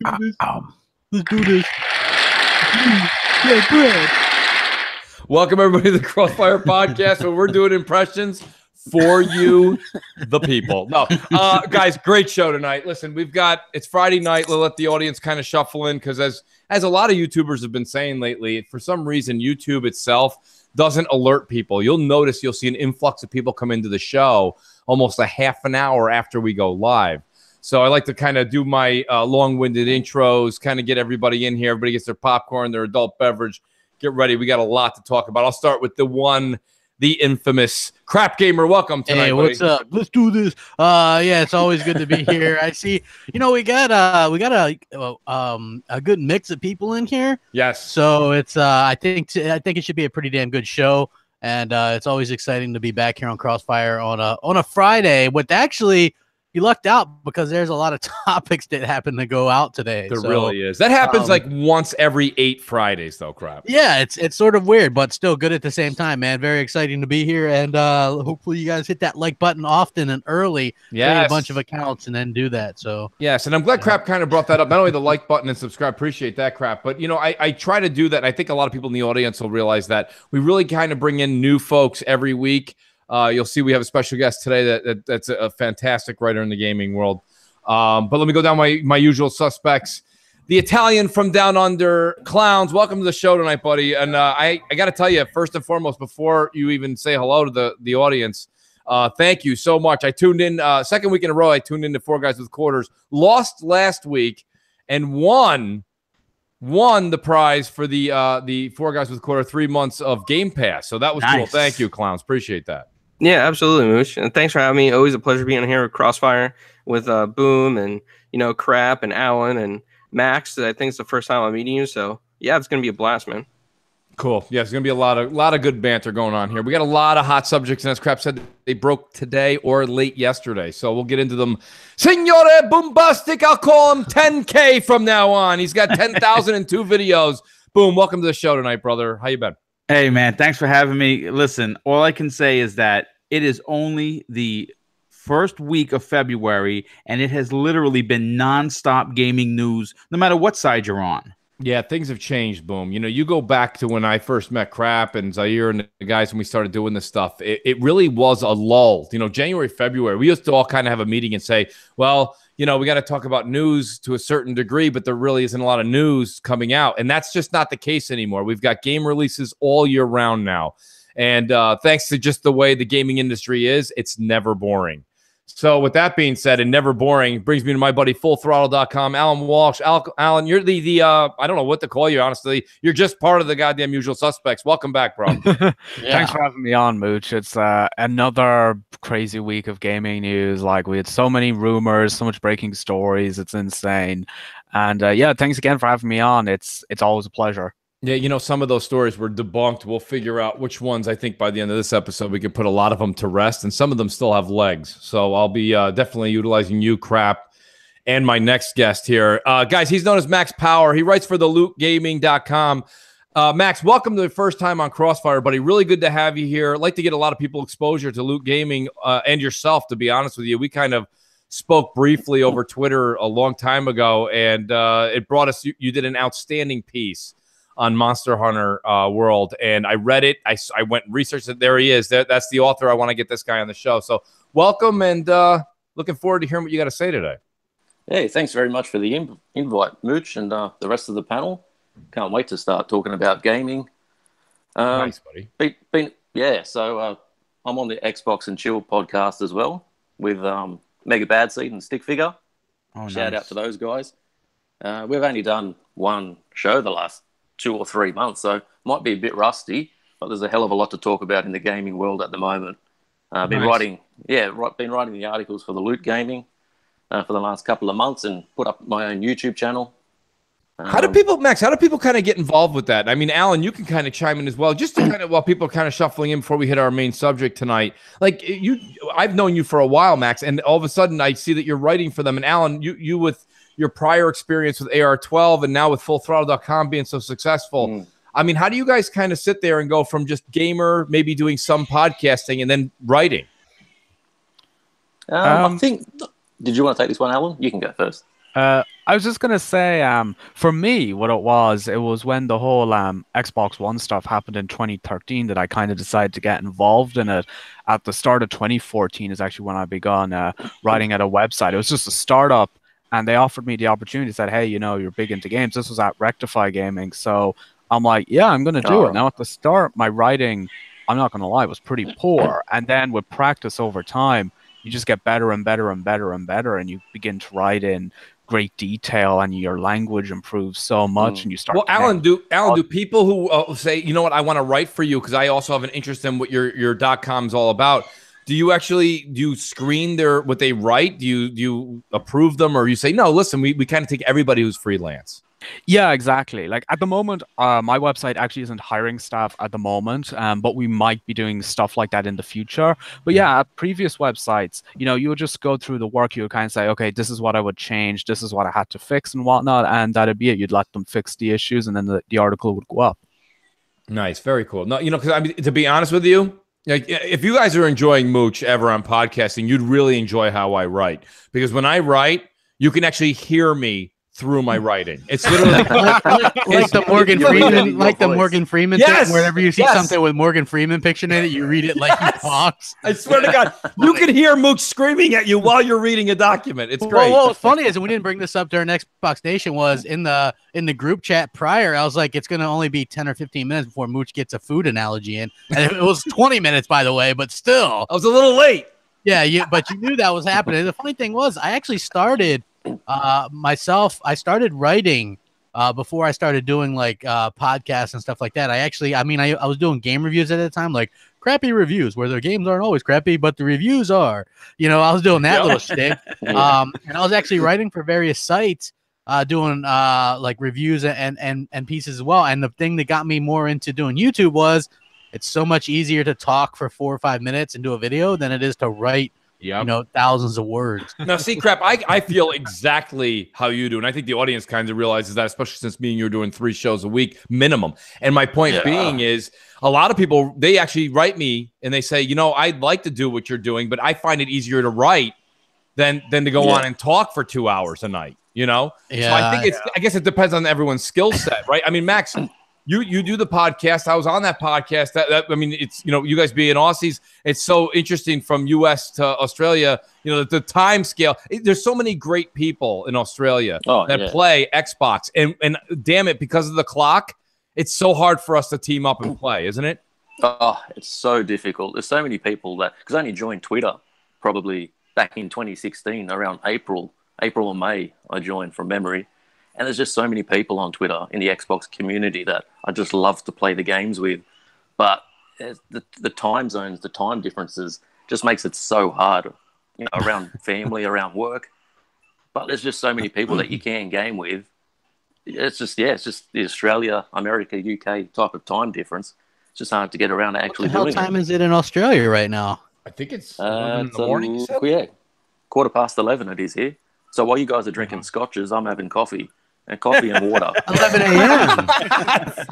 Let's do this. Yeah, good. Welcome everybody to the CrossFire podcast, where we're doing impressions for you, the people. No, guys, great show tonight. Listen, it's Friday night. We'll let the audience kind of shuffle in because as a lot of YouTubers have been saying lately, for some reason, YouTube itself doesn't alert people. You'll see an influx of people come into the show almost a half an hour after we go live. So I like to kind of do my long-winded intros, kind of get everybody in here. Everybody gets their popcorn, their adult beverage. Get ready. We got a lot to talk about. I'll start with the infamous Crap Gamer. Welcome tonight, Hey, what's buddy. up? Let's do this. Yeah, it's always good to be here. I see. We got a good mix of people in here. Yes. So it's I think it should be a pretty damn good show, and it's always exciting to be back here on Crossfire on a Friday. With actually, you lucked out because there's a lot of topics that happen to go out today. There really is. That happens like once every 8 Fridays, though, Crap. Yeah, it's sort of weird, but still good at the same time, man. Very exciting to be here, and hopefully you guys hit that like button often and early. Yes. Create a bunch of accounts and then do that. So yes, and I'm glad Crap kind of brought that up. Not only the like button and subscribe, appreciate that, Crap, but I try to do that. I think a lot of people in the audience will realize that we really kind of bring in new folks every week. You'll see we have a special guest today that's a fantastic writer in the gaming world. But let me go down my usual suspects. The Italian from down under, Clowns. Welcome to the show tonight, buddy. And I got to tell you, first and foremost, before you even say hello to the audience, thank you so much. I tuned in second week in a row. I tuned in to Four Guys with Quarters. Lost last week and won the prize for the Four Guys with Quarter 3 months of Game Pass. So that was cool. Thank you, Clowns. Appreciate that. Yeah, absolutely, Mooch. And thanks for having me. Always a pleasure being here with Crossfire with Boom and Crap and Alan and Max. I think it's the first time I'm meeting you. So yeah, it's gonna be a blast, man. Cool. Yeah, it's gonna be a lot of good banter going on here. We got a lot of hot subjects, and as Crap said, they broke today or late yesterday. So we'll get into them. Signore Boombastic, I'll call him 10K from now on. He's got 10,002 videos. Boom, welcome to the show tonight, brother. How you been? Hey, man, thanks for having me. Listen, all I can say is that it is only the first week of February, and it has literally been nonstop gaming news, no matter what side you're on. Yeah, things have changed, Boom. You go back to when I first met Crap and Zaire and the guys when we started doing this stuff. It really was a lull. January, February, we used to all kind of have a meeting and say, well, we got to talk about news to a certain degree, but there really isn't a lot of news coming out. And that's just not the case anymore. We've got game releases all year round now. And thanks to just the way the gaming industry is, it's never boring. So with that being said, and never boring, brings me to my buddy FullThrottle.com, Alan Walsh. Alan, you're the I don't know what to call you, honestly. You're just part of the goddamn usual suspects. Welcome back, bro. Thanks for having me on, Mooch. It's another crazy week of gaming news. Like, we had so many rumors, so much breaking stories. It's insane. And yeah, thanks again for having me on. It's always a pleasure. Yeah, some of those stories were debunked. We'll figure out which ones. I think by the end of this episode, we can put a lot of them to rest, and some of them still have legs. So I'll be definitely utilizing you, Crap, and my next guest here. Guys, he's known as Max Power. He writes for thelootgaming.com. Max, welcome to the first time on Crossfire, buddy. Really good to have you here. I'd like to get a lot of people exposure to Loot Gaming and yourself, to be honest with you. We kind of spoke briefly over Twitter a long time ago, and it brought us, you did an outstanding piece on Monster Hunter World, and I read it. I went and researched it. There he is. That's the author. I want to get this guy on the show. So welcome, and looking forward to hearing what you got to say today. Hey, thanks very much for the invite, Mooch, and the rest of the panel. Can't wait to start talking about gaming. Nice, buddy. So I'm on the Xbox and Chill podcast as well with Mega Bad Seed and Stick Figure. Oh, Shout out to those guys. We've only done one show the last 2 or 3 months, so might be a bit rusty, but there's a hell of a lot to talk about in the gaming world at the moment. Been writing the articles for the Loot Gaming for the last couple of months, and put up my own YouTube channel. How do people kind of get involved with that? I mean, Alan, you can kind of chime in as well, just to kind of, while people are kind of shuffling in before we hit our main subject tonight. Like I've known you for a while, Max, and all of a sudden I see that you're writing for them. And Alan, you with your prior experience with AR12 and now with FullThrottle.com being so successful. I mean, how do you guys kind of sit there and go from just gamer, maybe doing some podcasting, and then writing? I think. Did you want to take this one, Alan? You can go first. I was just gonna say, for me, what it was when the whole Xbox One stuff happened in 2013 that I kind of decided to get involved in it. At the start of 2014 is actually when I began writing at a website. It was just a startup, and they offered me the opportunity. Said, "Hey, you're big into games." This was at Rectify Gaming, so I'm like, "Yeah, I'm gonna do it." Now, at the start, my writing, I'm not gonna lie, was pretty poor, and then with practice over time, you just get better and better and better and better, and you begin to write in great detail, and your language improves so much, and you start. Well, Alan, do people who say, you know what, I want to write for you because I also have an interest in what your .com's all about? Do you screen what they write? Do you approve them, or you say no? Listen, we kind of take everybody who's freelance. Yeah, exactly. Like at the moment, my website actually isn't hiring staff at the moment, but we might be doing stuff like that in the future. But yeah, at previous websites, you would just go through the work. You would kind of say, okay, this is what I would change. This is what I had to fix and whatnot. And that'd be it. You'd let them fix the issues, and then the article would go up. Nice. Very cool. No, because I mean, to be honest with you, like, if you guys are enjoying Mooch ever on podcasting, you'd really enjoy how I write, because when I write, you can actually hear me through my writing. It's literally like the Morgan Freeman, Morgan Freeman thing. Whenever you see something with Morgan Freeman picture in it, you read it like he talks. I swear to God, you can hear Mooch screaming at you while you're reading a document. It's great. Well, what's funny is, and we didn't bring this up during Xbox Nation, was in the group chat prior, I was like, it's going to only be 10 or 15 minutes before Mooch gets a food analogy in. And it was 20 minutes, by the way, but still. I was a little late. Yeah, but you knew that was happening. The funny thing was, I actually started myself. I started writing before I started doing like podcasts and stuff like that. I was doing game reviews at the time, like crappy reviews where the games aren't always crappy, but the reviews are. I was doing that little shtick. And I was actually writing for various sites, doing like reviews and pieces as well. And the thing that got me more into doing YouTube was it's so much easier to talk for 4 or 5 minutes and do a video than it is to write. Thousands of words. Now, see, Crap, I feel exactly how you do. And I think the audience kind of realizes that, especially since me and you are doing 3 shows a week minimum. And my point being is, a lot of people, they actually write me and they say, I'd like to do what you're doing, but I find it easier to write than to go on and talk for 2 hours a night, So I guess it depends on everyone's skill set, right? I mean, Max, You do the podcast. I was on that podcast. I mean, it's, you guys being Aussies, it's so interesting from US to Australia, the time scale. There's so many great people in Australia that play Xbox. And damn it, because of the clock, it's so hard for us to team up and play, isn't it? Oh, it's so difficult. There's so many people because I only joined Twitter probably back in 2016, around April or May, I joined from memory. And there's just so many people on Twitter in the Xbox community that I just love to play the games with. But the time zones, the time differences just makes it so hard, around family, around work. But there's just so many people that you can game with. It's just the Australia, America, UK type of time difference. It's just hard to get around to actually doing it. What time is it in Australia right now? I think it's 11 in the morning. Yeah, 11:15 it is here. So while you guys are drinking scotches, I'm having coffee. And coffee and water. 11 a.m.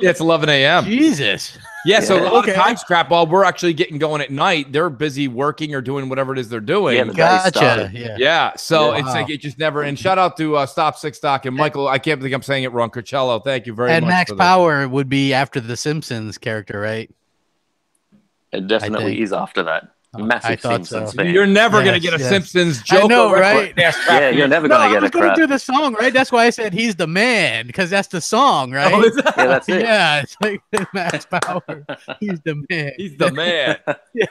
Yeah, it's 11 a.m. Jesus. Yeah, so a lot of times, Crap, while we're actually getting going at night, they're busy working or doing whatever it is they're doing. Yeah, gotcha. Yeah. So it's like it just never. And shout out to Stop Six Doc and Michael. I can't think I'm saying it wrong. Curcello, thank you very much. And Max Power would be after the Simpsons character, right? It definitely is after that. Massive Simpsons fan. You're never going to get a Simpsons joke. I know, right? Yeah, you're never going to get a crap. I was going to do the song, right? That's why I said he's the man, because that's the song, right? Oh, yeah, that's it. Yeah, it's like Max Power. He's the man. He's the man.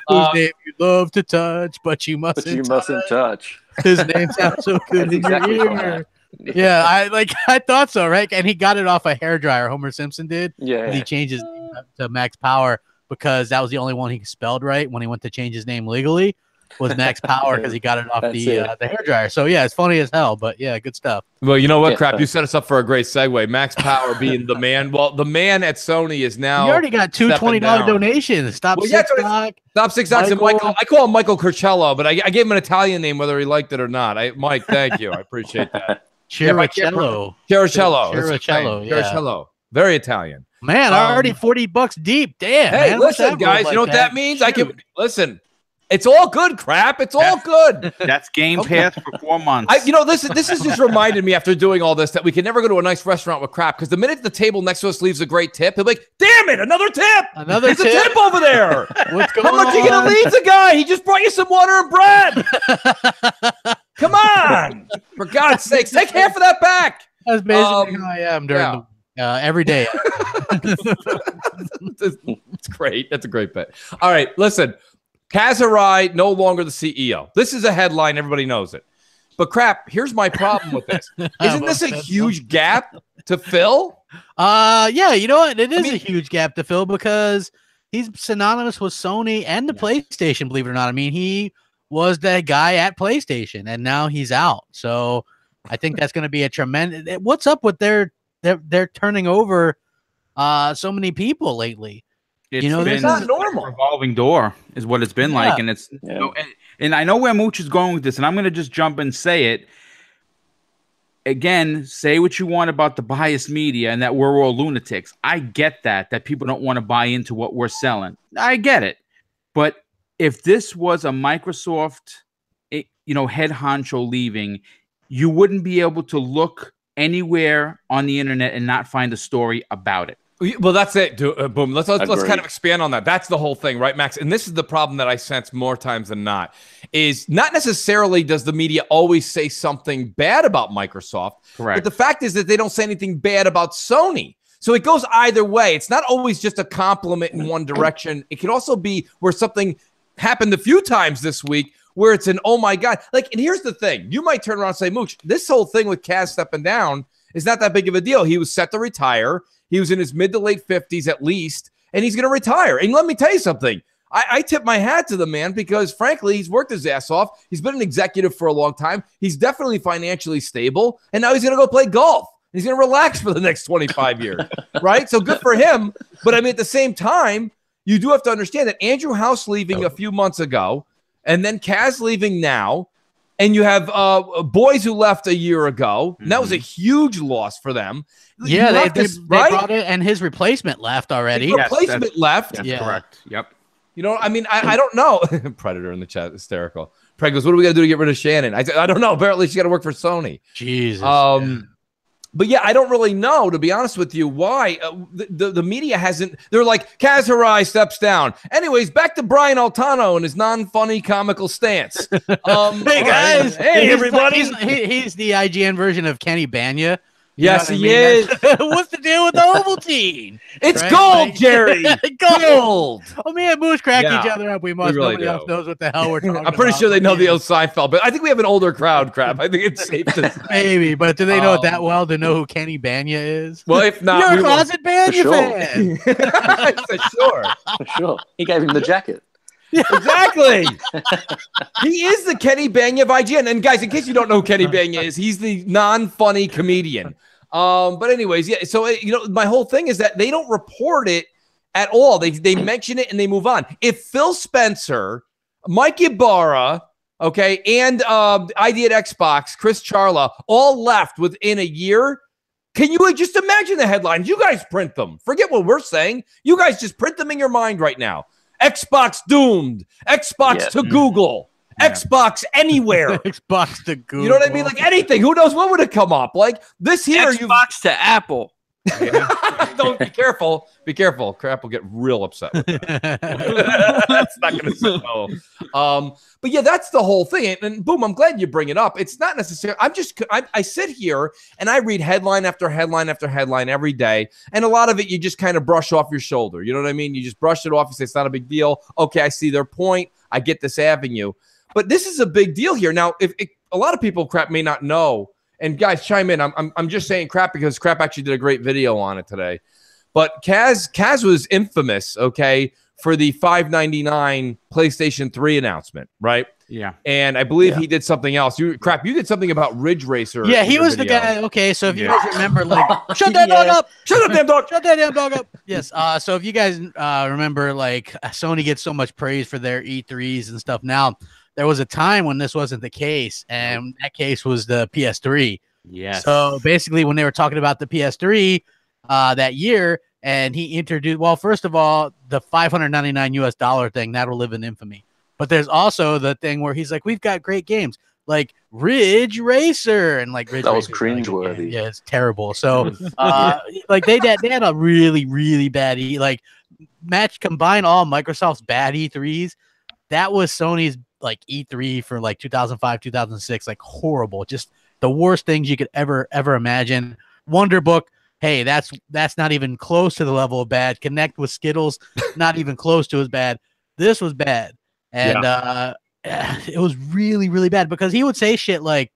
Whose name you love to touch, but you mustn't touch. His name sounds so good in your ear. Yeah, I thought so, right? And he got it off a hairdryer. Homer Simpson did. Yeah. He changed his name to Max Power because that was the only one he spelled right when he went to change his name legally. Was Max Power because he got it off the hairdryer. So yeah, it's funny as hell, but yeah, good stuff. Well, you know what, Crap? You set us up for a great segue. Max Power being the man. Well, the man at Sony is now. You already got two $20 donations. Stop Six Docs and Michael. I call him Michael Curcello, but I gave him an Italian name whether he liked it or not. Mike, thank you. I appreciate that. Chiricello. Chiricello. Very Italian. Man, already $40 deep. Damn. Hey, man, listen, guys. You know what that means? I can listen. It's all good, Crap. It's all good. That's Game Pass for 4 months. This has just reminded me after doing all this that we can never go to a nice restaurant with Crap, because the minute the table next to us leaves a great tip, he'll be like, damn it, another tip. There's a tip over there. What's going How much on? are you going to leave the guy? He just brought you some water and bread. Come on. For God's sakes, take half of that back. That's basically how I am during every day. It's great. That's a great bet. All right, listen. Kaz Hirai, no longer the CEO. This is a headline. Everybody knows it. But Crap, here's my problem with this. Isn't this a huge gap to fill? Yeah, you know what? It is a huge gap to fill because he's synonymous with Sony and the PlayStation, believe it or not. I mean, he was that guy at PlayStation, and now he's out. So I think that's going to be a tremendous. What's up with their turning over so many people lately? It's not normal. A revolving door is what it's been like, and it's and I know where Mooch is going with this, and I'm going to just jump and say it again. Say what you want about the biased media and that we're all lunatics. I get that people don't want to buy into what we're selling. I get it, but if this was a Microsoft, head honcho leaving, you wouldn't be able to look anywhere on the internet and not find a story about it. Well, that's it. Boom. Let's kind of expand on that. That's the whole thing, right, Max? And this is the problem that I sense more times than not, is not necessarily does the media always say something bad about Microsoft. Correct. But the fact is that they don't say anything bad about Sony. So it goes either way. It's not always just a compliment in one direction. It can also be where something happened a few times this week where it's an, oh my God. And here's the thing. You might turn around and say, Mooch, this whole thing with Kaz stepping down is not that big of a deal. He was set to retire. He was in his mid to late 50s at least, and he's going to retire. And let me tell you something. I tip my hat to the man because, frankly, he's worked his ass off. He's been an executive for a long time. He's definitely financially stable, and now he's going to go play golf. He's going to relax for the next 25 years, right? So good for him. But, I mean, at the same time, you do have to understand that Andrew House leaving a few months ago, and then Kaz leaving now, and you have boys who left a year ago. And that was a huge loss for them. Yeah, they brought it, and his replacement left already. His replacement left. That's correct. Yep. I mean, I don't know. Predator in the chat, hysterical. Preg goes, what do we got to do to get rid of Shannon? I don't know. Apparently, she's got to work for Sony. Jesus. But yeah, I don't really know, to be honest with you, why the media hasn't. They're like, Kaz Hirai steps down. Anyways, back to Brian Altano and his non-funny comical stance. Hey guys, hey everybody. He's the IGN version of Kenny Banya. Yes, he is. What's the deal with the Ovaltine? It's gold, Jerry. Gold. Oh man, Mooch crack each other up. We must. Really Nobody else knows what the hell we're talking about. I'm pretty sure they know the old Seinfeld, but I think we have an older crowd, Crap. I think it's safe to say. Maybe, but do they know it that well to know who Kenny Banya is? Well, if not, you're a closet Banya fan. For sure. For sure. He gave him the jacket. Exactly. He is the Kenny Banya of IGN. And guys, in case you don't know who Kenny Banya is, he's the non-funny comedian. But anyways, yeah. So my whole thing is that they don't report it at all. They mention it and they move on. If Phil Spencer, Mike Ibarra, okay, and ID at Xbox, Chris Charla, all left within a year, can you just imagine the headlines? You guys print them. Forget what we're saying. You guys just print them in your mind right now. Xbox doomed. Xbox to Google. Xbox anywhere. Xbox to Google. You know what I mean? Like anything. Who knows what would have come up? Like this here. Xbox to Apple. Don't be careful. Be careful. Crap will get real upset with that. That's not going to sit well. But yeah, that's the whole thing. And boom, I'm glad you bring it up. It's not necessary. I sit here and I read headline after headline after headline every day. And a lot of it, you just kind of brush off your shoulder. You know what I mean? You just brush it off. You say, it's not a big deal. Okay, I see their point. I get this avenue. But this is a big deal here. Now, if a lot of people, Crap, may not know, and guys, chime in. I'm just saying Crap because Crap actually did a great video on it today. But Kaz was infamous, okay, for the $599 PlayStation 3 announcement, right? Yeah. And I believe he did something else. Crap, you did something about Ridge Racer. Yeah, he was the guy. Okay, so if you guys remember, like, shut that dog up. Shut up, damn dog. Shut that damn dog up. Yes. So if you guys remember, like, Sony gets so much praise for their E3s and stuff now. There was a time when this wasn't the case, and that case was the PS3. Yes. So basically, when they were talking about the PS3 that year, and he introduced, well, first of all, the $599 thing, that'll live in infamy. But there's also the thing where he's like, we've got great games like Ridge Racer, and like Ridge That was Racer's not a good game. cringeworthy. Yeah, it's terrible. So like they had a really, really bad like match, combine all Microsoft's bad E3s. That was Sony's like E3 for like 2005, 2006, like horrible, just the worst things you could ever imagine. Wonderbook, hey, that's not even close to the level of bad. Connect with Skittles, not even close to as bad. This was bad. And it was really, really bad because he would say shit like,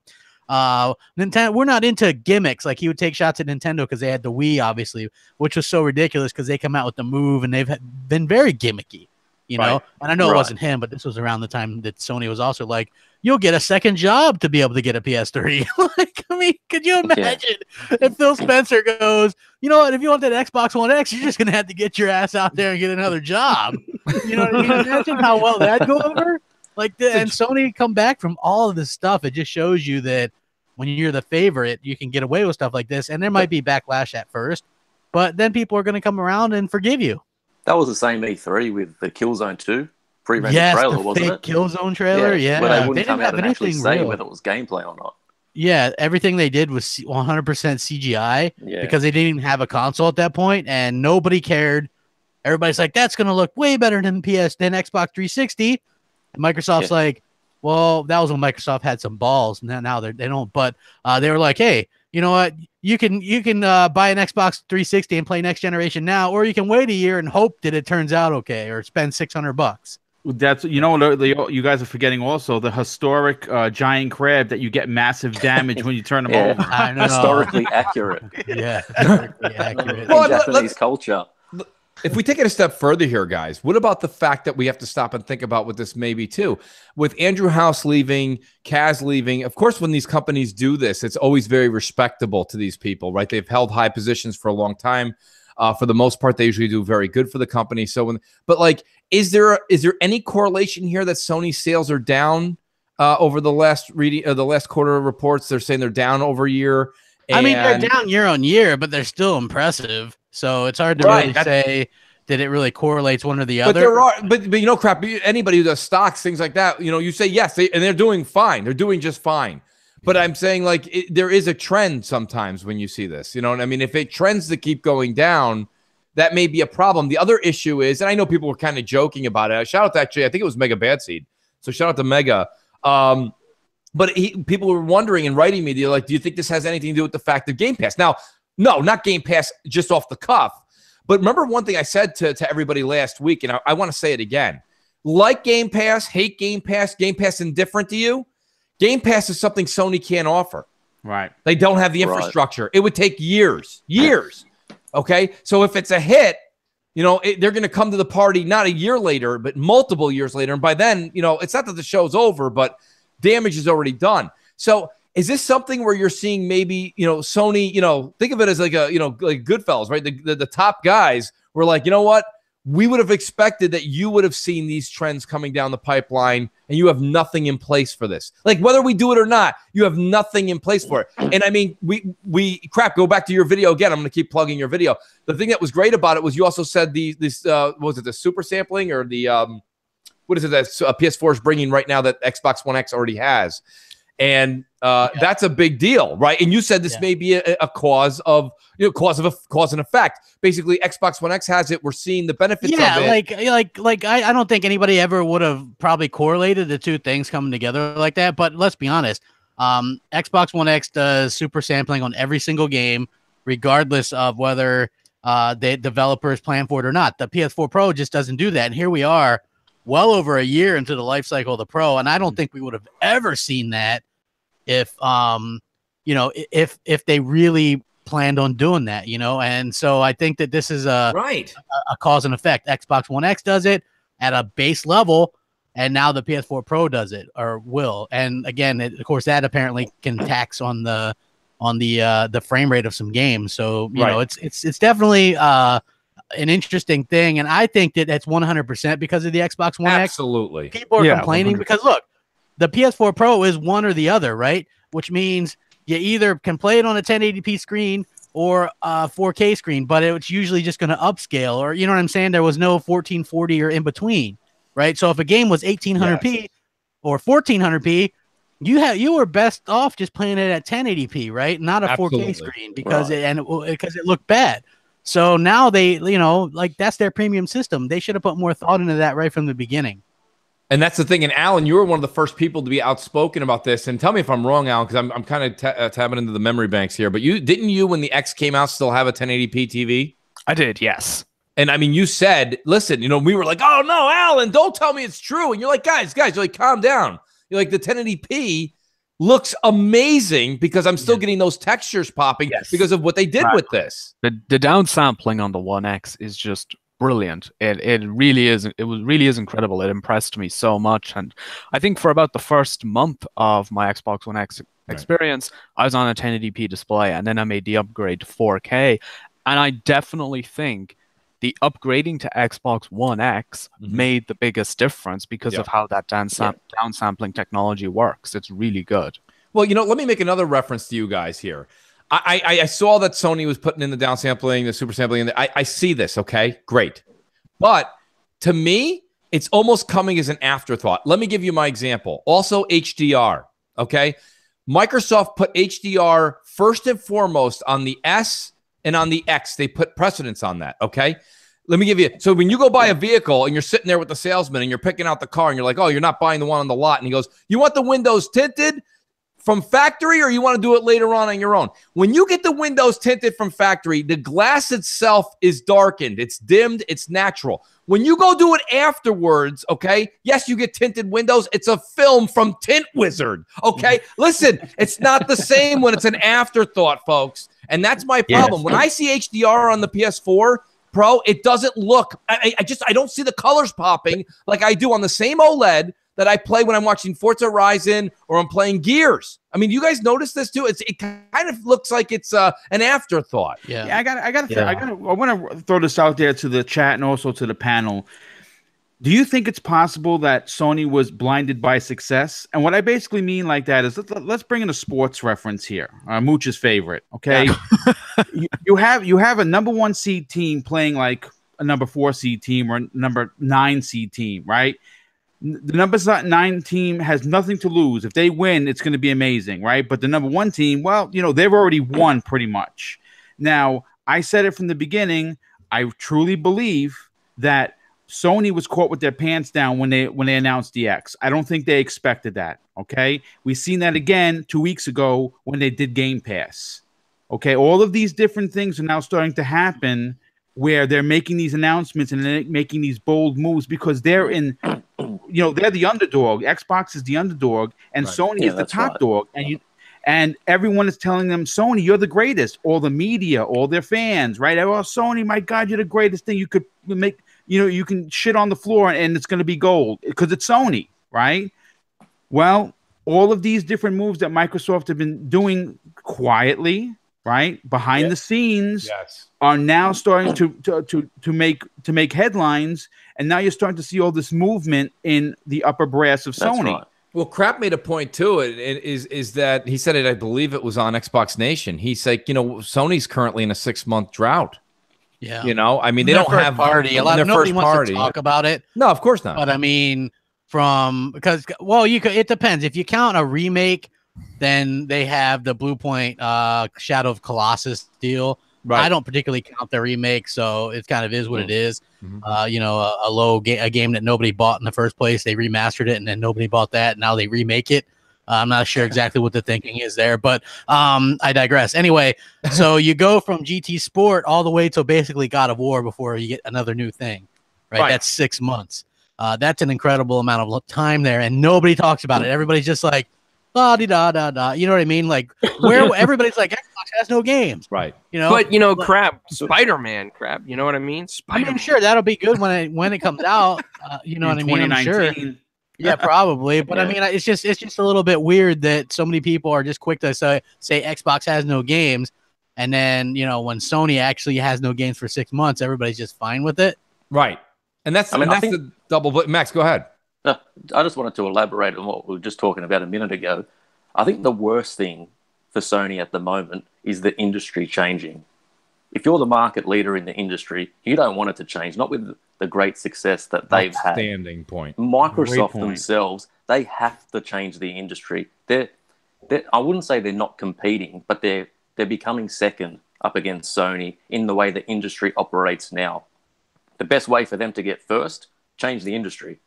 Nintendo, we're not into gimmicks. Like he would take shots at Nintendo because they had the Wii, obviously, which was so ridiculous because they come out with the Move and they've been very gimmicky, you know? And I know it wasn't him, but this was around the time that Sony was also like, you'll get a second job to be able to get a PS3. Like, I mean, could you imagine if Phil Spencer goes, you know what, if you want that Xbox One X, you're just going to have to get your ass out there and get another job. You know what I mean? Imagine how well that'd go over. Like, and Sony come back from all of this stuff. It just shows you that when you're the favorite, you can get away with stuff like this. And there might be backlash at first, but then people are going to come around and forgive you. That was the same E3 with the Killzone 2 pre-rendered trailer, wasn't it? Killzone trailer, yeah. Where they wouldn't come out and actually say whether it was gameplay or not. Yeah, everything they did was 100% CGI because they didn't even have a console at that point, and nobody cared. Everybody's like, that's going to look way better than Xbox 360. And Microsoft's like, well, that was when Microsoft had some balls. Now they don't. But they were like, hey, you know what? You can buy an Xbox 360 and play next generation now, or you can wait a year and hope that it turns out okay, or spend $600. That's, you know, you guys are forgetting also the historic giant crab that you get massive damage when you turn them over. I know. Historically accurate. Historically accurate. Well, in Japanese culture. If we take it a step further here, guys, what about the fact that we have to stop and think about what this may be too? With Andrew House leaving, Kaz leaving, of course, when these companies do this, it's always very respectable to these people, right? They've held high positions for a long time. For the most part, they usually do very good for the company. So, but like, is there any correlation here that Sony sales are down over the last quarter of reports? They're saying they're down over a year. I mean, they're down year on year, but they're still impressive. So it's hard to really say that it really correlates one or the other. But you know, crap. Anybody who does stocks, things like that, you know, you say yes, and they're doing fine. They're doing just fine. But I'm saying, like, there is a trend sometimes when you see this. You know what I mean? If it trends to keep going down, that may be a problem. The other issue is, and I know people were kind of joking about it. Shout out to actually, I think it was Mega Bad Seed. So shout out to Mega. But people were wondering and writing me, they're like, do you think this has anything to do with the fact of Game Pass? Now, no, not Game Pass just off the cuff. But remember one thing I said to everybody last week, and I want to say it again. Like Game Pass, hate Game Pass indifferent to you, Game Pass is something Sony can't offer. Right. They don't have the infrastructure. Right. It would take years. Okay? So if it's a hit, you know, they're going to come to the party not a year later, but multiple years later. And by then, you know, it's not that the show's over, but damage is already done. So is this something where you're seeing maybe, you know, Sony, you know, think of it as like a, you know, like Goodfellas, right? The top guys were like, you know what? We would have expected that you would have seen these trends coming down the pipeline, and you have nothing in place for this. Like, whether we do it or not, you have nothing in place for it. And I mean, go back to your video again. I'm going to keep plugging your video. The thing that was great about it was you also said was it the super sampling or the, what is it that PS4 is bringing right now that Xbox One X already has? And that's a big deal, right? And you said this may be a cause of, you know, cause and effect. Basically, Xbox One X has it. We're seeing the benefits of it. Like I don't think anybody ever would have probably correlated the two things coming together like that. But let's be honest, Xbox One X does super sampling on every single game, regardless of whether the developers plan for it or not. The PS4 Pro just doesn't do that. And here we are, well over a year into the life cycle of the Pro, and I don't think we would have ever seen that if you know, if they really planned on doing that, you know. And so I think that this is a cause and effect. Xbox One X does it at a base level, and now the PS4 Pro does it, or will. And again, of course, that apparently can tax on the frame rate of some games. So you know, it's definitely an interesting thing, and I think that that's 100% because of the Xbox One X. Absolutely, people are complaining 100%. Because look, the PS4 Pro is one or the other, right? Which means you either can play it on a 1080p screen or a 4K screen, but it's usually just going to upscale, or you know what I'm saying? There was no 1440 or in between, right? So if a game was 1800p or 1400p, you were best off just playing it at 1080p, right? Not a 4K screen because it looked bad. So now they, like that's their premium system. They should have put more thought into that right from the beginning. And that's the thing. And Alan, you were one of the first people to be outspoken about this. And tell me if I'm wrong, Alan, because I'm kind of tapping into the memory banks here. But didn't you, when the X came out, still have a 1080p TV? I did, yes. And I mean, you said, listen, we were like, oh no, Alan, don't tell me it's true. And you're like, guys, you're like, calm down. You're like, the 1080p looks amazing because I'm still getting those textures popping because of what they did with this. The downsampling on the One X is just brilliant. It really is. It really is incredible. It impressed me so much. And I think for about the first month of my Xbox One X experience, I was on a 1080p display, and then I made the upgrade to 4K. And I definitely think the upgrading to Xbox One X made the biggest difference because of how that downsampling technology works. It's really good. Well, let me make another reference to you guys here. I saw that Sony was putting in the downsampling, the super sampling. I see this, okay? Great. But to me, it's almost coming as an afterthought. Let me give you my example. Also, HDR, okay? Microsoft put HDR first and foremost on the S and on the X. They put precedence on that, okay? Let me give you, so when you go buy a vehicle and you're sitting there with the salesman and you're picking out the car and you're like, oh, you're not buying the one on the lot. And he goes, you want the windows tinted from factory, or you want to do it later on your own? When you get the windows tinted from factory, the glass itself is darkened. It's dimmed. It's natural. When you go do it afterwards, okay, yes, you get tinted windows. It's a film from Tint Wizard, okay? Listen, it's not the same when it's an afterthought, folks. And that's my problem. When I see HDR on the PS4 Pro, it doesn't look, I don't see the colors popping like I do on the same OLED that I play when I'm watching Forza Horizon or I'm playing Gears. I mean, you guys notice this too? It kind of looks like it's an afterthought. Yeah, I want to throw this out there to the chat and also to the panel. Do you think it's possible that Sony was blinded by success? And what I basically mean like that is let's bring in a sports reference here. Mooch's favorite, okay? you have a number 1 seed team playing like a number 4 seed team or a number 9 seed team, right? The number 9 team has nothing to lose. If they win, it's going to be amazing, right? But the number 1 team, well, they've already won pretty much. Now, I said it from the beginning. I truly believe that Sony was caught with their pants down when they announced the X. I don't think they expected that, okay? We've seen that again 2 weeks ago when they did Game Pass. Okay, all of these different things are now starting to happen where they're making these announcements and they're making these bold moves because they're in, they're the underdog. Xbox is the underdog, and Sony is the top dog. And everyone is telling them, Sony, you're the greatest. All the media, all their fans, right? Oh, Sony, my God, you're the greatest thing you could make. You can shit on the floor and it's going to be gold because it's Sony, right? Well, all of these different moves that Microsoft have been doing quietly, right, behind the scenes, are now starting to make headlines, and now you're starting to see all this movement in the upper brass of Sony. Right. Well, Crap made a point too. Is that he said it? I believe it was on Xbox Nation. He's like, Sony's currently in a 6-month drought. Yeah, I mean, they don't have party. A lot of nobody wants to talk about it. No, of course not. But I mean, it depends. If you count a remake, then they have the Blue Point Shadow of Colossus deal. Right. I don't particularly count the remake, so it kind of is what it is. A game that nobody bought in the first place. They remastered it, and then nobody bought that. And now they remake it. I'm not sure exactly what the thinking is there, but I digress. Anyway, so you go from GT Sport all the way to basically God of War before you get another new thing, right? That's 6 months. That's an incredible amount of time there, and nobody talks about it. Everybody's just like, da-di-da-da-da. You know what I mean? Like, where everybody's like, Xbox has no games. Right. But, crap, Spider-Man, crap. You know what I mean? I'm sure that'll be good when it comes out. You know what I mean? I'm sure. Yeah, probably. But I mean, it's just a little bit weird that so many people are just quick to say Xbox has no games, and then when Sony actually has no games for 6 months, everybody's just fine with it. Right, and that's the double. Max, go ahead. I just wanted to elaborate on what we were just talking about a minute ago. I think the worst thing for Sony at the moment is the industry changing. if you're the market leader in the industry, you don't want it to change. Not with the great success that they've had. Outstanding point. Microsoft themselves, they have to change the industry. I wouldn't say they're not competing, but they're becoming second up against Sony in the way the industry operates now. The best way for them to get first, change the industry.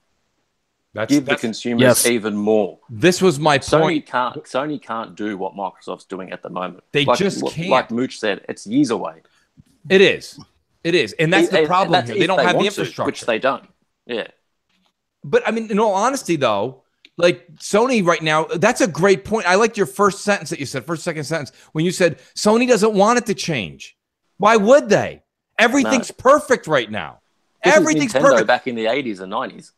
Give the consumers even more. This was my point. Sony can't do what Microsoft's doing at the moment. They just can't. Like Mooch said, it's years away. It is. And that's the problem here. They don't have the infrastructure. Which they don't. Yeah. But, I mean, in all honesty, though, like Sony right now, that's a great point. I liked your first sentence that you said, second sentence, when you said Sony doesn't want it to change. Why would they? Everything's perfect right now. Everything's perfect. Back in the 80s and 90s.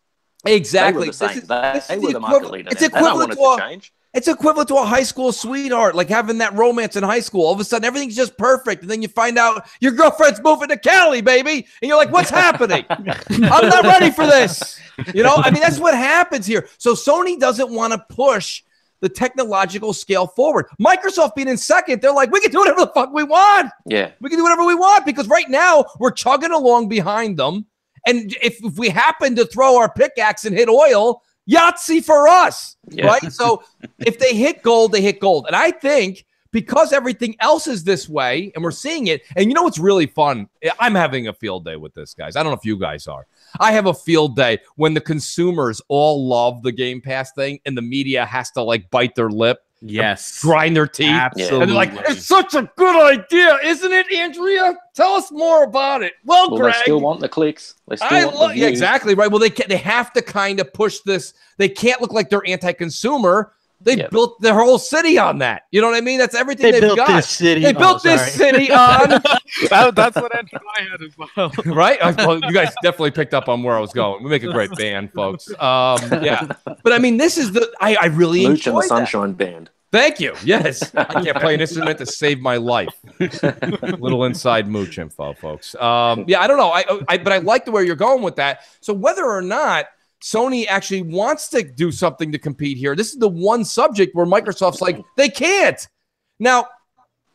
Exactly. They were the market leader. It's equivalent to change. It's equivalent to a high school sweetheart, like having that romance in high school. All of a sudden, everything's just perfect. And then you find out your girlfriend's moving to Cali, baby. And you're like, what's happening? I'm not ready for this. I mean, that's what happens here. So Sony doesn't want to push the technological scale forward. Microsoft being in second, they're like, we can do whatever the fuck we want. Yeah. We can do whatever we want because right now we're chugging along behind them. And if we happen to throw our pickaxe and hit oil, Yahtzee for us, right? So if they hit gold, they hit gold. And I think because everything else is this way and we're seeing it, and you know what's really fun? I'm having a field day with this, guys. I don't know if you guys are. I have a field day when the consumers all love the Game Pass thing and the media has to like bite their lip. Yes. Grind their teeth. Absolutely. And they're like, it's such a good idea, isn't it, Andrea? Tell us more about it. Well, Greg. They still want the clicks. They still want the views. Yeah, exactly, right. Well, they have to kind of push this. They can't look like they're anti-consumer. They built their whole city on that. You know what I mean? That's everything they've got. They built this city on. That's what entered my head as well. Right? Well, you guys definitely picked up on where I was going. We make a great band, folks. Yeah. But I mean, this is I really Mooch enjoy and the Sunshine Band. Thank you. Yes. I can't play an instrument to save my life. Little inside Mooch info, folks. Yeah, I don't know. But I like the way you're going with that. So whether or not Sony actually wants to do something to compete here, this is the one subject where Microsoft's like, they can't. Now,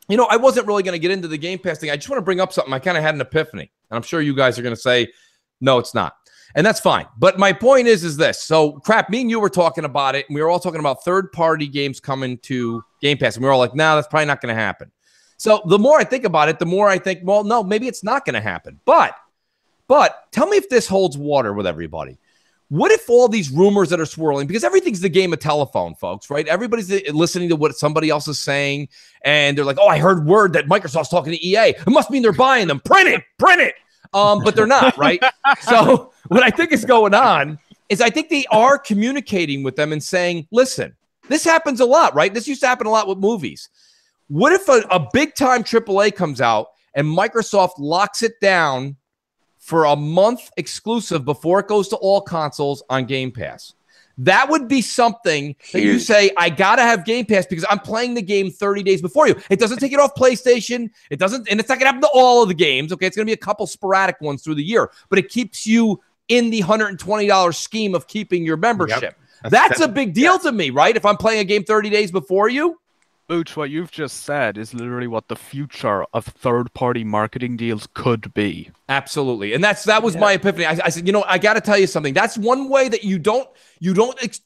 I wasn't really going to get into the Game Pass thing. I just want to bring up something. I kind of had an epiphany. And I'm sure you guys are going to say, no, it's not. And that's fine. But my point is this. So, me and you were talking about it, and we were all talking about third-party games coming to Game Pass. And we were all like, no, that's probably not going to happen. So the more I think about it, the more I think, well, no, maybe it's not going to happen. But tell me if this holds water with everybody. What if all these rumors that are swirling, because everything's the game of telephone, folks, right? Everybody's listening to what somebody else is saying, and they're like, oh, I heard word that Microsoft's talking to EA. It must mean they're buying them. Print it. But they're not, right? So what I think is going on is I think they are communicating with them and saying, listen, this happens a lot, right? This used to happen a lot with movies. What if a big-time AAA comes out and Microsoft locks it down for a month exclusive before it goes to all consoles on Game Pass? That would be something that you say, I got to have Game Pass because I'm playing the game 30 days before you. It doesn't take it off PlayStation. It doesn't, and it's not going to happen to all of the games. Okay. It's going to be a couple sporadic ones through the year, but it keeps you in the $120 scheme of keeping your membership. Yep. That's a big deal to me, right? If I'm playing a game 30 days before you. Mooch, what you've just said is literally what the future of third-party marketing deals could be. Absolutely, and that was my epiphany. I said, I got to tell you something. That's one way that you don't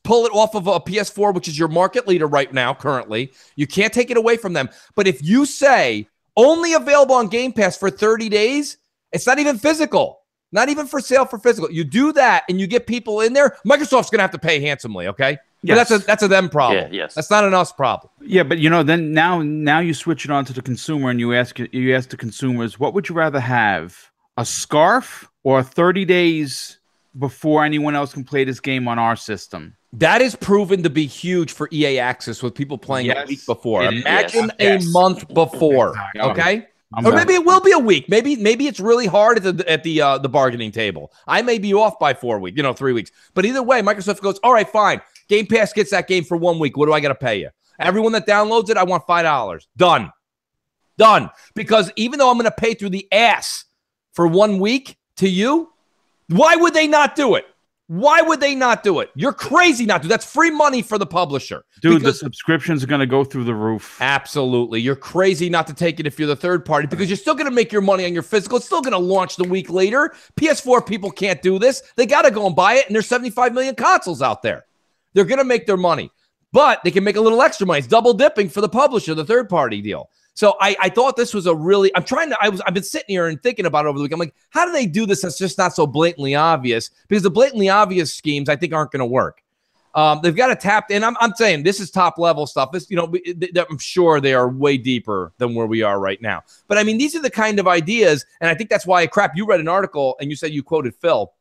pull it off of a PS4, which is your market leader right now, currently. You can't take it away from them. But if you say only available on Game Pass for 30 days, it's not even physical. Not even for sale for physical. You do that and you get people in there, Microsoft's going to have to pay handsomely, okay? Yes. But that's a them problem. Yeah, yes. That's not an us problem. Yeah, but then now you switch it on to the consumer and you ask the consumers, what would you rather have? A scarf or 30 days before anyone else can play this game on our system? That is proven to be huge for EA Access with people playing a week before. Imagine a month before, okay? Or maybe it will be a week. Maybe it's really hard at the bargaining table. I may be off by 4 weeks, 3 weeks. But either way, Microsoft goes, all right, fine. Game Pass gets that game for 1 week. What do I got to pay you? Everyone that downloads it, I want $5. Done. Because even though I'm going to pay through the ass for 1 week to you, why would they not do it? Why would they not do it? You're crazy not to. That's free money for the publisher. Dude, the subscriptions are going to go through the roof. Absolutely. You're crazy not to take it if you're the third party because you're still going to make your money on your physical. It's still going to launch the week later. PS4 people can't do this. They got to go and buy it, and there's 75 million consoles out there. They're going to make their money, but they can make a little extra money. It's double dipping for the publisher, the third party deal. So I thought this was a really, I've been sitting here and thinking about it over the week. I'm like, how do they do this that's just not so blatantly obvious? Because the blatantly obvious schemes, I think, aren't going to work. They've got to tap in. I'm saying this is top level stuff. This, I'm sure they are way deeper than where we are right now. But I mean, these are the kind of ideas. And I think that's why, you read an article and you said you quoted Phil.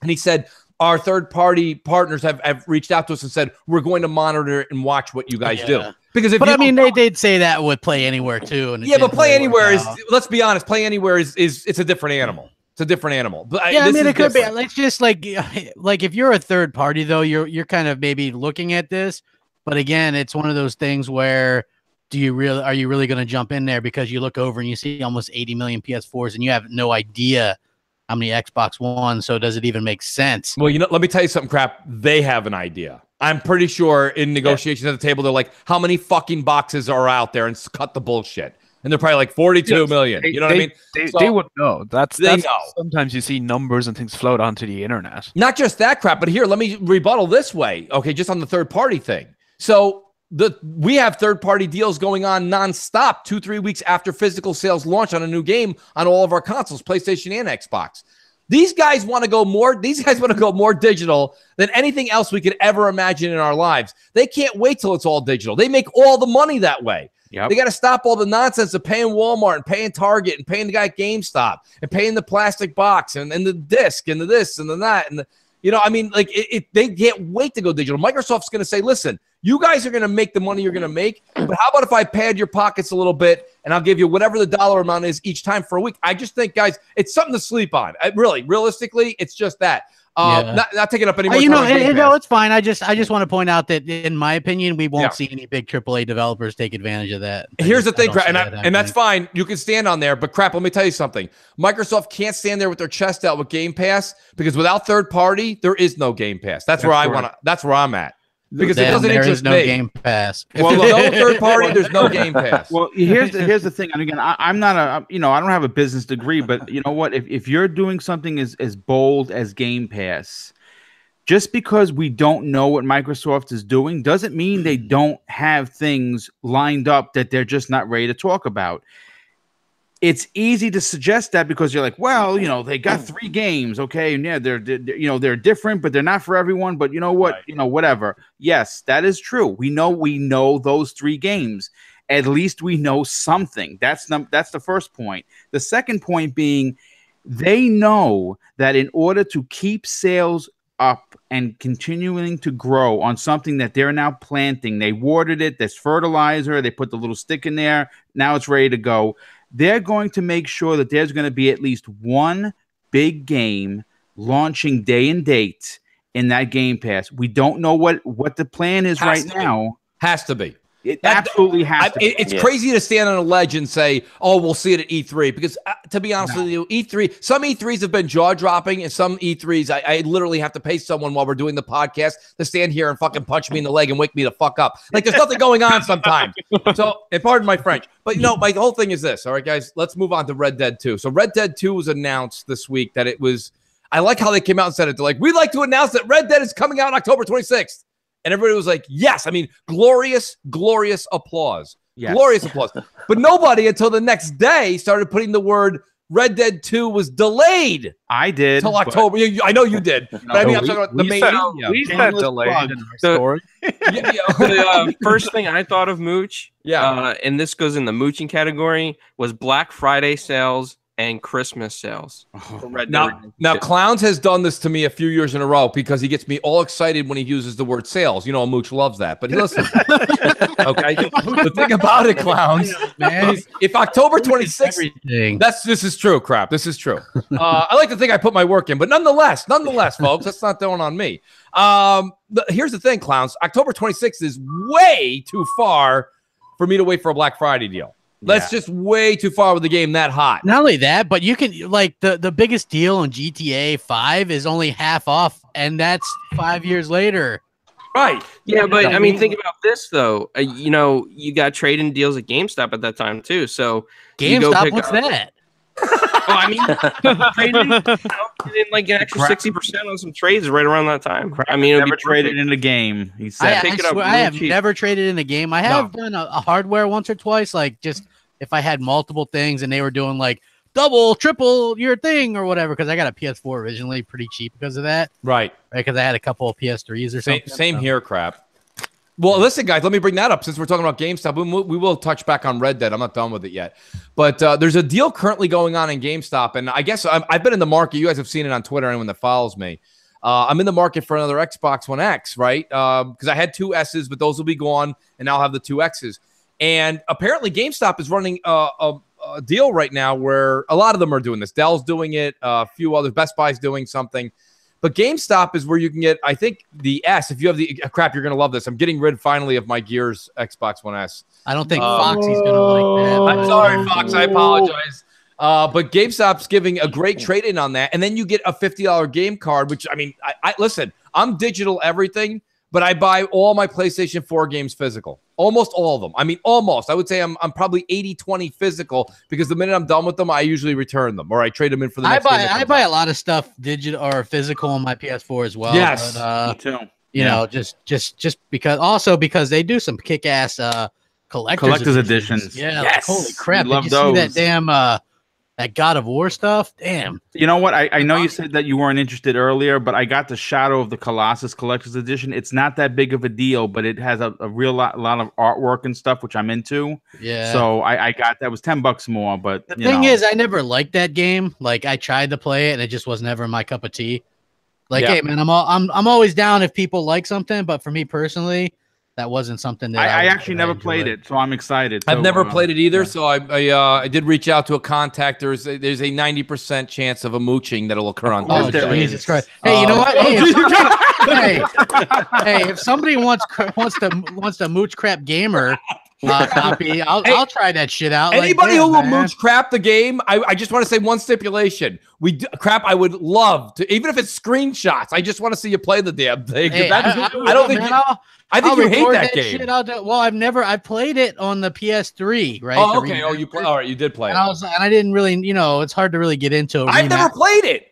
And he said, our third-party partners have reached out to us and said, we're going to monitor and watch what you guys do. Because I mean, they did say that with Play Anywhere, too. And but Play Anywhere is, let's be honest, Play Anywhere is it's a different animal. It's a different animal. But I mean, it could be. It's just like if you're a third party, though, you're kind of maybe looking at this. But again, it's one of those things where are you really going to jump in there because you look over and you see almost 80 million PS4s and you have no idea how many Xbox One, so does it even make sense? Well, let me tell you something, crap. They have an idea. I'm pretty sure in negotiations at the table, they're like, how many fucking boxes are out there, and cut the bullshit. And they're probably like 42 million. You know what I mean? They would know. That's know. Sometimes you see numbers and things float onto the internet. Not just that crap, but here, let me rebuttal this way. Okay, just on the third party thing. So we have third-party deals going on nonstop 2-3 weeks after physical sales launch on a new game on all of our consoles, PlayStation and Xbox. These guys want to go more digital than anything else we could ever imagine in our lives. They can't wait till it's all digital. They make all the money that way. Yep. They got to stop all the nonsense of paying Walmart and paying Target and paying the guy at GameStop and paying the plastic box and the disc and the this and the that. And they can't wait to go digital. Microsoft's going to say, listen, you guys are going to make the money you're going to make, but how about if I pad your pockets a little bit and I'll give you whatever the dollar amount is each time for a week? I just think, guys, it's something to sleep on. Realistically, it's just that. Not taking up any more time. It's fine. I just want to point out that, in my opinion, we won't see any big AAA developers take advantage of that. Here's the thing, crap, and that's fine. You can stand on there, but crap, let me tell you something. Microsoft can't stand there with their chest out with Game Pass because without third party, there is no Game Pass. That's where I'm at. Because it doesn't interest me. Game Pass. Well, no third party, there's no Game Pass. Well, here's the thing. And again, I'm not I don't have a business degree, but you know what? If you're doing something as bold as Game Pass, just because we don't know what Microsoft is doing doesn't mean they don't have things lined up that they're just not ready to talk about. It's easy to suggest that because you're like, well, they got 3 games, okay, and yeah, they're different, but they're not for everyone. But you know what, whatever. Yes, that is true. We know those 3 games. At least we know something. That's the first point. The second point being, they know that in order to keep sales up and continuing to grow on something that they're now planting, they watered it. There's fertilizer. They put the little stick in there. Now it's ready to go. They're going to make sure that there's going to be at least one big game launching day and date in that Game Pass. We don't know what the plan is right now. Has to be. It absolutely has to be. It's crazy to stand on a ledge and say, oh, we'll see it at E3. Because to be honest with you, E3, some E3s have been jaw-dropping, and some E3s, I literally have to pay someone while we're doing the podcast to stand here and fucking punch me in the leg and wake me the fuck up. Like, there's nothing going on sometimes. So, and pardon my French. But, my whole thing is this. All right, guys, let's move on to Red Dead 2. So Red Dead 2 was announced this week that it was, I like how they came out and said it. They're like, we'd like to announce that Red Dead is coming out October 26th. And everybody was like, yes. I mean, glorious, glorious applause. Yes. Glorious applause. But nobody until the next day started putting the word Red Dead 2 was delayed. I did. Until October. I know you did. But I mean, I'm talking about the main media. We said delayed in our story. The first thing I thought of Mooch, and this goes in the mooching category, was Black Friday sales and Christmas sales. Now, Clowns has done this to me a few years in a row because he gets me all excited when he uses the word sales. Mooch loves that. But listen, okay. The thing about it, Clowns, man, if October 26th, this is true, crap. This is true. I like to think I put my work in, but nonetheless, folks, that's not throwing on me. Here's the thing, Clowns. October 26th is way too far for me to wait for a Black Friday deal. That's just way too far with the game that hot. Not only that, but you can like the biggest deal on GTA 5 is only half off, and that's 5 years later. Right. Yeah, but I mean, think about this though. You got trading deals at GameStop at that time too. So GameStop, what's that? Oh, I mean, trading, getting like an extra 60% on some trades right around that time. I mean, never traded in a game. He said, I have never traded in a game. I have done a hardware once or twice, like just if I had multiple things and they were doing like double, triple your thing or whatever. Because I got a PS4 originally, pretty cheap because of that. Right. Because I had a couple of PS3s or something. Same here, crap. Well, listen, guys, let me bring that up since we're talking about GameStop. We will touch back on Red Dead. I'm not done with it yet. But there's a deal currently going on in GameStop. And I guess I've been in the market. You guys have seen it on Twitter, anyone that follows me. I'm in the market for another Xbox One X, right? Because I had two S's, but those will be gone. And now I'll have the two X's. And apparently GameStop is running a deal right now where a lot of them are doing this. Dell's doing it. A few others. Best Buy's doing something. But GameStop is where you can get, I think, the S. If you have the crap, you're going to love this. I'm getting rid finally of my Gears Xbox One S. I don't think Foxy's going to like that. I'm sorry, Fox. I apologize. But GameStop's giving a great trade-in on that. And then you get a $50 game card, which, I mean, I listen, I'm digital everything, but I buy all my PlayStation 4 games physical. Almost all of them. I mean, almost. I would say I'm probably 80-20 physical because the minute I'm done with them, I usually return them or I trade them in for the next game. I buy a lot of stuff digital or physical on my PS4 as well. Yes, but, me too. You know, just because they do some kick-ass collector's editions. Yeah, yes. Like, holy crap. Love Did you see that damn that God of War stuff? Damn. You know what? I know you said that you weren't interested earlier, but I got the Shadow of the Colossus Collector's Edition. It's not that big of a deal, but it has a real lot of artwork and stuff, which I'm into. Yeah. So I got that. It was $10 more, but the thing is, I never liked that game. Like I tried to play it, and it just was never my cup of tea. Like, hey man, I'm always down if people like something, but for me personally, that wasn't something that I actually never played it, so I'm excited. I've never played it either, so I did reach out to a contact. There's a 90% chance of a mooching that'll occur on Thursday. Oh, Jesus Christ! Hey, you know what? Hey, if somebody wants the Mooch Crap Gamer copy, I'll try that shit out. Anybody who will Mooch Crap the game, I just want to say one stipulation. Crap, I would love to, even if it's screenshots. I just want to see you play the damn thing. Hey, I think you hate that game. Shit, I've played it on the PS3, right? Oh, okay. Oh, you play. All right, you did play it. And I didn't really, it's hard to really get into. I've never played it.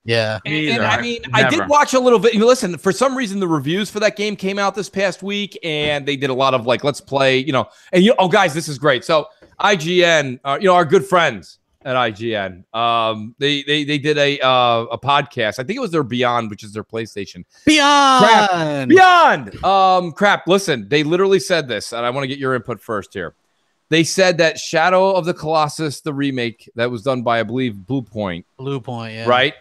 Yeah. And I mean, I did watch a little bit. Listen, for some reason, the reviews for that game came out this past week, and they did a lot of like, let's play, oh, guys, this is great. So IGN, our good friends at IGN, they did a podcast. I think it was their Beyond, which is their PlayStation. Beyond. Crap. Listen, they literally said this, and I want to get your input first here. They said that Shadow of the Colossus, the remake that was done by, I believe, Bluepoint, yeah. Right?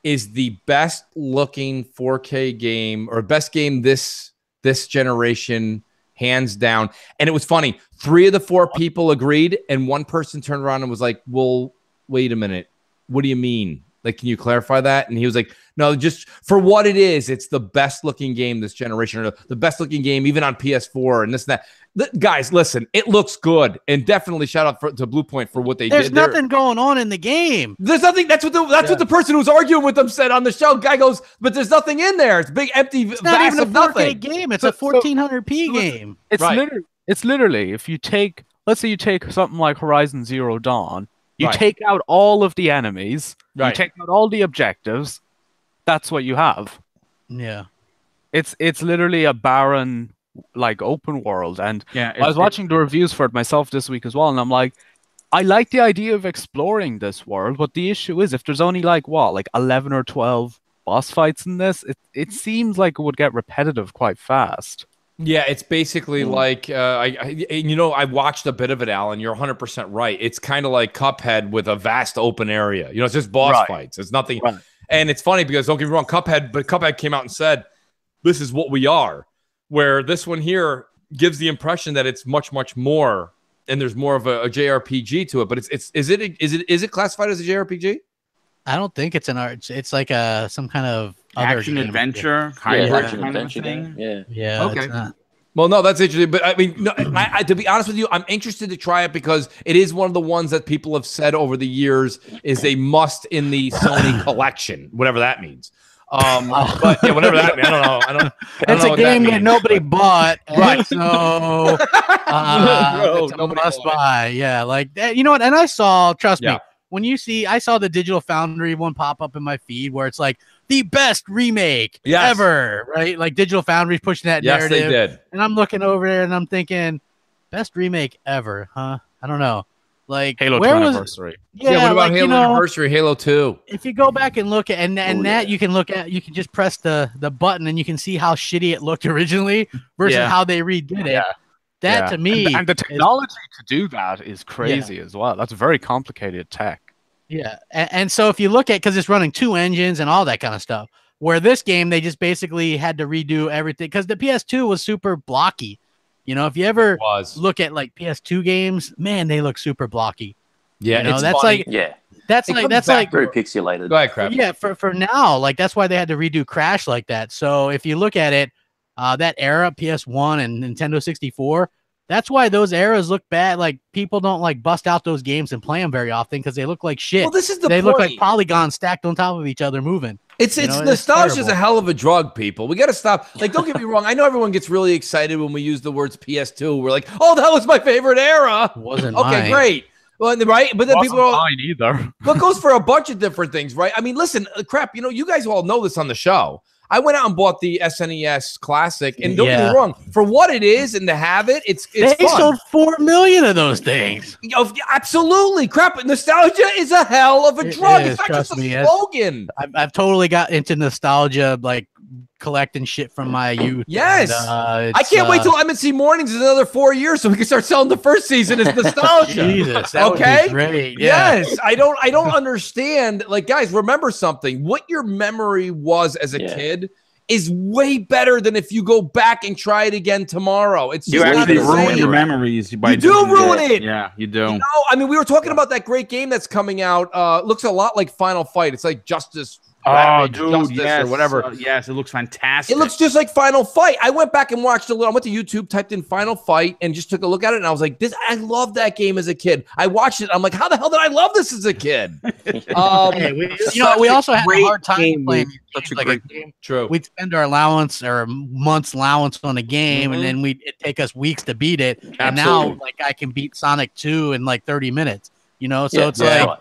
Is the best looking 4K game or best game this generation, hands down. And it was funny. 3 of the 4 people agreed, and one person turned around and was like, well, wait a minute. What do you mean? Like, can you clarify that? And he was like, no, just for what it is, it's the best looking game this generation, or the best looking game even on PS4 and this and that. Guys, listen, it looks good, and definitely shout out to Bluepoint for what they did. There's nothing going on in the game. There's nothing. That's what the person who was arguing with them said on the show. Guy goes, but there's nothing in there. It's a big empty vast not even a 4K nothing. game. It's a 1400p game. It's literally if you take, let's say you take something like Horizon Zero Dawn, you Right. take out all of the enemies, Right. you take out all the objectives. That's what you have. Yeah. It's literally a barren, like, open world. And Yeah, I was watching the reviews for it myself this week as well, and I'm like, I like the idea of exploring this world, but the issue is if there's only like 11 or 12 boss fights in this, it seems like it would get repetitive quite fast. Yeah, it's basically like I watched a bit of it, Alan. You're 100% right. It's kind of like Cuphead with a vast open area. It's just boss fights. It's nothing. Right. And it's funny because don't get me wrong, Cuphead came out and said, "This is what we are." Where this one here gives the impression that it's much, much more, and there's more of a JRPG to it. But is it classified as a JRPG? I don't think it's an art. It's like some kind of action other adventure, action kind adventure of thing. game. Yeah. Yeah. Okay. It's not. Well, no, that's interesting. But I mean, no, to be honest with you, I'm interested to try it because it is one of the ones that people have said over the years is a must in the Sony collection, whatever that means. But yeah, whatever that means. I don't know. I don't It's know a game that nobody bought, Right. So it's a must buy. Yeah, like you know what? And I saw, trust me, when I saw the Digital Foundry one pop up in my feed where it's like the best remake ever, right? Like Digital Foundry's pushing that narrative. Yes, they did. And I'm looking over there and I'm thinking, best remake ever, huh? I don't know. Like Halo 2 Anniversary. Yeah, what about Halo Anniversary, Halo 2? If you go back and look at you can just press the button and you can see how shitty it looked originally versus how they redid it. That to me, and the technology to do that is crazy as well. That's very complicated tech. Yeah, and so if you look at, because it's running 2 engines and all that kind of stuff, where this game they just basically had to redo everything because the PS2 was super blocky. You know, if you ever look at like PS2 games, man, they look super blocky. Yeah, you know, that's funny. that's like very pixelated. Go ahead, Crap. Yeah, for now, like that's why they had to redo Crash like that. So if you look at it, that era, PS1 and Nintendo 64, that's why those eras look bad. Like people don't like bust out those games and play them very often because they look like shit. Well, this is the they point. look like polygons stacked on top of each other moving. It's nostalgia is a hell of a drug, people. We got to stop. Like, don't get me wrong. I know everyone gets really excited when we use the words PS2. We're like, oh, that was my favorite era. It wasn't okay, mine. great. Well, right, but then people are mine either. Well, it goes for a bunch of different things, right? I mean, listen, Crap. You know, you guys all know this on the show. I went out and bought the SNES Classic, and don't get me wrong, for what it is and to have it, it's they fun. sold 4 million of those things. Absolutely, Crap. Nostalgia is a hell of a drug. It's not just a slogan. I've totally got into nostalgia, like collecting shit from my youth. Yes, and, I can't wait till M&C Mornings in another 4 years so we can start selling the first season as nostalgia. Jesus, that would be great. Yeah. Yes, I don't understand. Like, guys, remember something. What your memory was as a kid is way better than if you go back and try it again tomorrow. It's you actually ruin your memories. By you do ruin it. Yeah, you do. You know, I mean, we were talking about that great game that's coming out. Looks a lot like Final Fight. It's like Justice. Justice or whatever. Yes, it looks fantastic. It looks just like Final Fight. I went back and watched a little. I went to YouTube, typed in Final Fight, and just took a look at it. And I was like, I loved that game as a kid. I watched it. I'm like, how the hell did I love this as a kid? We also had a hard time playing such a great game. True. We'd spend our allowance or month's allowance on a game, and then it'd take us weeks to beat it. And now, like, I can beat Sonic 2 in like 30 minutes. You know, so it's like.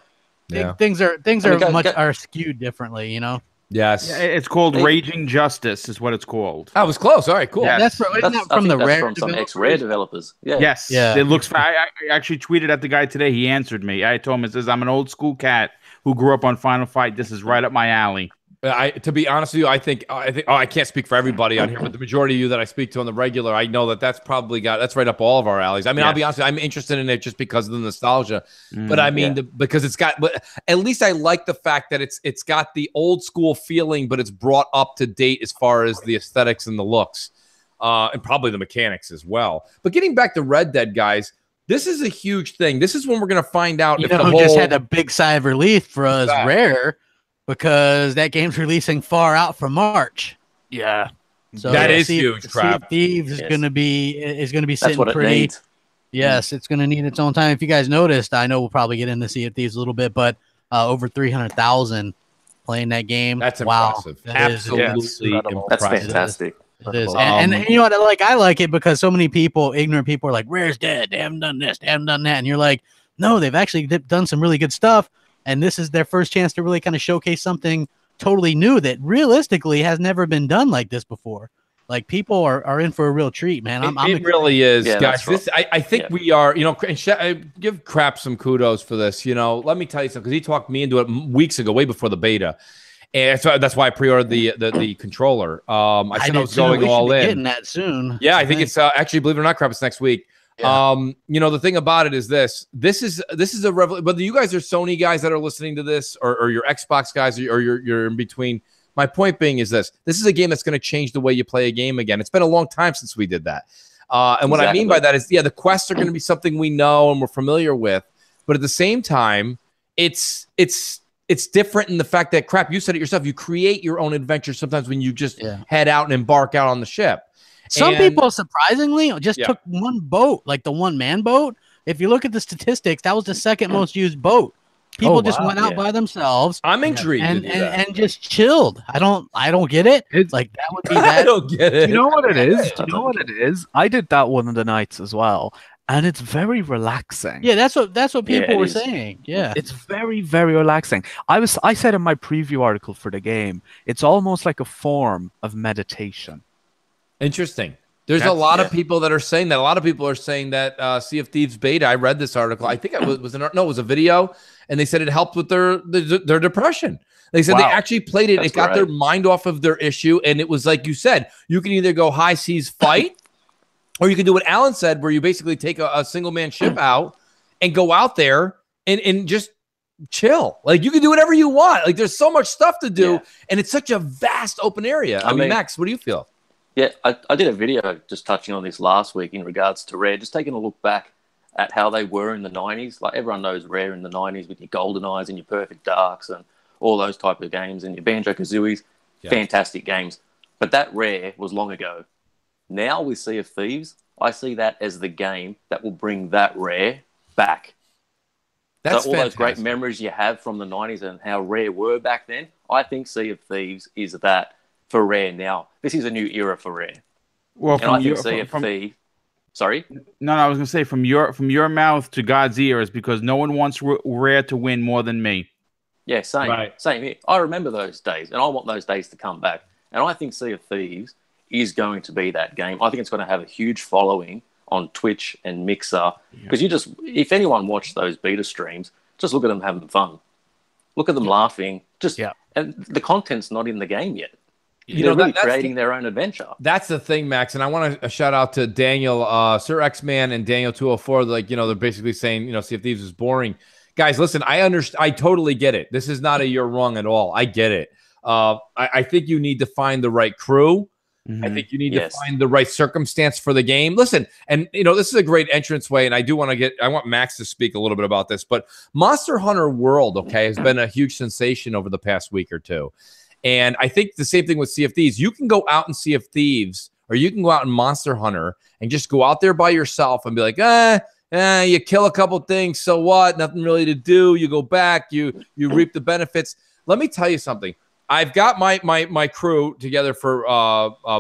Things are skewed differently, you know. Yes, it's called Raging Justice, is what it's called. That was close. All right, cool. Yeah, that's from the Rare. From some ex-Rare developers. Yeah. Yes. Yeah. It looks. I actually tweeted at the guy today. He answered me. I told him, it says, I'm an old school cat who grew up on Final Fight. This is right up my alley. To be honest with you, I think I can't speak for everybody on here, but the majority of you that I speak to on the regular, I know that's probably that's right up all of our alleys. I mean, I'll be honest with you, I'm interested in it just because of the nostalgia, but I mean, because it's got, but at least I like the fact that it's got the old school feeling, but it's brought up to date as far as the aesthetics and the looks, and probably the mechanics as well. But getting back to Red Dead, guys, this is a huge thing. This is when we're going to find out if who just had a big sigh of relief for us, Rare. Because that game's releasing far out from March. Yeah, so that is huge. Sea of Thieves is going to be sitting pretty. Needs. Yes, it's going to need its own time. If you guys noticed, I know we'll probably get into Sea of Thieves a little bit, but over 300,000 playing that game. That's impressive. Absolutely incredible. That's fantastic. It is, and you know what? I like it because so many ignorant people are like, "Rare's dead. They haven't done this. They haven't done that," and you're like, "No, they've actually done some really good stuff." And this is their first chance to really kind of showcase something totally new that realistically has never been done like this before. Like, people are in for a real treat, man. It really is, guys. I think we are, you know, give Crap some kudos for this. You know, let me tell you something, because he talked me into it weeks ago, way before the beta. And so that's why I pre-ordered the controller. I said I was going all in. Getting that soon. Yeah, I think it's actually, believe it or not, Crap, it's next week. Yeah. You know, the thing about it is this is a revelation. Whether you guys are Sony guys that are listening to this, or your Xbox guys, or you're in between. My point being is this is a game that's going to change the way you play a game again. It's been a long time since we did that. And what I mean by that is, the quests are going to be something we know and we're familiar with, but at the same time, it's different in the fact that, Crap, you said it yourself, you create your own adventure sometimes when you just head out and embark out on the ship. Some And- people surprisingly just took one boat, like the one-man boat. If you look at the statistics, that was the second most used boat. People just went out by themselves. I'm intrigued and just chilled. I don't get it. It's like that would be that. I don't get it. Do you know what it is? Do you know what it is? I did that one of the nights as well, and it's very relaxing. Yeah, that's what people were is. saying. Yeah, It's very, very relaxing. I said in my preview article for the game, it's almost like a form of meditation. Interesting. There's a lot of people that are saying that. A lot of people are saying that Sea of Thieves beta. I read this article. I think it was a video, and they said it helped with their depression. They said they actually played it. It got their mind off of their issue, and it was like you said. You can either go high seas fight, or you can do what Alan said, where you basically take a single man ship out and go out there and just chill. Like you can do whatever you want. Like there's so much stuff to do, and it's such a vast open area. I mean, Max, what do you feel? Yeah, I did a video just touching on this last week in regards to Rare, just taking a look back at how they were in the 90s. Like everyone knows Rare in the 90s with your GoldenEyes and your Perfect Darks and all those type of games and your Banjo-Kazooies. Fantastic games. But that Rare was long ago. Now with Sea of Thieves, I see that as the game that will bring that Rare back. That's so all those great memories you have from the 90s and how Rare were back then, I think Sea of Thieves is that for Rare now. This is a new era for Rare. Well, and I think Sea of Thieves... Sorry? No, I was going to say from your mouth to God's ears, because no one wants Rare to win more than me. Yeah, same. Same here. I remember those days, and I want those days to come back. And I think Sea of Thieves is going to be that game. I think it's going to have a huge following on Twitch and Mixer. Because if anyone watched those beta streams, just look at them having fun. Look at them laughing. And the content's not in the game yet. They're really creating their own adventure. That's the thing, Max. And I want to shout out to Daniel, Sir X-Man and Daniel 204. Like, they're basically saying, Sea of Thieves is boring. Guys, listen, I totally get it. This is not a you're wrong at all. I get it. I think you need to find the right crew. Mm-hmm. I think you need to find the right circumstance for the game. Listen, and this is a great entranceway, and I want Max to speak a little bit about this, but Monster Hunter World, has been a huge sensation over the past week or two. And I think the same thing with Sea of Thieves. You can go out and Sea of Thieves, or you can go out in Monster Hunter and just go out there by yourself and be like, you kill a couple things, so what? Nothing really to do. You go back, you reap the benefits. Let me tell you something. I've got my crew together for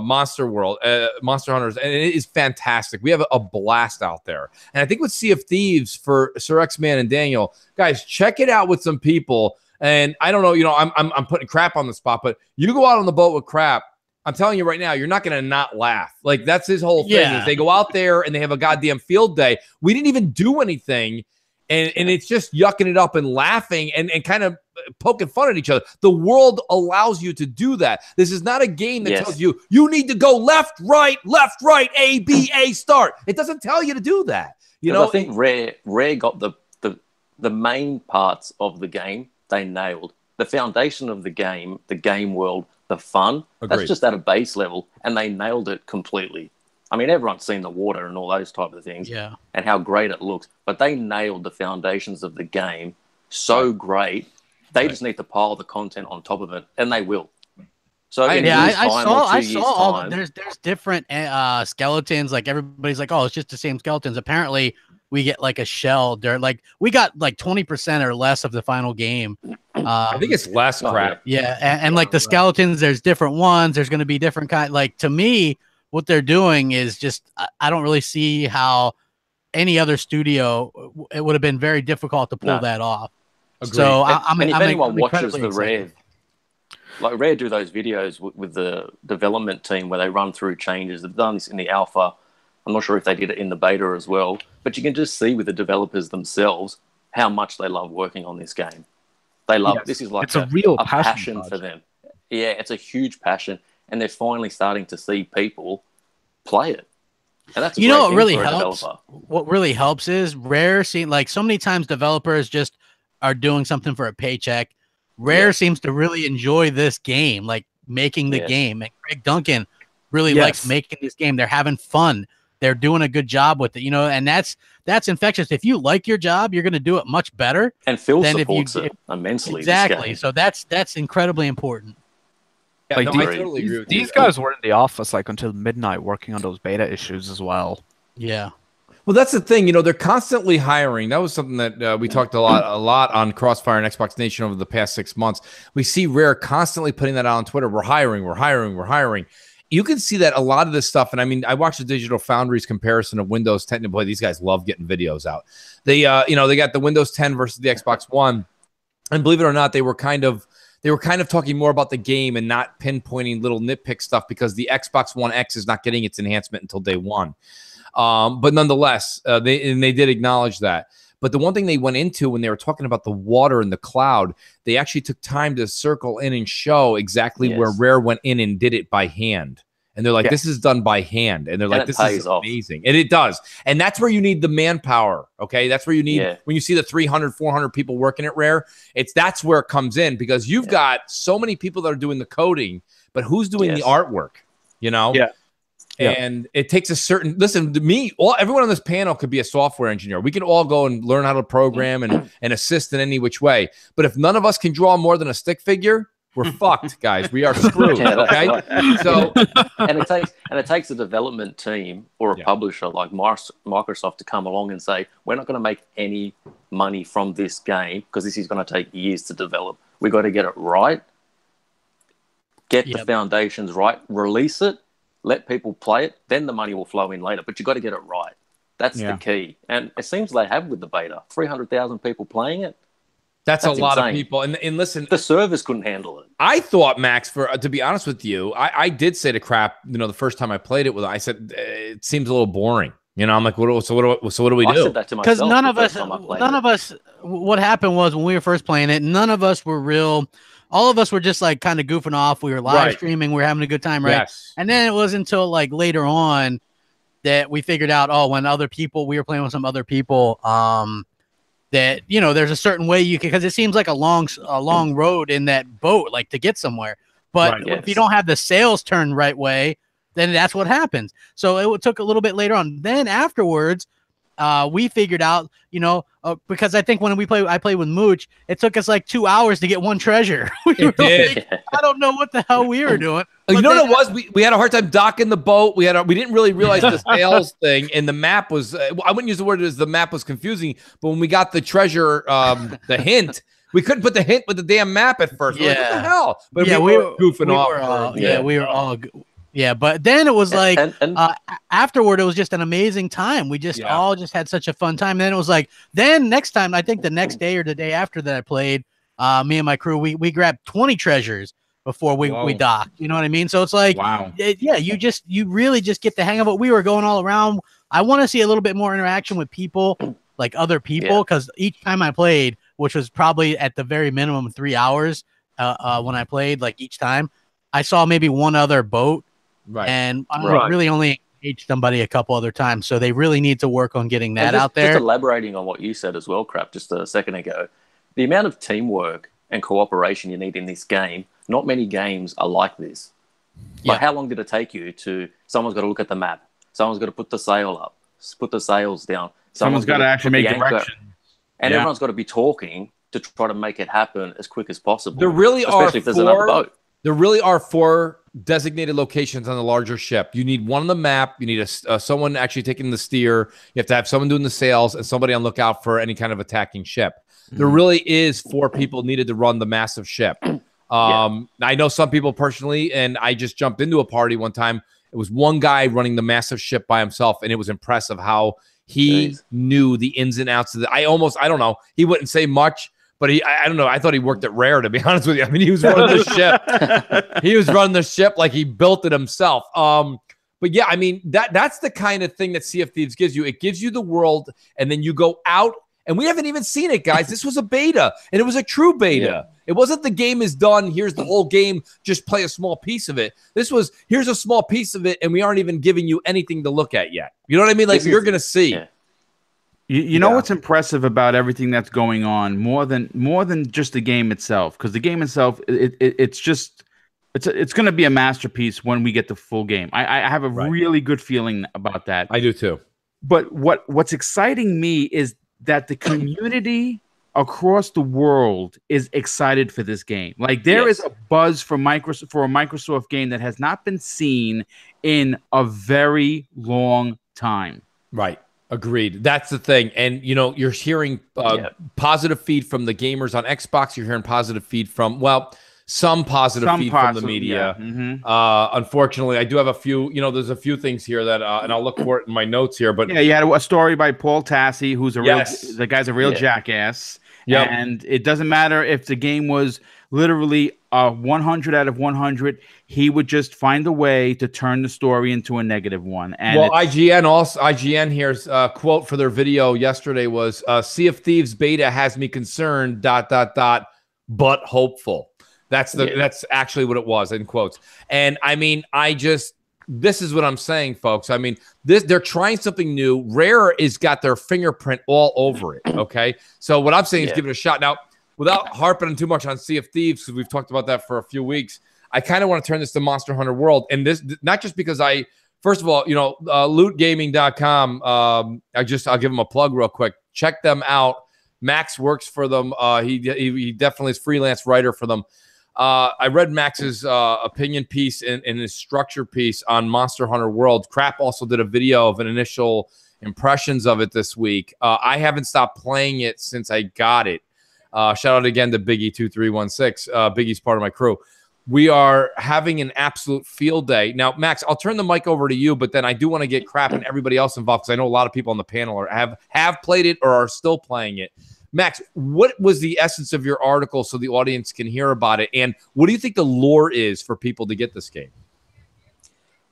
Monster Hunters, and it is fantastic. We have a blast out there. And I think with Sea of Thieves for Sir X-Man and Daniel, guys, check it out with some people. And I don't know, I'm putting crap on the spot, but you go out on the boat with crap. I'm telling you right now, you're not going to not laugh. Like that's his whole thing is they go out there and they have a goddamn field day. We didn't even do anything. And it's just yucking it up and laughing and kind of poking fun at each other. The world allows you to do that. This is not a game that tells you need to go left, right, A, B, A, start. It doesn't tell you to do that. I think Rare got the main parts of the game. They nailed the foundation of the game world, the fun. Agreed. That's just at a base level, and they nailed it completely. I mean, everyone's seen the water and all those type of things, and how great it looks. But they nailed the foundations of the game so great. They just need to pile the content on top of it, and they will. So I saw all. There's different skeletons. Like everybody's like, oh, it's just the same skeletons. Apparently, we get like a shell. They're like we got like 20% or less of the final game. I think it's less crap. Yeah, and like the skeletons, there's different ones. There's going to be different kind. Like to me, what they're doing is just I don't really see how any other studio it would have been very difficult to pull that off. Agreed. So if anyone watches the Rare, like Rare do those videos with the development team where they run through changes. They've done this in the alpha. I'm not sure if they did it in the beta as well, but you can just see with the developers themselves how much they love working on this game. They love this is like it's a real passion for them. Yeah, it's a huge passion, and they're finally starting to see people play it. And that's what really helps. What really helps is Rare seeing like so many times developers just are doing something for a paycheck. Rare seems to really enjoy this game, like making the game. And Greg Duncan really likes making this game. They're having fun. They're doing a good job with it, and that's infectious. If you like your job, you're going to do it much better. And Phil supports it immensely. Exactly. So that's incredibly important. Yeah, Like no, I totally agree with you. these guys were in the office like until midnight working on those beta issues as well. Yeah. Well, that's the thing. They're constantly hiring. That was something that we talked a lot on Crossfire and Xbox Nation over the past 6 months. We see Rare constantly putting that out on Twitter. We're hiring. We're hiring. We're hiring. You can see that a lot of this stuff. And I mean, I watched the Digital Foundry's comparison of Windows 10. And boy, these guys love getting videos out. They got the Windows 10 versus the Xbox One. And believe it or not, they were kind of talking more about the game and not pinpointing little nitpick stuff because the Xbox One X is not getting its enhancement until day one. But nonetheless, they did acknowledge that. But the one thing they went into when they were talking about the water and the cloud, they actually took time to circle in and show exactly where Rare went in and did it by hand. And they're like, this is done by hand. And they're like, this is amazing. And it does. And that's where you need the manpower. Okay. That's where you need, when you see the 300, 400 people working at Rare, that's where it comes in because you've got so many people that are doing the coding, but who's doing the artwork, Yeah. And it takes a certain, listen to me, everyone on this panel could be a software engineer. We can all go and learn how to program and assist in any which way. But if none of us can draw more than a stick figure, we're fucked, guys. We are screwed. Okay. Right. So, and it takes a development team or a publisher like Microsoft to come along and say, we're not going to make any money from this game because this is going to take years to develop. We got to get it right, get the foundations right, release it, let people play it, then the money will flow in later. But you got to get it right. That's the key. And it seems they have with the beta. 300,000 people playing it. That's a lot of people. And listen, the servers couldn't handle it. I thought, Max, to be honest with you, I did say to Crap, the first time I played it with, I said, it seems a little boring. I'm like, what do we do? I said that to myself. Because none of us, what happened was when we were first playing it, none of us were real. All of us were just like kind of goofing off. We were live streaming. We were having a good time. Right. Yes. And then it was until like later on that we figured out, when we were playing with some other people, that there's a certain way you can, because it seems like a long road in that boat, like to get somewhere. But if you don't have the sails turned right way, then that's what happens. So it took a little bit later on. Then afterwards, we figured out, because I think when I played with Mooch, it took us like 2 hours to get one treasure. It did. Like, I don't know what the hell we were doing. You know what it was? We had a hard time docking the boat. We didn't really realize the sails thing, and the map was. I wouldn't use the word as the map was confusing, but when we got the treasure, the hint. We couldn't put the hint with the damn map at first. We're like, what the hell? But we were goofing off. We were all. Yeah, but then it was like afterward, it was just an amazing time. We just all just had such a fun time. Then it was like, then next time, I think the next day or the day after that I played, me and my crew, we grabbed 20 treasures before we docked. You know what I mean? So it's like, you really just get the hang of it. We were going all around. I want to see a little bit more interaction with people, like other people, because each time I played, which was probably at the very minimum 3 hours when I played, like each time, I saw maybe one other boat. Right. And I really only engaged somebody a couple other times. So they really need to work on getting that out there. Just elaborating on what you said as well, Crap, just a second ago. The amount of teamwork and cooperation you need in this game, not many games are like this. But how long did it take you someone's got to look at the map. Someone's got to put the sail up, put the sails down. Someone's got to actually make direction. And everyone's got to be talking to try to make it happen as quick as possible. There really especially if there's another boat. There really are 4 designated locations on the larger ship. You need one on the map. You need someone actually taking the steer. You have to have someone doing the sails and somebody on lookout for any kind of attacking ship. There really is 4 people needed to run the massive ship. I know some people personally, and I just jumped into a party one time. It was one guy running the massive ship by himself, and it was impressive how he knew the ins and outs of the. I don't know. He wouldn't say much. But I don't know. I thought he worked at Rare, to be honest with you. I mean, he was running the ship. He was running the ship like he built it himself. But yeah, I mean, that's the kind of thing that Sea of Thieves gives you. It gives you the world, and then you go out, and we haven't even seen it, guys. This was a beta, and it was a true beta. Yeah. It wasn't the game is done. Here's the whole game. Just play a small piece of it. This was, here's a small piece of it, and we aren't even giving you anything to look at yet. You know what I mean? Like, you're going to see. Yeah. You know what's impressive about everything that's going on more than just the game itself, because the game itself it's going to be a masterpiece when we get the full game. I have a really good feeling about that. I do too. But what's exciting me is that the community across the world is excited for this game. Like there is a buzz for a Microsoft game that has not been seen in a very long time. Right. Agreed. That's the thing. And, you know, you're hearing positive feed from the gamers on Xbox. You're hearing positive feed from, well, some positive feed from the media. Yeah. Unfortunately, I do have a few, you know, there's a few things here that, and I'll look for it in my notes here. But yeah, you had a story by Paul Tassi, who's the guy's a real jackass. Yep. And it doesn't matter if the game was literally 100 out of 100. He would just find a way to turn the story into a negative one. And well, IGN here's a quote for their video yesterday was Sea of Thieves beta has me concerned ... but hopeful. That's actually what it was in quotes. And I mean, this is what I'm saying, folks. I mean, they're trying something new. Rare has got their fingerprint all over it. Okay. So what I'm saying is give it a shot. Now, without harping too much on Sea of Thieves, because we've talked about that for a few weeks, I kind of want to turn this to Monster Hunter World. And this, not just because first of all, you know, lootgaming.com, I'll give them a plug real quick. Check them out. Max works for them. He definitely is freelance writer for them. I read Max's opinion piece and his structure piece on Monster Hunter World. Crap also did a video of an initial impressions of it this week. I haven't stopped playing it since I got it. Shout out again to Biggie2316. Biggie's part of my crew. We are having an absolute field day. Now, Max, I'll turn the mic over to you, but then I do want to get Crap and everybody else involved because I know a lot of people on the panel have played it or are still playing it. Max, what was the essence of your article so the audience can hear about it? And what do you think the lure is for people to get this game?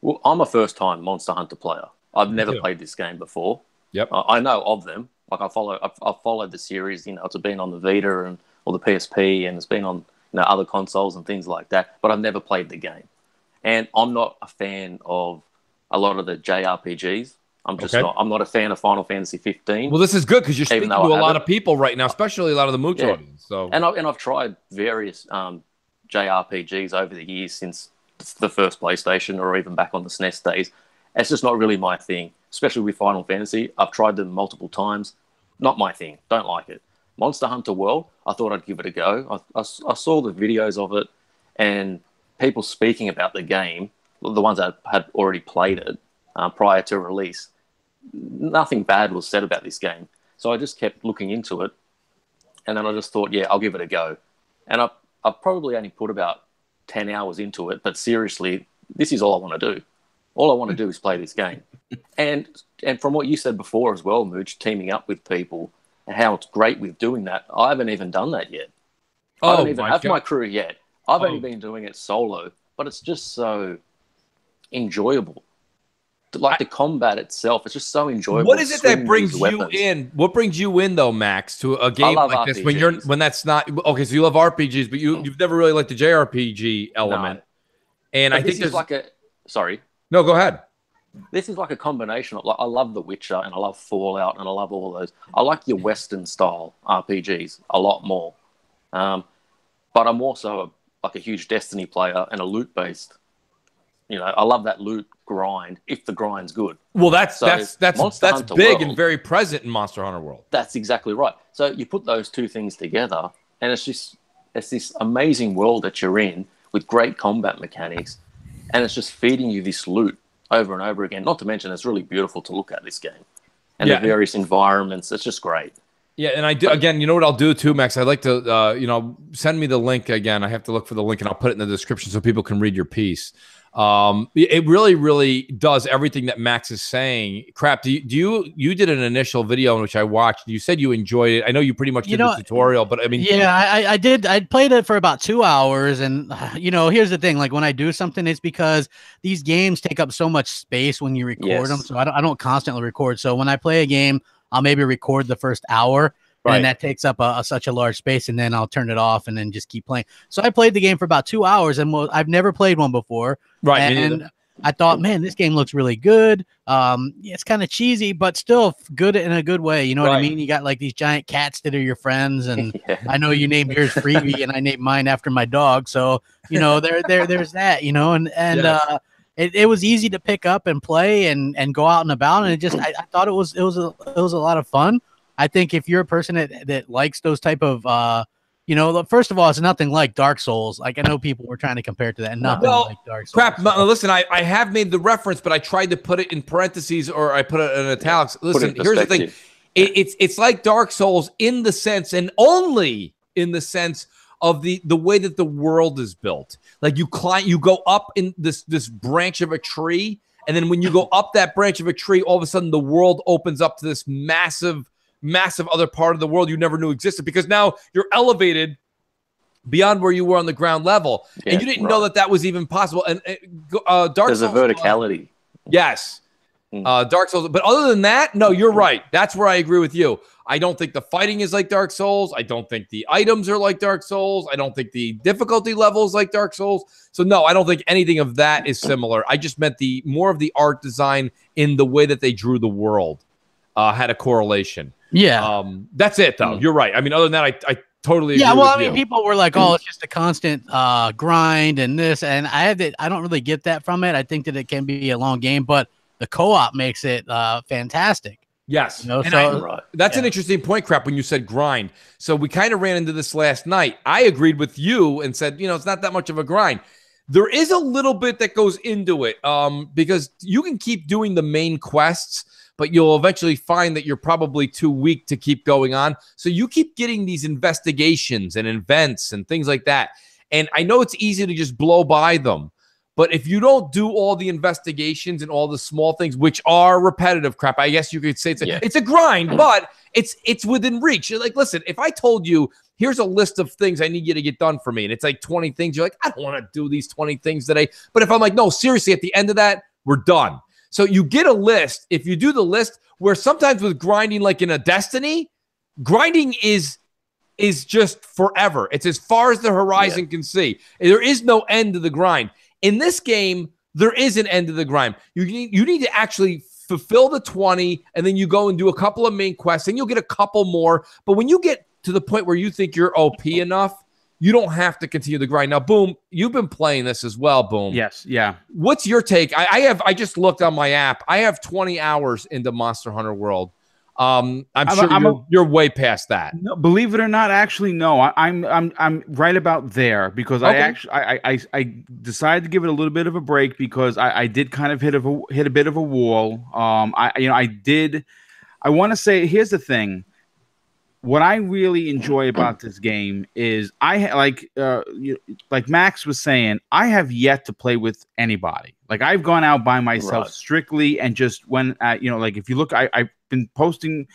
Well, I'm a first-time Monster Hunter player. I've never played this game before. Yep. I know of them. Like I've followed the series. You know, it's been on the Vita or the PSP, and it's been on other consoles and things like that. But I've never played the game, and I'm not a fan of a lot of the JRPGs. I'm not a fan of Final Fantasy 15. Well, this is good because you're speaking to a lot of people right now, especially a lot of the Mooch audience. So, and I've tried various JRPGs over the years since the first PlayStation or even back on the SNES days. It's just not really my thing, especially with Final Fantasy. I've tried them multiple times. Not my thing. Don't like it. Monster Hunter World, I thought I'd give it a go. I saw the videos of it and people speaking about the game, the ones that had already played it prior to release. Nothing bad was said about this game. So I just kept looking into it. And then I just thought, I'll give it a go. And I've probably only put about 10 hours into it. But seriously, this is all I want to do. All I want to do is play this game. And from what you said before as well, Mooch, teaming up with people and how it's great with doing that, I haven't even done that yet. I don't even have my crew yet. I've only been doing it solo. But it's just so enjoyable. Like the combat itself, it's just so enjoyable. What is it that brings you in? What brings you in, though, Max, to a game like this when that's not okay? So you love RPGs, but you've never really liked the JRPG element. No. And but I think there's sorry. No, go ahead. This is like a combination of I love The Witcher and I love Fallout and I love all those. I like your Western style RPGs a lot more, but I'm also a huge Destiny player and a loot based. You know, I love that loot grind if the grind's good. Well, that's big and very present in Monster Hunter World. That's exactly right. So you put those two things together, and it's this amazing world that you're in with great combat mechanics, and it's just feeding you this loot over and over again. Not to mention, it's really beautiful to look at this game, and the various environments. It's just great. Yeah, and I do again. You know what I'll do too, Max? I'd like to, send me the link again. I have to look for the link, and I'll put it in the description so people can read your piece. It really, really does everything that Max is saying. Crap, you did an initial video in which I watched. You said you enjoyed it. I know you pretty much did the tutorial, but I mean, I did. I played it for about 2 hours, and here's the thing: like when I do something, it's because these games take up so much space when you record them. So I don't constantly record. So when I play a game, I'll maybe record the first hour. Right. And that takes up such a large space, and then I'll turn it off and then just keep playing. So I played the game for about 2 hours, and I've never played one before. Right. And I thought, man, this game looks really good. It's kind of cheesy, but still good in a good way. You know what I mean? You got like these giant cats that are your friends, and I know you named yours Freebie, and I named mine after my dog. So there's that. And it was easy to pick up and play and go out and about, and I thought it was a lot of fun. I think if you're a person that likes those type of first of all, it's nothing like Dark Souls. Like I know people were trying to compare it to that, and nothing like Dark Souls. Crap. Listen, I have made the reference, but I tried to put it in parentheses or I put it in italics. Listen, here's the thing. It's like Dark Souls in the sense, and only in the sense of the way that the world is built. Like you go up in this branch of a tree, and then when you go up that branch of a tree, all of a sudden the world opens up to this massive other part of the world you never knew existed, because now you're elevated beyond where you were on the ground level, and you didn't know that was even possible. And Dark Souls, there's a verticality. Yes. Dark Souls. But other than that, no, you're right. That's where I agree with you. I don't think the fighting is like Dark Souls. I don't think the items are like Dark Souls. I don't think the difficulty level is like Dark Souls. So no, I don't think anything of that is similar. I just meant more of the art design in the way that they drew the world had a correlation. Yeah. That's it, though. You're right. I mean, other than that, I totally agree well, with you. people were like, "Oh, it's just a constant grind and this," and I don't really get that from it. I think that it can be a long game, but the co-op makes it fantastic. Yes. That's an interesting point, Crap, when you said grind. So we kind of ran into this last night. I agreed with you and said, it's not that much of a grind. There is a little bit that goes into it because you can keep doing the main quests, but you'll eventually find that you're probably too weak to keep going on. So you keep getting these investigations and events and things like that. And I know it's easy to just blow by them. But if you don't do all the investigations and all the small things, which are repetitive, Crap, I guess you could say it's a grind, but it's within reach. You're like, listen, if I told you, here's a list of things I need you to get done for me, and it's like 20 things, you're like, I don't want to do these 20 things today. But if I'm like, no, seriously, at the end of that, we're done. So you get a list. If you do the list, where sometimes with grinding, like in a Destiny, grinding is just forever. It's as far as the horizon can see. There is no end to the grind. In this game, there is an end to the grind. You need to actually fulfill the 20, and then you go and do a couple of main quests, and you'll get a couple more. But when you get to the point where you think you're OP enough, you don't have to continue the grind. Now, Boom, you've been playing this as well, Boom. Yes, yeah. What's your take? I just looked on my app. I have 20 hours into Monster Hunter World. I'm sure you're way past that. No, believe it or not, actually, no. I'm right about there because I decided to give it a little bit of a break because I did kind of hit a bit of a wall. I want to say, here's the thing. What I really enjoy about this game is like Max was saying, I have yet to play with anybody. Like I've gone out by myself strictly and just when like if you look, I've been posting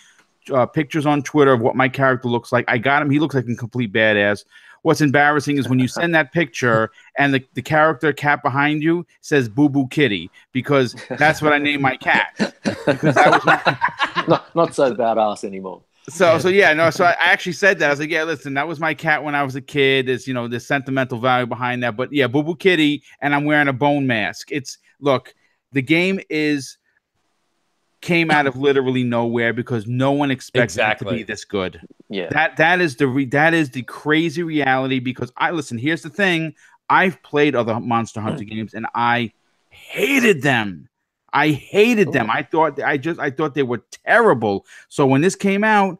pictures on Twitter of what my character looks like. I got him. He looks like a complete badass. What's embarrassing is when you send that picture and the character cat behind you says Boo Boo Kitty because that's what I named my cat. Because that was not so badass anymore. So I actually said that. I was like, yeah, listen, that was my cat when I was a kid. There's, the sentimental value behind that. But yeah, Boo Boo Kitty, and I'm wearing a bone mask. Look, the game came out of literally nowhere because no one expected it to be this good. Yeah. That is the crazy reality because here's the thing. I've played other Monster Hunter games and I hated them. I hated them. I thought they were terrible. So when this came out,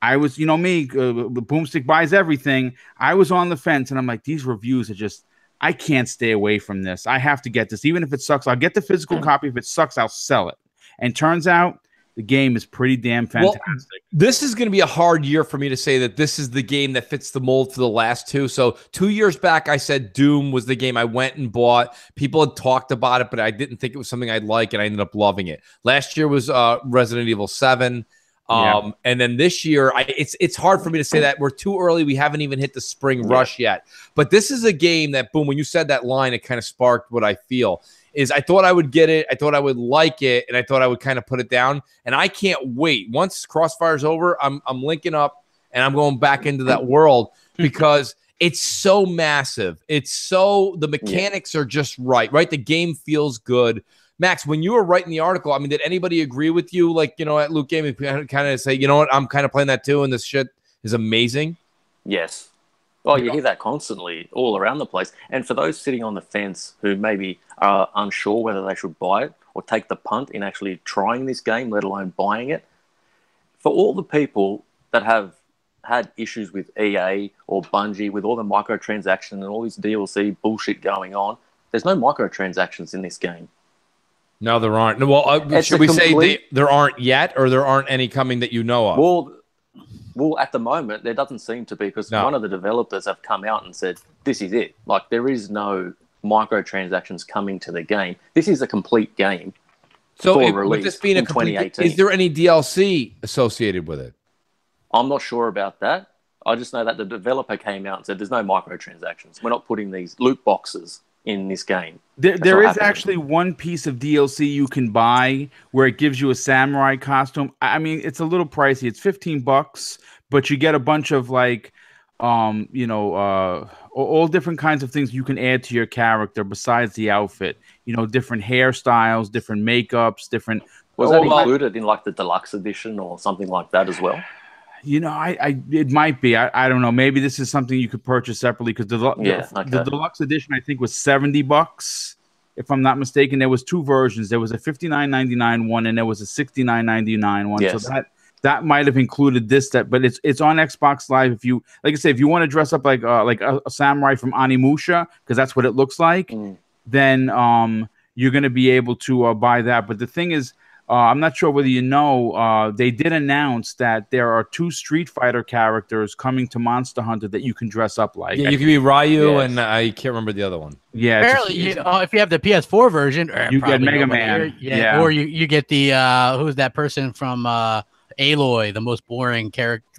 I was, me, Boomstick buys everything. I was on the fence, and I'm like, these reviews are just, I can't stay away from this. I have to get this, even if it sucks. I'll get the physical copy. If it sucks, I'll sell it. And turns out the game is pretty damn fantastic. Well, this is going to be a hard year for me to say that this is the game that fits the mold for the last two. So 2 years back, I said Doom was the game I went and bought. People had talked about it, but I didn't think it was something I'd like, and I ended up loving it. Last year was Resident Evil 7. And then this year, it's hard for me to say that. We're too early. We haven't even hit the spring rush yet. But this is a game that, Boom, when you said that line, it kind of sparked what I feel. Is I thought I would get it, I thought I would like it, and I thought I would kind of put it down. And I can't wait. Once CrossFire's over, I'm linking up, and I'm going back into that world because it's so massive. The mechanics are just right? The game feels good. Max, when you were writing the article, I mean, did anybody agree with you? Like, at Luke Gaming, kind of say, you know what, I'm kind of playing that too, and this shit is amazing? Yes. Oh, you hear that constantly all around the place. And for those sitting on the fence who maybe are unsure whether they should buy it or take the punt in actually trying this game, let alone buying it, for all the people that have had issues with EA or Bungie with all the microtransactions and all this DLC bullshit going on, there's no microtransactions in this game. No, there aren't. Well, should we say there aren't yet, or there aren't any coming that you know of? Well, at the moment, there doesn't seem to be, because one of the developers have come out and said, this is it. Like, there is no microtransactions coming to the game. This is a complete game. So with this being a complete, 2018. Is there any DLC associated with it? I'm not sure about that. I just know that the developer came out and said, there's no microtransactions. We're not putting these loot boxes in this game. There is actually one piece of DLC you can buy where it gives you a samurai costume. I mean, it's a little pricey. It's $15, but you get a bunch of like, all different kinds of things you can add to your character besides the outfit. You know, different hairstyles, different makeups, different. Was that included in like the deluxe edition or something like that as well? You know, it might be. I don't know. Maybe this is something you could purchase separately, because the deluxe edition, I think, was $70, if I'm not mistaken. There was two versions. There was a $59.99 one, and there was a $69.99 one. Yes. So that might have included this. But it's on Xbox Live. If you, like I say, if you want to dress up like a samurai from Onimusha, because that's what it looks like, then you're going to be able to buy that. But the thing is, I'm not sure whether you know, they did announce that there are 2 Street Fighter characters coming to Monster Hunter that you can dress up like. Yeah, you can be Ryu, and I can't remember the other one. Yeah, apparently, if you have the PS4 version, you get Mega Man. Yeah, or you get the who's that person from Aloy, the most boring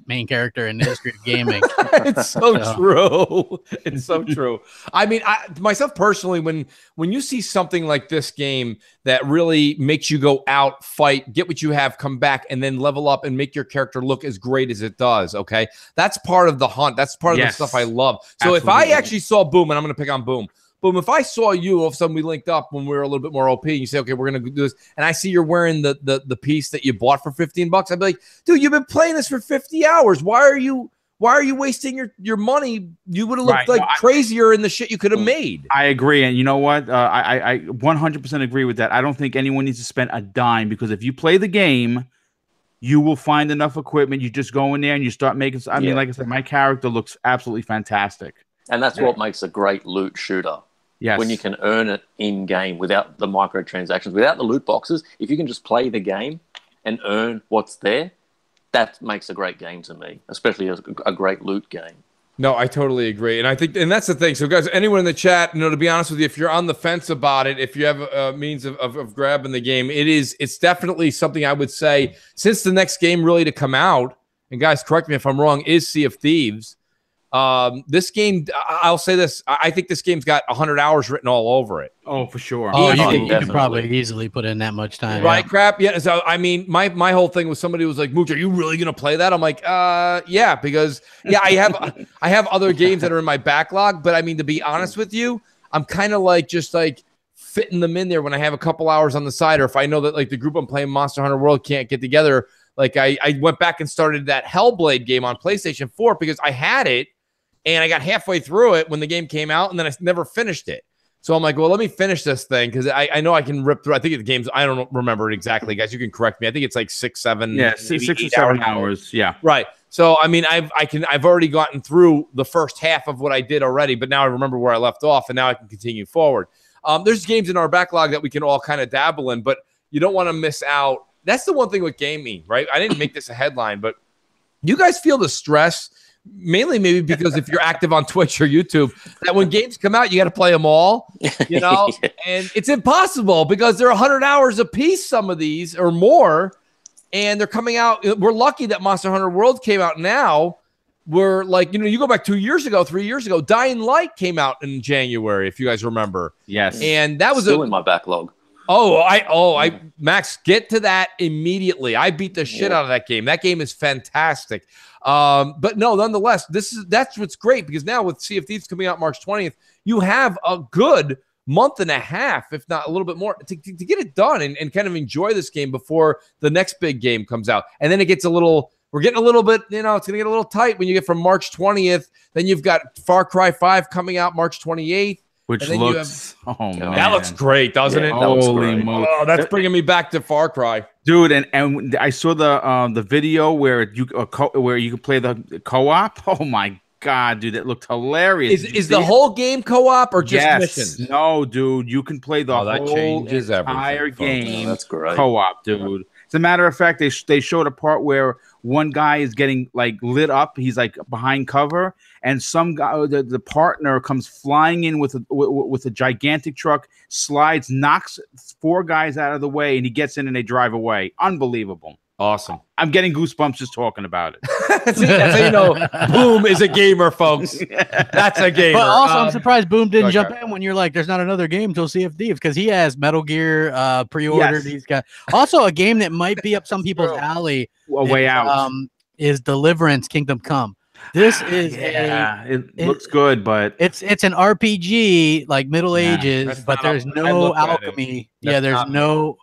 main character in the history of gaming. It's so true. It's so true. I mean, myself personally, when you see something like this game that really makes you go out, fight, get what you have, come back, and then level up and make your character look as great as it does, okay? That's part of the hunt. That's part of the stuff I love. So if I actually saw Boom, and I'm going to pick on Boom, if I saw you, all of a sudden we linked up when we were a little bit more OP, and you say, okay, we're going to do this, and I see you're wearing the piece that you bought for $15, I'd be like, dude, you've been playing this for 50 hours. Why are you wasting your money? You would have looked crazier in the shit you could have made. I agree. And you know what? I 100% agree with that. I don't think anyone needs to spend a dime, because if you play the game, you will find enough equipment. You just go in there and you start making. I mean, like I said, my character looks absolutely fantastic. And that's what makes a great loot shooter. Yes. When you can earn it in-game without the microtransactions, without the loot boxes, if you can just play the game and earn what's there, that makes a great game to me, especially a great loot game. No, I totally agree. And I think, and that's the thing. So guys, anyone in the chat, to be honest with you, if you're on the fence about it, if you have a means of grabbing the game, it's definitely something I would say, since the next game really to come out, and guys, correct me if I'm wrong, is Sea of Thieves. This game, I'll say this, I think this game's got 100 hours written all over it. Oh, for sure. Oh, you can probably easily put in that much time. Right, crap. Yeah. So, I mean, my whole thing was, somebody was like, Mooch, are you really going to play that? I'm like, yeah, because I have other games that are in my backlog, but I mean, to be honest with you, I'm kind of like, just like fitting them in there when I have a couple hours on the side, or if I know that like the group I'm playing Monster Hunter World can't get together. Like I went back and started that Hellblade game on PlayStation 4 because I had it, and I got halfway through it when the game came out, and then I never finished it. So I'm like, well, let me finish this thing, because I know I can rip through. I think the game's, I don't remember it exactly, guys. You can correct me. I think it's like 6, 7, six or 7 hours. Yeah, right. So I mean, I've already gotten through the first half of what I did already, but now I remember where I left off, and now I can continue forward. There's games in our backlog that we can all kind of dabble in, but you don't want to miss out. That's the one thing with gaming, right? I didn't make this a headline, but you guys feel the stress. Mainly maybe because if you're active on Twitch or YouTube, that when games come out, you got to play them all, and it's impossible because they're 100 hours a piece, some of these or more, and they're coming out. We're lucky that Monster Hunter World came out now. We're like, you go back 2 years ago, 3 years ago, Dying Light came out in January, if you guys remember. Yes. And that was still in my backlog. Max, get to that immediately. I beat the shit out of that game. That game is fantastic. But no, nonetheless, that's what's great, because now with Sea of Thieves coming out March 20th, you have a good month and a half, if not a little bit more, to get it done and kind of enjoy this game before the next big game comes out. And then it gets we're getting a little bit, it's going to get a little tight when you get from March 20th. Then you've got Far Cry 5 coming out March 28th. which And then you looks man. That looks great, doesn't it? That looks Holy great. moly. Oh, that's bringing me back to Far Cry. Dude, and I saw the video where you can play the co-op. Oh my god, dude, that looked hilarious. Is the whole game co-op or just missions? No, dude, you can play the that whole changes entire everything, folks. game That's great. co-op, dude. As a matter of fact, they showed a part where one guy is getting like lit up. He's like behind cover, and some guy, the partner, comes flying in with a gigantic truck, slides, knocks 4 guys out of the way, and he gets in and they drive away. Unbelievable. Awesome. I'm getting goosebumps just talking about it. See, that's how you know Boom is a gamer, folks. That's a gamer. But also, I'm surprised Boom didn't okay. jump in when you're like, "There's not another game till Sea of Thieves," because he has Metal Gear pre-ordered. Yes. He's got also a game that might be up some people's alley. A Way Out. Is Deliverance Kingdom Come. This is it looks good, but it's an RPG like Middle that's Ages, but not there's I no looked at it. alchemy. That's Yeah, there's not- no.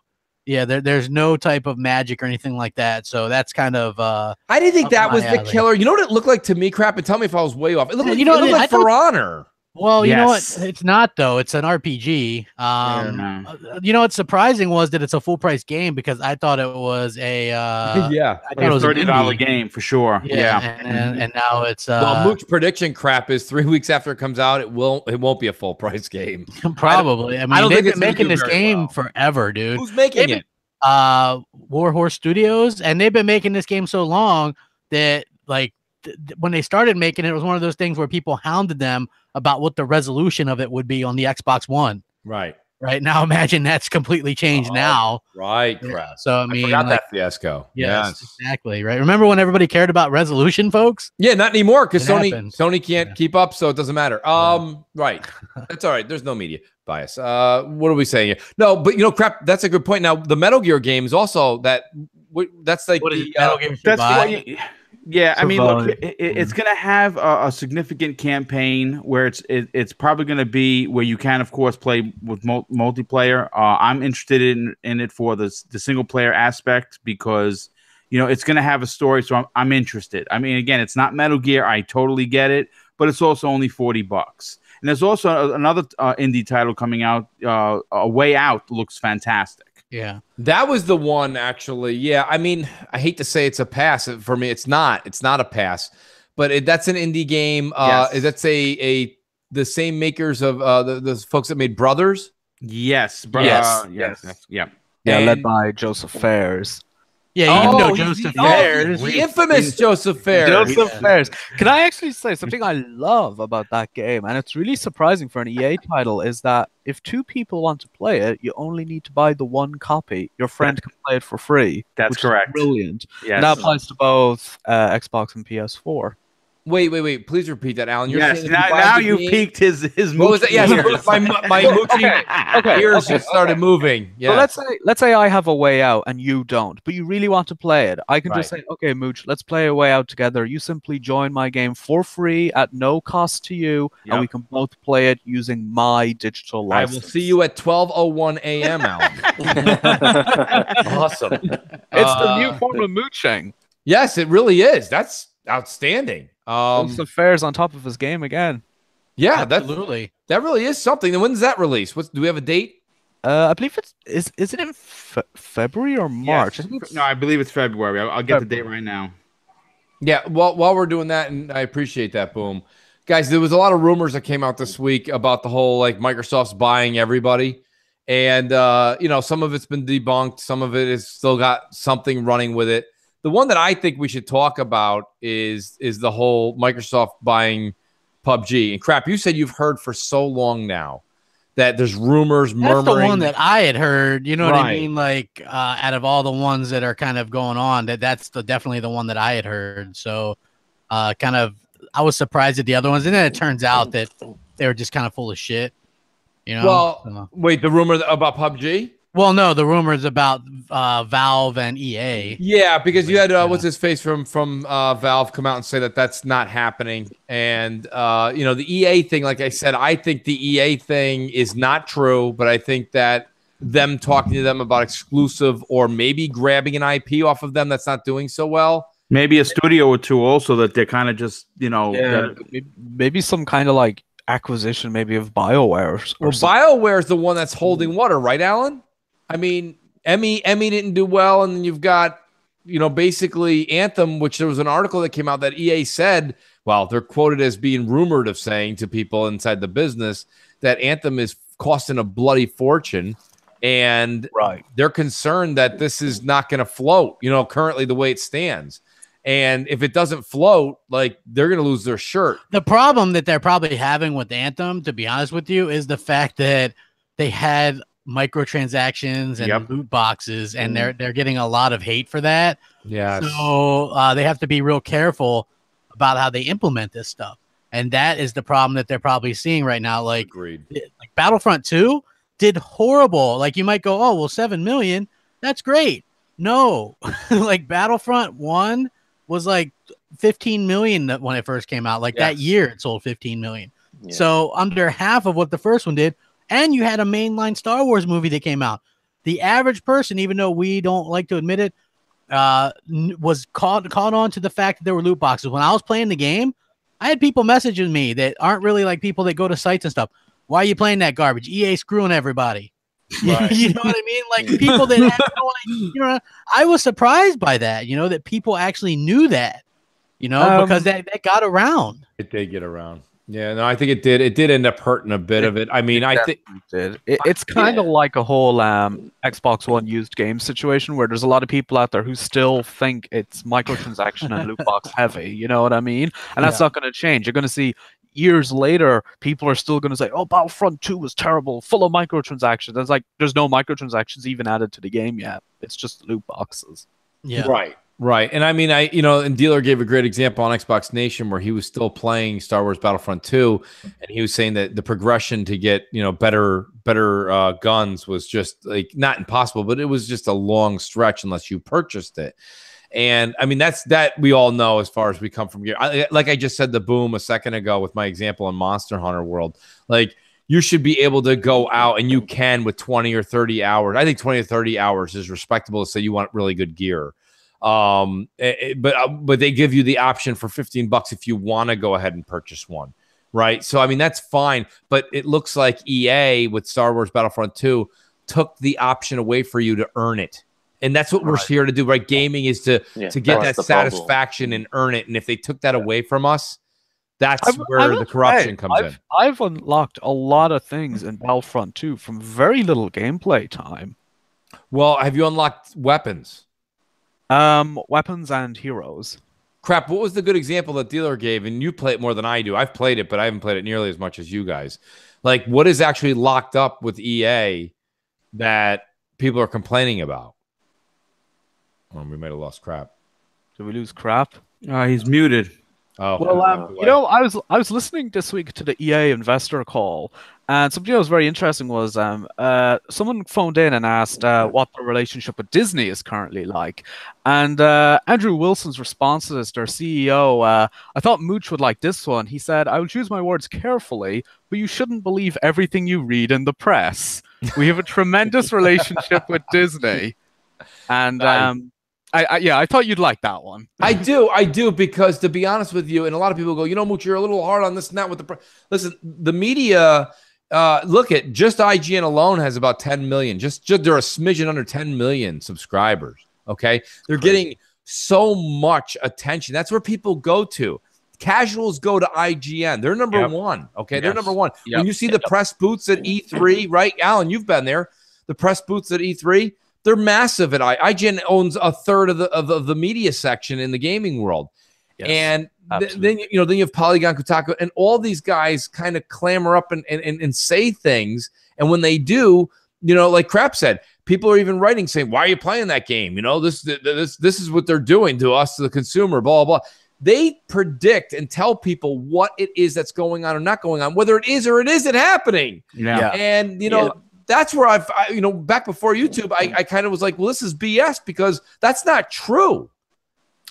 Yeah, there's no type of magic or anything like that. So that's kind of I didn't think up that my was the alley. killer. You know what it looked like to me, crap? And tell me if I was way off. It looked like, You know, it looked I like thought- For Honor. well, you know what? Yes. It's not though. It's an RPG. no. You know what's surprising was that it's a full price game because I thought it was a Yeah. I thought Like it a was an $30 indie. game for sure. Yeah. And now it's Well, Mooch prediction crap is 3 weeks after it comes out, it won't be a full price game. probably. I mean, I don't they've think it's been gonna making do this very game well. forever, dude. Who's making it? Warhorse Studios, and they've been making this game so long that like when they started making it, it was one of those things where people hounded them about what the resolution of it would be on the Xbox One. Right. Right now, imagine that's completely changed now. Right, crap. So I mean, forgot like, that fiasco. yes, exactly. Right. Remember when everybody cared about resolution, folks? Yeah, not anymore because It Sony happens. can't keep up, so it doesn't matter. Right. That's all right. There's no media bias. What are we saying here? No, but you know, crap. That's a good point. Now, the Metal Gear game is also that's like What is the, Metal Gear That's Survive? yeah. I mean, look, Survive. it's going to have a significant campaign where it's probably going to be where you can, of course, play with multiplayer. I'm interested in it for the single player aspect because you know it's going to have a story. So I'm interested. I mean, again, it's not Metal Gear. I totally get it, but it's also only $40. And there's also another indie title coming out. A Way Out looks fantastic. Yeah. that was the one actually. Yeah, I mean, I hate to say it's a pass for me. It's not a pass, but that's an indie game. Yes. That's the same makers of the folks that made Brothers. Yes. Yes. Yes. Yeah. Yeah, led And- by Joseph Fares. Yeah, you know he's Joseph the- Fares. the infamous Joseph Fares. Joseph Fares. Can I actually say something I love about that game, and it's really surprising for an EA title, is that if 2 people want to play it, you only need to buy the 1 copy. Your friend can play it for free. That's which is correct. brilliant. Yes. And that applies to both Xbox and PS4. Wait. Please repeat that, Alan. You're Yes. saying Now you you've piqued his What was that? Yes, ears. my moochie ears just started moving. Yeah. So let's say I have A Way Out and you don't, but you really want to play it. I can just say, okay, Mooch, let's play A Way Out together. You simply join my game for free at no cost to you, and we can both play it using my digital I license. will see you at 12:01 a.m. Alan. Awesome. It's the new form of mooching. Yes, it really is. That's outstanding. Joseph Fares on top of his game again. Yeah, Absolutely. that really is something. And when does that release? Do we have a date? I believe is it in February or March? I think it's- No, I believe it's February. I'll get the date right now. Yeah, well, while we're doing that, and I appreciate that, Boom. Guys, there was a lot of rumors that came out this week about the whole, like, Microsoft's buying everybody. And, you know, some of it's been debunked. Some of it has still got something running with it. The one that I think we should talk about is the whole Microsoft buying PUBG. And crap, you said you've heard for so long now that there's rumors, That's murmuring. the one that I had heard. You know what I Right. mean? Like, out of all the ones that are kind of going on, that's definitely the one that I had heard. So, kind of, I was surprised at the other ones, and then it turns out that they were just kind of full of shit. You know? Well, wait, the rumor about PUBG? Well, no, the rumors about Valve and EA. Yeah, because you had what's his face from Valve come out and say that that's not happening, and you know, the EA thing. Like I said, I think the EA thing is not true, but I think that them talking to them about exclusive or maybe grabbing an IP off of them that's not doing so well. Maybe a studio or two also that they're kind of just, you know, maybe some kind of like acquisition maybe of BioWare. Well, BioWare is the one that's holding water, right, Alan? I mean, Emmy didn't do well, and then you've got, basically Anthem, which there was an article that came out that EA said, well, they're quoted as being rumored of saying to people inside the business that Anthem is costing a bloody fortune, and they're concerned that this is not going to float, currently the way it stands. And if it doesn't float, like, they're going to lose their shirt. The problem that they're probably having with Anthem, to be honest with you, is the fact that they had microtransactions and loot boxes, and they're getting a lot of hate for that. Yeah. So they have to be real careful about how they implement this stuff. And that is the problem that they're probably seeing right now. Like, like Battlefront 2 did horrible. Like, you might go, oh, well, 7 million. That's great. No, like Battlefront 1 was like 15 million when it first came out. Like that year it sold 15 million. Yeah. So under half of what the first one did. And you had a mainline Star Wars movie that came out. The average person, even though we don't like to admit it, was caught on to the fact that there were loot boxes. When I was playing the game, I had people messaging me that aren't really like people that go to sites and stuff. Why are you playing that garbage? EA screwing everybody. Right. You know what I mean? Like people that have no idea, I was surprised by that, that people actually knew that, because that got around. It did get around. Yeah, no, I think it did. It did end up hurting a bit of it. I mean, I think it's kind of like a whole Xbox One used game situation where there's a lot of people out there who still think it's microtransaction and loot box heavy. You know what I mean? And that's not going to change. You're going to see years later, people are still going to say, "Oh, Battlefront 2 was terrible, full of microtransactions." It's like there's no microtransactions even added to the game yet. It's just loot boxes. Yeah. Right. And I mean, and Dealer gave a great example on Xbox Nation where he was still playing Star Wars Battlefront 2, and he was saying that the progression to get, better guns was just like not impossible, but it was just a long stretch unless you purchased it. And I mean, that we all know as far as we come from here. Like I just said, the boom a second ago with my example in Monster Hunter World, like you should be able to go out, and you can with 20 or 30 hours. I think 20 or 30 hours is respectable to say you want really good gear. But they give you the option for $15 if you want to go ahead and purchase one, right? So I mean that's fine, but it looks like EA with Star Wars Battlefront 2 took the option away for you to earn it, and that's what we're here to do, right? Gaming is to get that satisfaction and earn it, and if they took that away from us, that's where the corruption comes in. I've unlocked a lot of things in Battlefront 2 from very little gameplay time. Well, have you unlocked weapons? Weapons and heroes. Crap, what was the good example that Dealer gave? And you play it more than I do. I've played it, but I haven't played it nearly as much as you guys. Like, what is actually locked up with EA that people are complaining about? Oh, we might have lost Crap. Did we lose Crap? He's muted. Oh, well, I was listening this week to the EA investor call, and something that was very interesting was someone phoned in and asked what the relationship with Disney is currently like, and Andrew Wilson's response to this, their CEO, I thought Mooch would like this one. He said, "I will choose my words carefully, but you shouldn't believe everything you read in the press. We have a tremendous relationship with Disney," and I thought you'd like that one. I do, because to be honest with you, and a lot of people go, Mooch, you're a little hard on this and that with the listen, the media, look at just IGN alone has about 10 million. Just they're a smidgen under 10 million subscribers. Okay. They're getting so much attention. That's where people go to. Casuals go to IGN. They're number one. Okay. They're number one. When you see the press booths at E3, right? Alan, you've been there. The press booths at E3. They're massive at IGN owns a third of the media section in the gaming world. Yes, and then you have Polygon, Kotaku, and all these guys kind of clamor up and say things. And when they do, like Crap said, people are even writing saying, "Why are you playing that game? This is what they're doing to us, to the consumer." Blah blah. They predict and tell people what it is that's going on or not going on, whether it is or it isn't happening. Yeah. And that's where I back before YouTube, I kind of was like, well, this is BS because that's not true.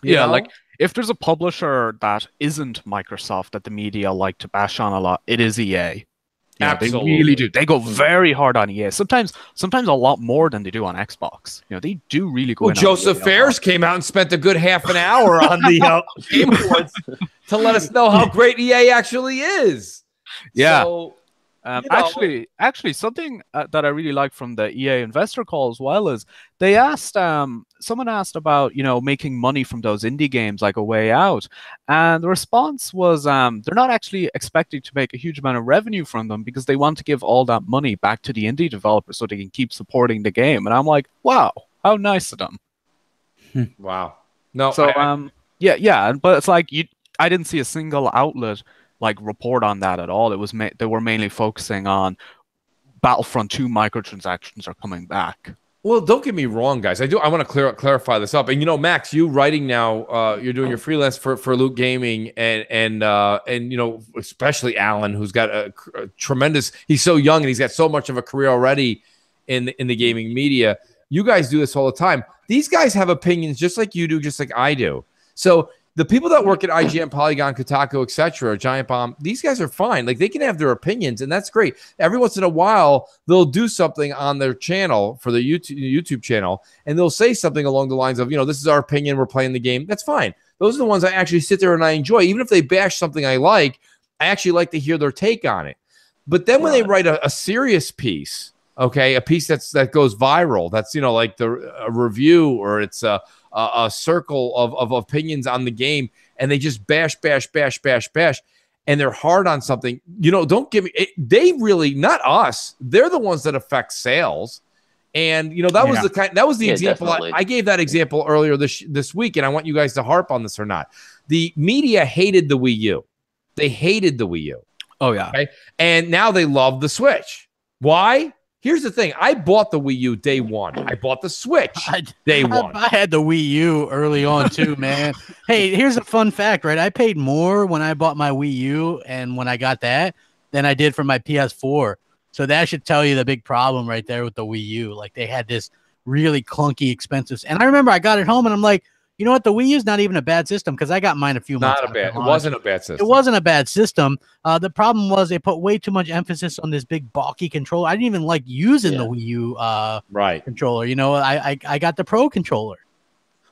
You know? Like if there's a publisher that isn't Microsoft that the media like to bash on a lot, it is EA. Absolutely. They really do. They go very hard on EA. Sometimes a lot more than they do on Xbox. They do really go. Well, Joseph Fares came out and spent a good half an hour on the Game Awards to let us know how great EA actually is. Yeah. So, Actually, something that I really like from the EA investor call as well is they asked, someone asked about, making money from those indie games like A Way Out, and the response was, they're not actually expecting to make a huge amount of revenue from them because they want to give all that money back to the indie developers so they can keep supporting the game. And I'm like, wow, how nice of them. wow. No, So, yeah, but it's like I didn't see a single outlet like report on that at all. It was they were mainly focusing on Battlefront 2 microtransactions are coming back. well, don't get me wrong, guys. I want to clarify this up. And Max, you writing now, you're doing your freelance for Loot Gaming, and especially Alan, who's got a tremendous. He's so young and he's got so much of a career already in the gaming media. You guys do this all the time. These guys have opinions just like you do, just like I do. So the people that work at IGN, Polygon, Kotaku, etc., Giant Bomb, these guys are fine. Like, they can have their opinions, and that's great. Every once in a while, they'll do something on their channel for the YouTube channel, and they'll say something along the lines of, this is our opinion, we're playing the game. That's fine. Those are the ones I actually sit there and I enjoy. Even if they bash something I like, I actually like to hear their take on it. But then when they write a serious piece, okay, a piece that goes viral, that's, like a review, or it's a circle of opinions on the game, and they just bash, and they're hard on something. Don't give me they really, not us. They're the ones that affect sales. And that was the example. I gave that example earlier this week, and I want you guys to harp on this or not. The media hated the Wii U. They hated the Wii U. Oh yeah. Okay? And now they love the Switch. Why? Here's the thing. I bought the Wii U day one. I bought the Switch day one. I had the Wii U early on too, man. Hey, here's a fun fact, right? I paid more when I bought my Wii U and when I got that than I did for my PS4. So that should tell you the big problem right there with the Wii U. Like, they had this really clunky, expensive. And I remember I got it home and I'm like, you know what? The Wii U is not even a bad system, because I got mine a few months ago. It wasn't a bad system. It wasn't a bad system. The problem was they put way too much emphasis on this big bulky controller. I didn't even like using the Wii U controller. I got the Pro controller.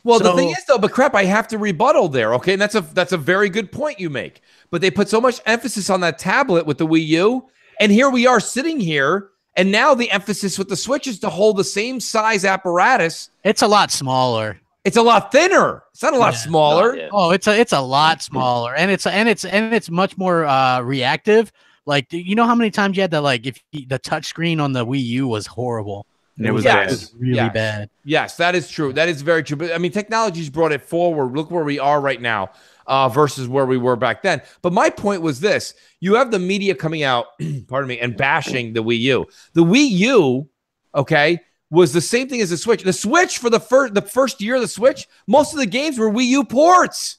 Well, the thing is, though, but crap, I have to rebuttal there, okay? And that's a very good point you make. But they put so much emphasis on that tablet with the Wii U, and here we are sitting here, and now the emphasis with the Switch is to hold the same size apparatus. It's a lot smaller. It's a lot thinner. It's not a lot smaller. Oh, it's a lot smaller, and it's much more reactive. Like, you know how many times you had to, like, if the touch screen on the Wii U was horrible. It was really bad. Yes, that is true. That is very true. But I mean, technology's brought it forward. Look where we are right now versus where we were back then. But my point was this: you have the media coming out, pardon me, and bashing the Wii U. The Wii U, okay, was the same thing as the Switch. The Switch, for the first year of the Switch, most of the games were Wii U ports.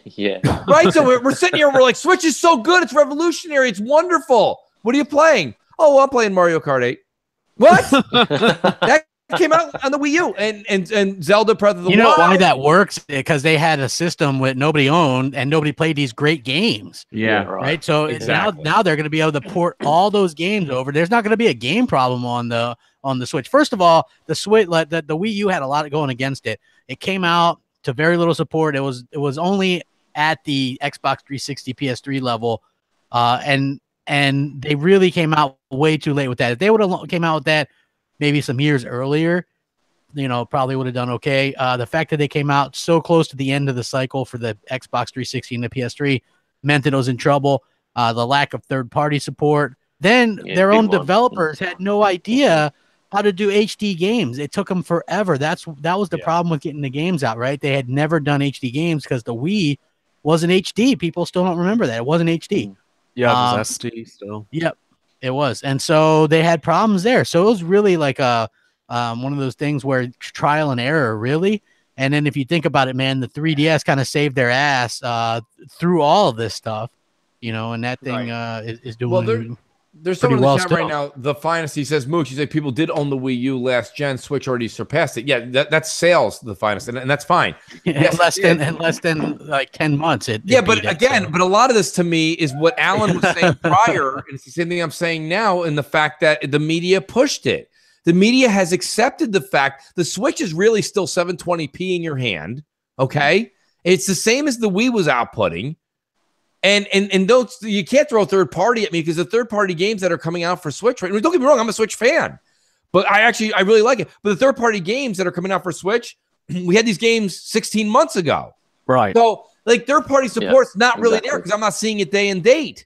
Yeah. Right? So we're sitting here, we're like, Switch is so good. It's revolutionary. It's wonderful. What are you playing? Oh, I'm playing Mario Kart 8. What? That came out on the Wii U and Zelda Breath of the Wild. You know why that works? Because they had a system that nobody owned and nobody played these great games. Yeah. Right. So Exactly. now they're going to be able to port all those games over. There's not going to be a game problem on the Switch. First of all, the Switch, the Wii U had a lot going against it. It came out to very little support. It was only at the Xbox 360 PS3 level, and they really came out way too late with that. If they would have came out with that maybe some years earlier, probably would have done okay. The fact that they came out so close to the end of the cycle for the Xbox 360 and the PS3 meant that it was in trouble. The lack of third-party support. Then their own developers had no idea how to do HD games. It took them forever. That was the problem with getting the games out, right? They had never done HD games because the Wii wasn't HD. People still don't remember that. It wasn't HD. Yeah, it was SD still. Yep, it was. And so they had problems there. So it was really like one of those things where trial and error, really. And then if you think about it, man, the 3DS kind of saved their ass through all of this stuff, and that thing is doing Well, there's someone in the chat right now. The Finest, he says, Mooch, he said people did own the Wii U last gen. Switch already surpassed it. Yeah, that's sales, the Finest, and that's fine. Yes, in less than like 10 months. But a lot of this to me is what Alan was saying prior, and it's the same thing I'm saying now, in the fact that the media pushed it. The media has accepted the fact the Switch is really still 720p in your hand. Okay, it's the same as the Wii was outputting. And those, you can't throw third party at me because the third party games that are coming out for Switch, right? Don't get me wrong, I'm a Switch fan, but I really like it. But the third party games that are coming out for Switch, we had these games 16 months ago. Right. So like third party support's not really there because I'm not seeing it day and date,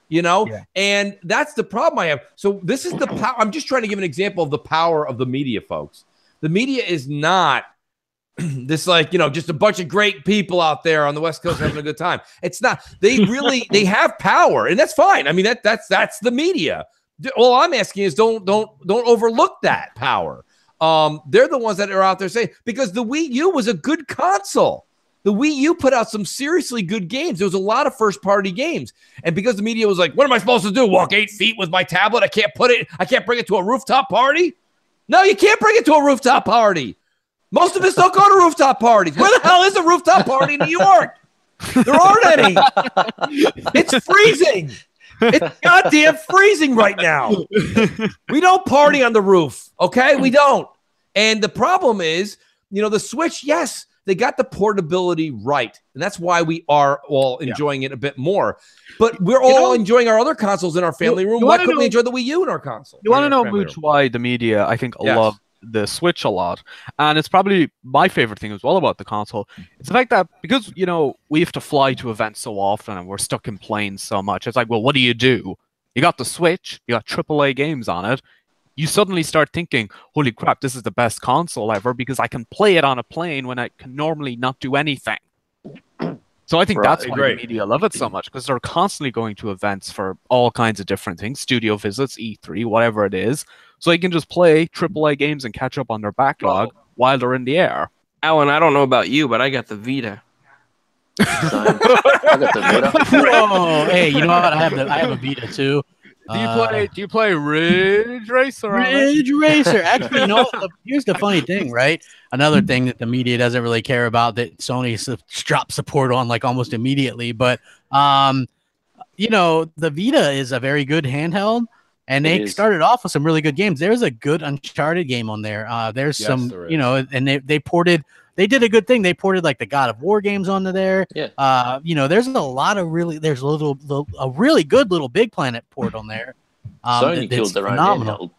you know? Yeah. And that's the problem I have. So this is the power. I'm just trying to give an example of the power of the media, folks. The media is not this, like, you know, just a bunch of great people out there on the West Coast having a good time. It's not. They really, they have power, and that's fine. I mean, that's the media. All I'm asking is don't overlook that power. They're the ones that are out there saying, because the Wii U was a good console. The Wii U put out some seriously good games. There was a lot of first-party games. And because the media was like, what am I supposed to do? Walk 8 feet with my tablet? I can't bring it to a rooftop party? No, you can't bring it to a rooftop party. Most of us don't go to rooftop parties. Where the hell is a rooftop party in New York? There aren't any. It's freezing. It's goddamn freezing right now. We don't party on the roof, okay? We don't. And the problem is, you know, the Switch, yes, they got the portability right. And that's why we are all enjoying it a bit more. But we're all enjoying our other consoles in our family room. Why couldn't we enjoy the Wii U in our console? You want to know, Mooch, why the media, I think, love the Switch a lot? And it's probably my favorite thing as well about the console. It's the fact that because, you know, we have to fly to events so often and we're stuck in planes so much. It's like, well, what do? You got the Switch, you got AAA games on it. You suddenly start thinking, holy crap, this is the best console ever because I can play it on a plane when I can normally not do anything. So I think that's why the media love it so much, because they're constantly going to events for all kinds of different things, studio visits, E3, whatever it is. So they can just play AAA games and catch up on their backlog while they're in the air. Alan, I don't know about you, but I got the Vita. I got the Vita. Whoa, hey, you know what? I have a Vita too. Do you play Ridge Racer? Ridge Racer. Actually, you know, here's the funny thing, right? Another thing that the media doesn't really care about that Sony dropped support on like almost immediately. But, you know, the Vita is a very good handheld, and they started off with some really good games. There's a good Uncharted game on there. There's you know, and they ported. They did a good thing. They ported like the God of War games onto there. Yeah. You know, there's a lot of there's a really good little Big Planet port on there. Sony killed their own handheld.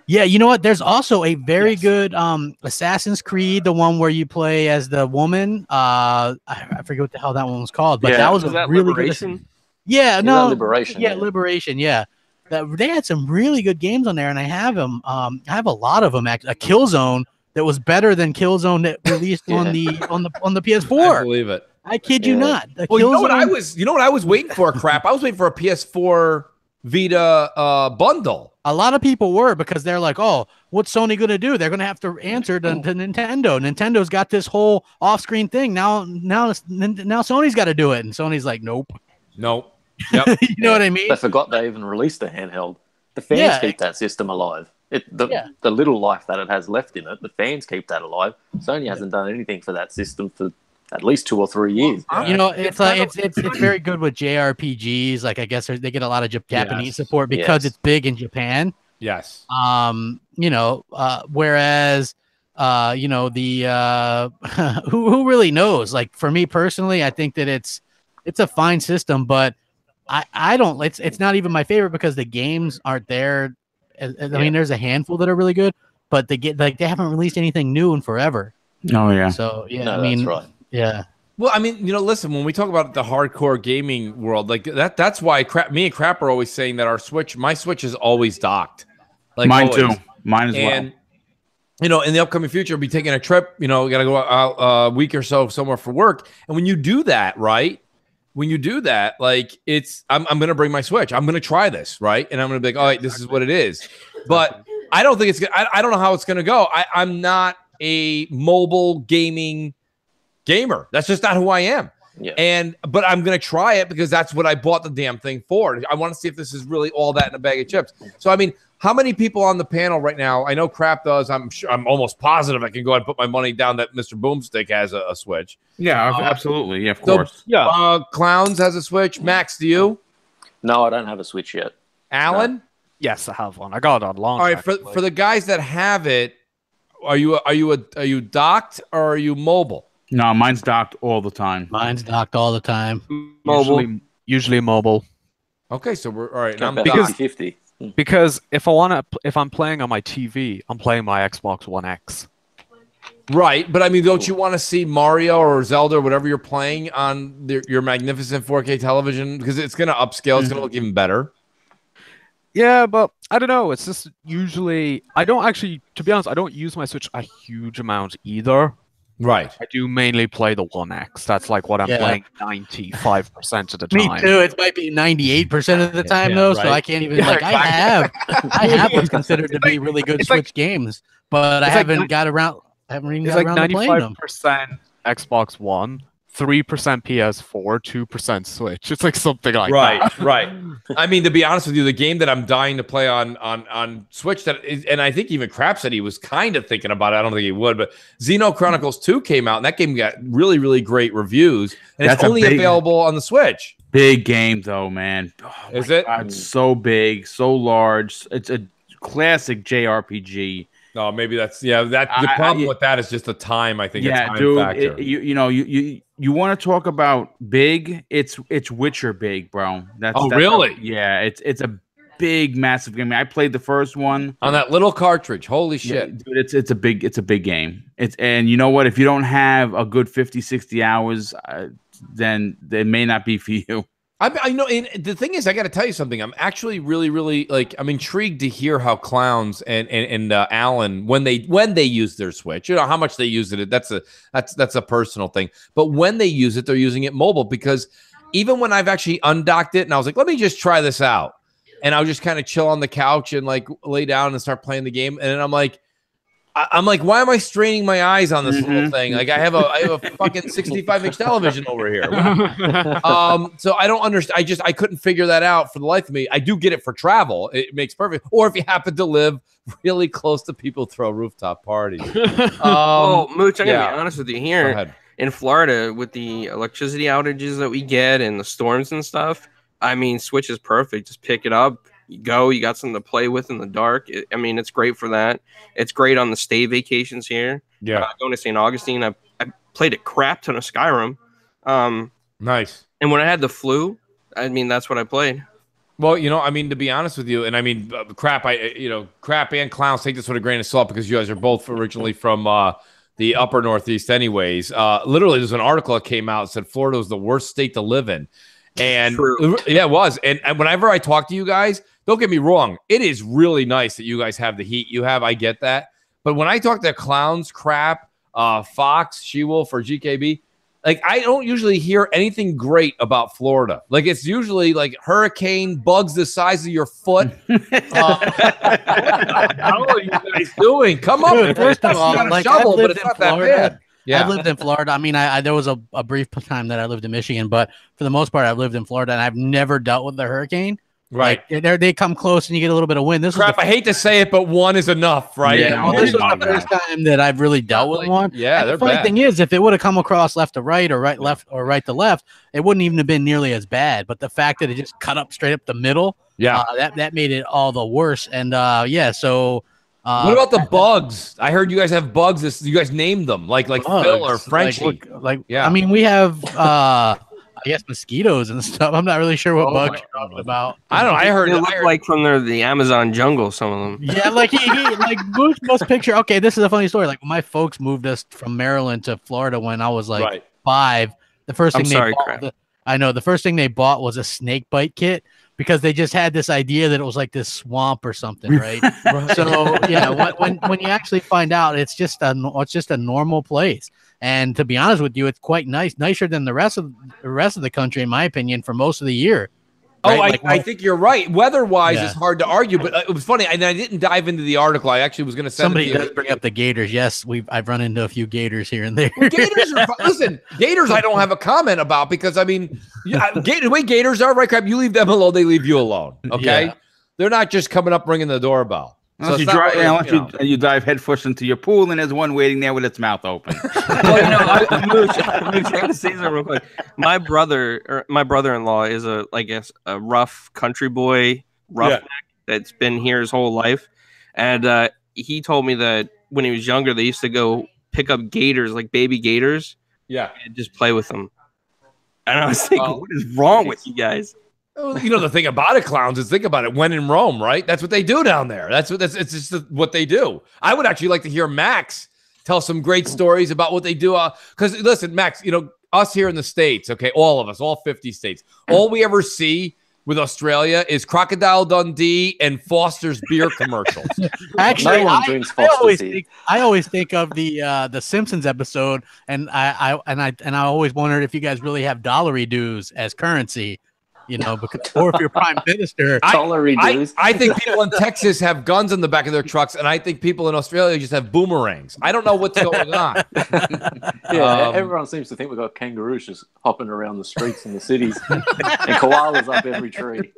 Yeah, you know what? There's also a very good Assassin's Creed, the one where you play as the woman. I forget what the hell that one was called, but that was a really Liberation? good. Yeah, no, Liberation. Yeah, Liberation. Yeah, they had some really good games on there, and I have them. I have a lot of them. Actually, a Killzone that was better than Killzone that released on the PS4. I believe it. I kid you not. Well, you know what I was waiting for? Crap, I was waiting for a PS4 Vita bundle. A lot of people were, because they're like, "Oh, what's Sony going to do? They're going to have to answer to Nintendo. Nintendo got this whole off-screen thing. Now Sony's got to do it." And Sony's like, "Nope." Yep. You know what I mean? They forgot they even released a handheld. The fans keep that system alive. The little life that it has left in it, the fans keep that alive. Sony hasn't done anything for that system for at least 2 or 3 years. You know, it's very good with JRPGs. Like, I guess they get a lot of Japanese support because it's big in Japan. Yes. You know, whereas you know, the who really knows? Like, for me personally, I think that it's a fine system, but I don't. It's not even my favorite because the games aren't there. I mean, there's a handful that are really good, but they haven't released anything new in forever. Oh yeah. So No, I mean, that's right. Yeah. Well, I mean, you know, listen, when we talk about the hardcore gaming world, like that's why me and Crap are always saying that my Switch is always docked. Like mine always. too. Mine as well. And you know, in the upcoming future, we'll be taking a trip. You know, we got to go out a week or so somewhere for work. And when you do that, right? When you do that, like I'm going to bring my Switch. I'm going to try this, right? And I'm going to be like, all right, this is what it is. But I don't think I don't know how it's going to go. I'm not a mobile gaming gamer. That's just not who I am. Yeah. But I'm going to try it because that's what I bought the damn thing for. I want to see if this is really all that in a bag of chips. So, I mean, how many people on the panel right now? I know Crap does. I'm almost positive I can go ahead and put my money down that Mr. Boomstick has a Switch. Yeah, absolutely. Yeah, of course. Clowns has a Switch. Max, do you? No, I don't have a Switch yet. Alan? No. Yes, I have one. I got it on launch. All right, for the guys that have it, are you docked or are you mobile? No, mine's docked all the time. Mine's docked all the time. Mobile. Usually mobile. Okay, so we're all right. And I'm About Because- docked. 50. Because if I'm playing on my TV, I'm playing my Xbox One X. Right, but I mean, don't you want to see Mario or Zelda or whatever you're playing on your magnificent 4K television? Because it's going to upscale. It's going to look even better. Yeah, but I don't know. It's just usually I don't actually, to be honest, I don't use my Switch a huge amount either. Right. I do mainly play the One X. That's like what I'm Yeah. playing 95% of the Me time. too. It might be 98% of the time though, so right. I can't even I have what's considered to be really good it's Switch like- games, but I it's like haven't got around. I haven't even It's got like around to playing them. 95% Xbox One, 3% PS4, 2% Switch. It's like something like Right, that. right. I mean, to be honest with you, the game that I'm dying to play on Switch and I think even Crap said he was kind of thinking about it. I don't think he would, but Xeno Chronicles 2 came out, and that game got really, really great reviews, and That's it's a only big- available on the Switch. Big game though, man. Oh, Is my it? God, it's so big, so large. It's a classic JRPG. No, maybe that's the problem with that is just the time. I think, a Yeah, time dude. factor. You want to talk about big? It's Witcher big, bro. That's really? Yeah, it's a big, massive game. I played the first one. On that little cartridge. Holy Yeah, shit. dude, it's a big game. And you know what? If you don't have a good 50, 60 hours, then it may not be for you. I know. And the thing is, I got to tell you something. I'm actually really, really I'm intrigued to hear how Clowns and Alan when they use their Switch, how much they use it. That's a personal thing. But when they use it, they're using it mobile, because even when I've actually undocked it and I was like, let me just try this out, and I'll just kind of chill on the couch and like lay down and start playing the game, and then I'm like, why am I straining my eyes on this little thing? Like I have a fucking 65-inch television over here. So I don't understand. I couldn't figure that out for the life of me. I do get it for travel. It makes perfect. Or if you happen to live really close to people throw rooftop parties. Well, Mooch, I'm yeah. gonna be honest with you Go here. ahead. In Florida, with the electricity outages that we get and the storms and stuff, I mean, Switch is perfect. Just pick it up, you go, you got something to play with in the dark. I mean, it's great for that. It's great on the stay vacations here. Yeah. Going to St. Augustine, I played a crap ton of Skyrim. Nice. And when I had the flu, I mean, that's what I played. Well, I mean, to be honest with you, and I mean, Crap and Clowns, take this with a grain of salt, because you guys are both originally from the upper Northeast anyways. Literally, there's an article that came out that said Florida was the worst state to live in. And True. yeah, it was. And whenever I talk to you guys, don't get me wrong, it is really nice that you guys have the heat you have. I get that. But when I talk to Clowns, Crap, Fox, She-Wolf, or GKB, like, I don't usually hear anything great about Florida. Like, it's usually like hurricane, bugs the size of your foot. How are you guys doing? Come up. Dude, first of all, like, I've shovel, but lived it's in not that Florida. bad. Yeah. I've lived in Florida. I mean, there was a brief time that I lived in Michigan, but for the most part, I've lived in Florida, and I've never dealt with the hurricane. Right. Like, they come close, and you get a little bit of wind. This Crap, I hate to say it, but one is enough, right? Yeah. well, this was Oh the my first time that I've really dealt with one. Yeah, And they're the funny bad. thing is, if it would have come across left to right or left to left, it wouldn't even have been nearly as bad. But the fact that it just cut up straight up the middle, Yeah. that made it all the worse. And yeah, so What about the bugs? I heard you guys have bugs. You guys named them like Phil or bugs, Frenchie. Yeah. I mean, we have I guess mosquitoes and stuff. I'm not really sure what bugs you're talking about. I don't know. I heard They look like from the Amazon jungle, some of them. Yeah, like he like Mooch must picture. Okay, this is a funny story. Like, when my folks moved us from Maryland to Florida when I was like Right. 5. The first I'm thing sorry, they bought, Crap. the first thing they bought was a snake bite kit, because they just had this idea that it was like this swamp or something, right? So yeah, when you actually find out, it's just a normal place. And to be honest with you, it's quite nicer than the rest of the country, in my opinion, for most of the year. Oh, Right? I think you're right. Weather-wise, Yeah. it's hard to argue, but it was funny. And I didn't dive into the article. I actually was going to send Somebody it to does you. bring up the gators. Yes, I've run into a few gators here and there. Gators are listen. Gators, I don't have a comment about, because I mean, the way gators are, right? Crap, you leave them alone, they leave you alone. Okay, Yeah. they're not just coming up ringing the doorbell. Unless, it's not really, you dive headfirst into your pool, and there's one waiting there with its mouth open. Well, Mooch, I gotta say something real quick. My brother-in-law is a rough country boy, roughneck that's been here his whole life, and he told me that when he was younger, they used to go pick up gators, like baby gators, Yeah. and just play with them. And I was thinking, what is wrong with you guys? You know, the thing about it, clowns, is think about it. When in Rome, right? That's what they do down there. It's just what they do. I would actually like to hear Max tell some great stories about what they do. Because listen, Max, you know, us here in the States, okay, all of us, all 50 states, all we ever see with Australia is Crocodile Dundee and Foster's beer commercials. Actually, No one drinks Foster's here. I always think of the Simpsons episode, and I always wondered if you guys really have dollary dues as currency, you know, because, or if you're prime minister. I think people in Texas have guns in the back of their trucks, and I think people in Australia just have boomerangs. I don't know what's going on. Yeah, everyone seems to think we've got kangaroos just hopping around the streets in the cities and koalas up every tree.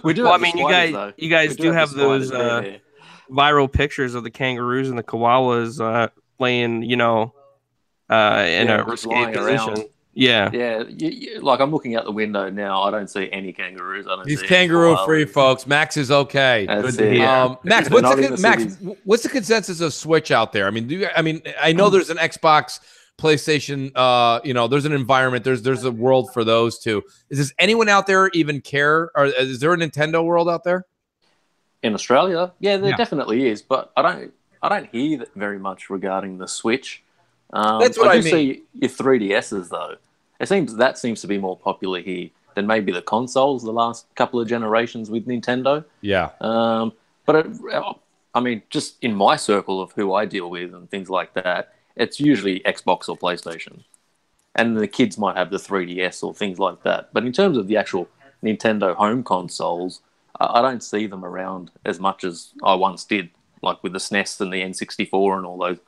We do. Well, I have mean, the spiders, you guys do have those viral pictures of the kangaroos and the koalas laying, you know, in a risque position. Around. Yeah. Yeah, like I'm looking out the window now. I don't see any kangaroos. He's kangaroo free, folks. Max is okay. That's it. Max, what's the consensus of Switch out there? I mean, I know there's an Xbox, PlayStation. You know, there's an environment. There's a world for those two. Does anyone out there even care? Or is there a Nintendo world out there? In Australia, yeah, there definitely is, but I don't hear that very much regarding the Switch. That's what I mean. See your 3DSs though. It seems to be more popular here than maybe the consoles the last couple of generations with Nintendo. Yeah. But I mean, just in my circle of who I deal with and things like that, it's usually Xbox or PlayStation, and the kids might have the 3DS or things like that. But in terms of the actual Nintendo home consoles, I don't see them around as much as I once did, like with the SNES and the N64 and all those.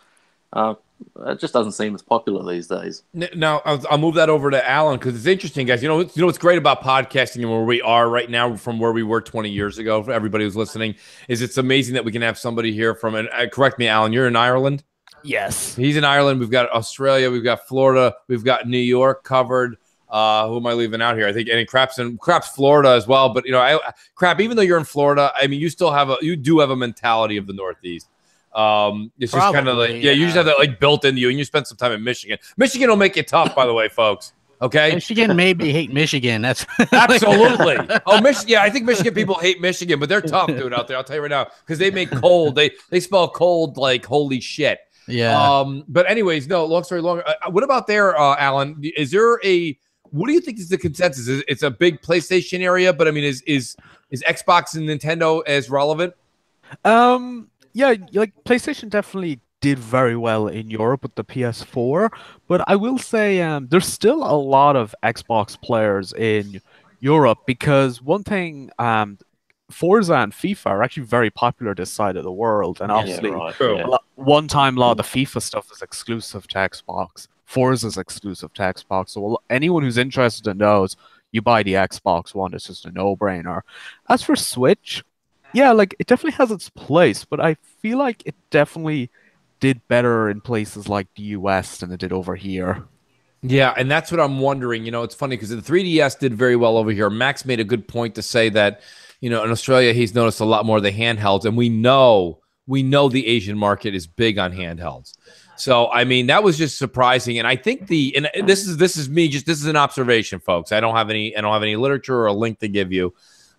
It just doesn't seem as popular these days. Now, I'll move that over to Alan because it's interesting, guys. You know what's great about podcasting and where we are right now from where we were 20 years ago, for everybody who's listening, is it's amazing that we can have somebody here from, and correct me, Alan, you're in Ireland? Yes. He's in Ireland. We've got Australia. We've got Florida. We've got New York covered. Who am I leaving out here? I think, and Crap's Florida as well. But, you know, Crap, even though you're in Florida, I mean, you do have a mentality of the Northeast. It's just kind of like, you just have that like built into you, and you spend some time in Michigan. Michigan will make you tough, by the way, folks. Okay, Michigan made me hate Michigan. That's absolutely. Michigan. Yeah, I think Michigan people hate Michigan, but they're tough, dude, out there. I'll tell you right now, because they make cold. They spell cold like holy shit. Yeah. But anyways, no. Long story long. What about there, Alan? Is there what do you think is the consensus? It's a big PlayStation area, but I mean, is Xbox and Nintendo as relevant? Yeah, like PlayStation definitely did very well in Europe with the PS4, but I will say there's still a lot of Xbox players in Europe because one thing, Forza and FIFA are actually very popular this side of the world, and obviously one time a lot of the FIFA stuff is exclusive to Xbox. Forza is exclusive to Xbox, so anyone who's interested in those, you buy the Xbox One. It's just a no-brainer. As for Switch, yeah, like it definitely has its place, but I feel like it definitely did better in places like the US than it did over here. Yeah, and that's what I'm wondering. You know, it's funny because the 3DS did very well over here. Max made a good point to say that, you know, in Australia he's noticed a lot more of the handhelds, and we know the Asian market is big on handhelds. So I mean, that was just surprising, and I think this is an observation, folks. I don't have any literature or a link to give you.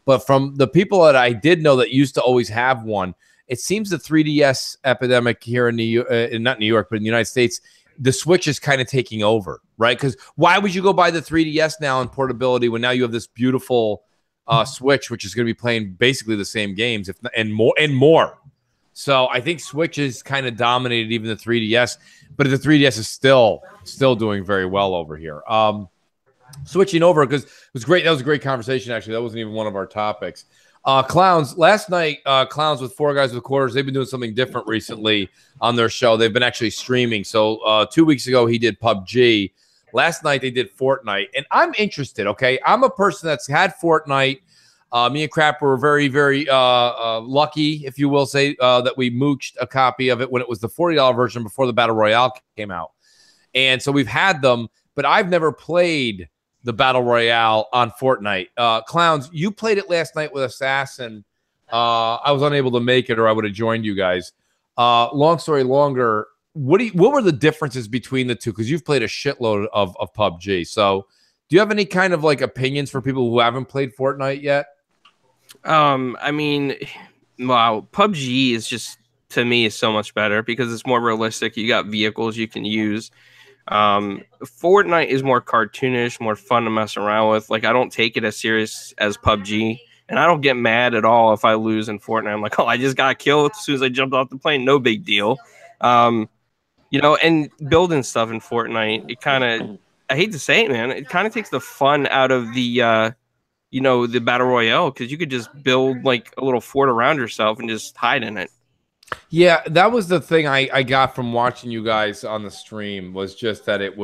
But from the people that I did know that used to always have one, it seems the 3DS epidemic here in not New York, but in the United States, the Switch is kind of taking over, right? Because why would you go buy the 3DS now in portability when now you have this beautiful Switch, which is going to be playing basically the same games and more. So I think Switch is kind of dominated even the 3DS, but the 3DS is still doing very well over here. Switching over because it was great. That was a great conversation. Actually, that wasn't even one of our topics. Clowns last night. Clowns with Four Guys with Quarters. They've been doing something different recently on their show. They've been actually streaming. So 2 weeks ago he did PUBG. Last night they did Fortnite, and I'm interested. Okay, I'm a person that's had Fortnite. Me and Crap were very, very lucky, if you will say, that we mooched a copy of it when it was the $40 version before the Battle Royale came out, and so we've had them. But I've never played the Battle Royale on Fortnite. Clowns, you played it last night with Assassin. I was unable to make it, or I would have joined you guys. Long story longer, what were the differences between the two? Because you've played a shitload of PUBG. So do you have any kind of like opinions for people who haven't played Fortnite yet? I mean, wow, PUBG is just, to me, is so much better because it's more realistic. You got vehicles you can use. Fortnite is more cartoonish, more fun to mess around with. Like, I don't take it as serious as PUBG, and I don't get mad at all if I lose in Fortnite. I'm like, oh, I just got killed as soon as I jumped off the plane. No big deal. You know, and building stuff in Fortnite, it kind of, I hate to say it, man, it kind of takes the fun out of the, you know, the battle royale, because you could just build like a little fort around yourself and just hide in it. Yeah, that was the thing I got from watching you guys on the stream, was just that it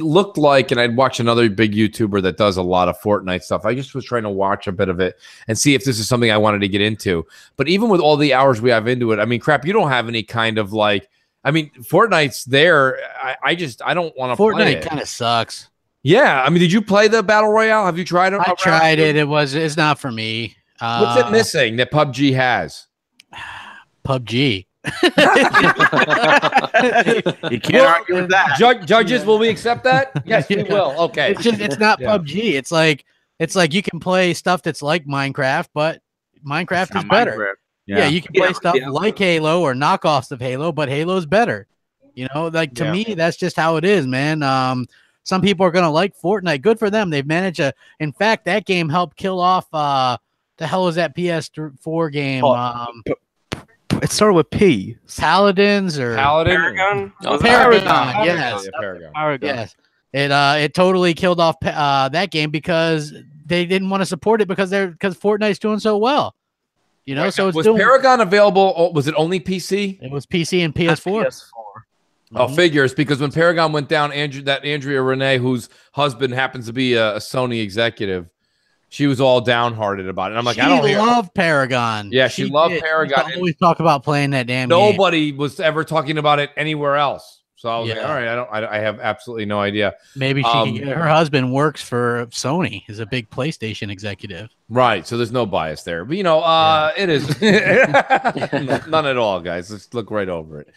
looked like, and I'd watch another big YouTuber that does a lot of Fortnite stuff. I just was trying to watch a bit of it and see if this is something I wanted to get into. But even with all the hours we have into it, I mean, crap, you don't have any kind of like, I mean, Fortnite's there. I don't want to play it. Fortnite kind of sucks. Yeah, I mean, did you play the Battle Royale? Have you tried it? I tried it. It's not for me. What's it missing that PUBG has? PUBG. You can't argue with that. Judges, will we accept that? Yes, we will. Okay. It's not PUBG. It's like you can play stuff that's like Minecraft, but Minecraft is better. Minecraft. Yeah, you can play stuff like Halo or knockoffs of Halo, but Halo's better. You know, like to me, that's just how it is, man. Some people are gonna like Fortnite. Good for them. They've managed to. In fact, that game helped kill off. The hell was that PS4 game? It started with P. Paladins or Paragon? Paragon. Yes. Paragon. Yes. It totally killed off that game because they didn't want to support it because Fortnite's doing so well. You know, so it's was Paragon available? Was it only PC? It was PC and PS4. Oh, figures, because when Paragon went down, Andrea Renee, whose husband happens to be a Sony executive, she was all downhearted about it. I'm like, I don't love Paragon. Yeah, she loved Paragon. She always talk about playing that damn game. Nobody was ever talking about it anywhere else. So I was like, all right, I have absolutely no idea. Maybe her husband works for Sony, is a big PlayStation executive. Right. So there's no bias there. But, you know, it is. None at all, guys. Let's look right over it.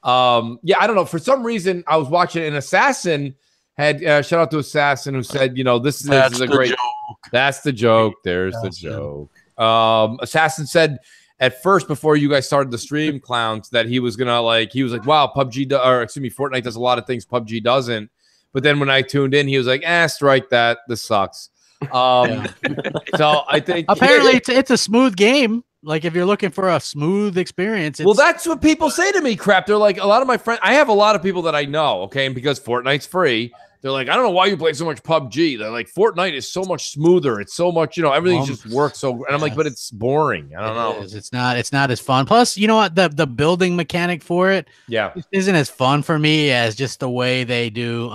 Yeah, I don't know. For some reason, I was watching an Assassin had shout out to Assassin who said, you know, this is a great joke. That's the joke. There's the joke. Assassin said at first, before you guys started the stream, clowns, that he was gonna wow, Fortnite does a lot of things PUBG doesn't. But then when I tuned in, he was like, strike that. This sucks. So I think apparently it's a smooth game. Like if you're looking for a smooth experience. Well, that's what people say to me, crap. They're like, a lot of my friends, I have a lot of people that I know, okay, and because Fortnite's free, they're like, I don't know why you play so much PUBG. They're like, Fortnite is so much smoother. It's so much, you know, everything just works so. And I'm like, but it's boring. I don't know. It's not as fun. Plus, you know what? The building mechanic for it, isn't as fun for me as just the way they do.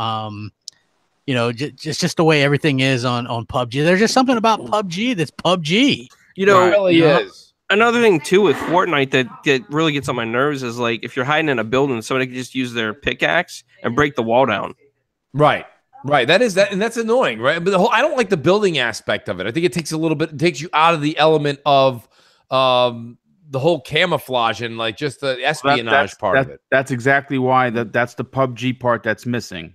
You know, just the way everything is on PUBG. There's just something about PUBG that's PUBG. You know, it really is. Another thing too with Fortnite that really gets on my nerves is like if you're hiding in a building, somebody can just use their pickaxe and break the wall down. Right. That is that, and that's annoying, right? But I don't like the building aspect of it. I think it takes you out of the element of the whole camouflage and like just the espionage part of it. That's exactly why that's the PUBG part that's missing.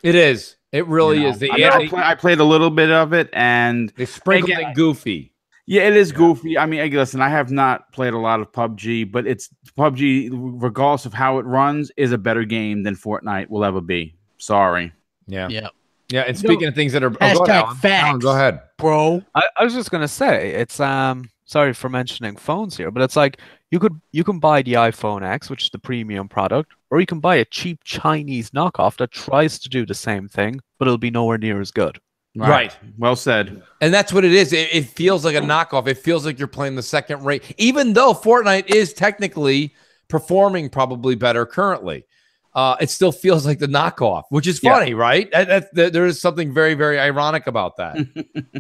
It is. It really is. I played a little bit of it, and they sprinkled it goofy. Yeah, it is goofy. I mean, listen, I have not played a lot of PUBG, but it's PUBG, regardless of how it runs, is a better game than Fortnite will ever be. Sorry. Yeah. And speaking of things that are facts. Alan, go ahead, bro. I was just gonna say it's sorry for mentioning phones here, but it's like you can buy the iPhone X, which is the premium product, or you can buy a cheap Chinese knockoff that tries to do the same thing, but it'll be nowhere near as good. Right. Well said. And that's what it is. It feels like a knockoff. It feels like you're playing the second rate, even though Fortnite is technically performing probably better currently. It still feels like the knockoff, which is funny, right? There is something very, very ironic about that.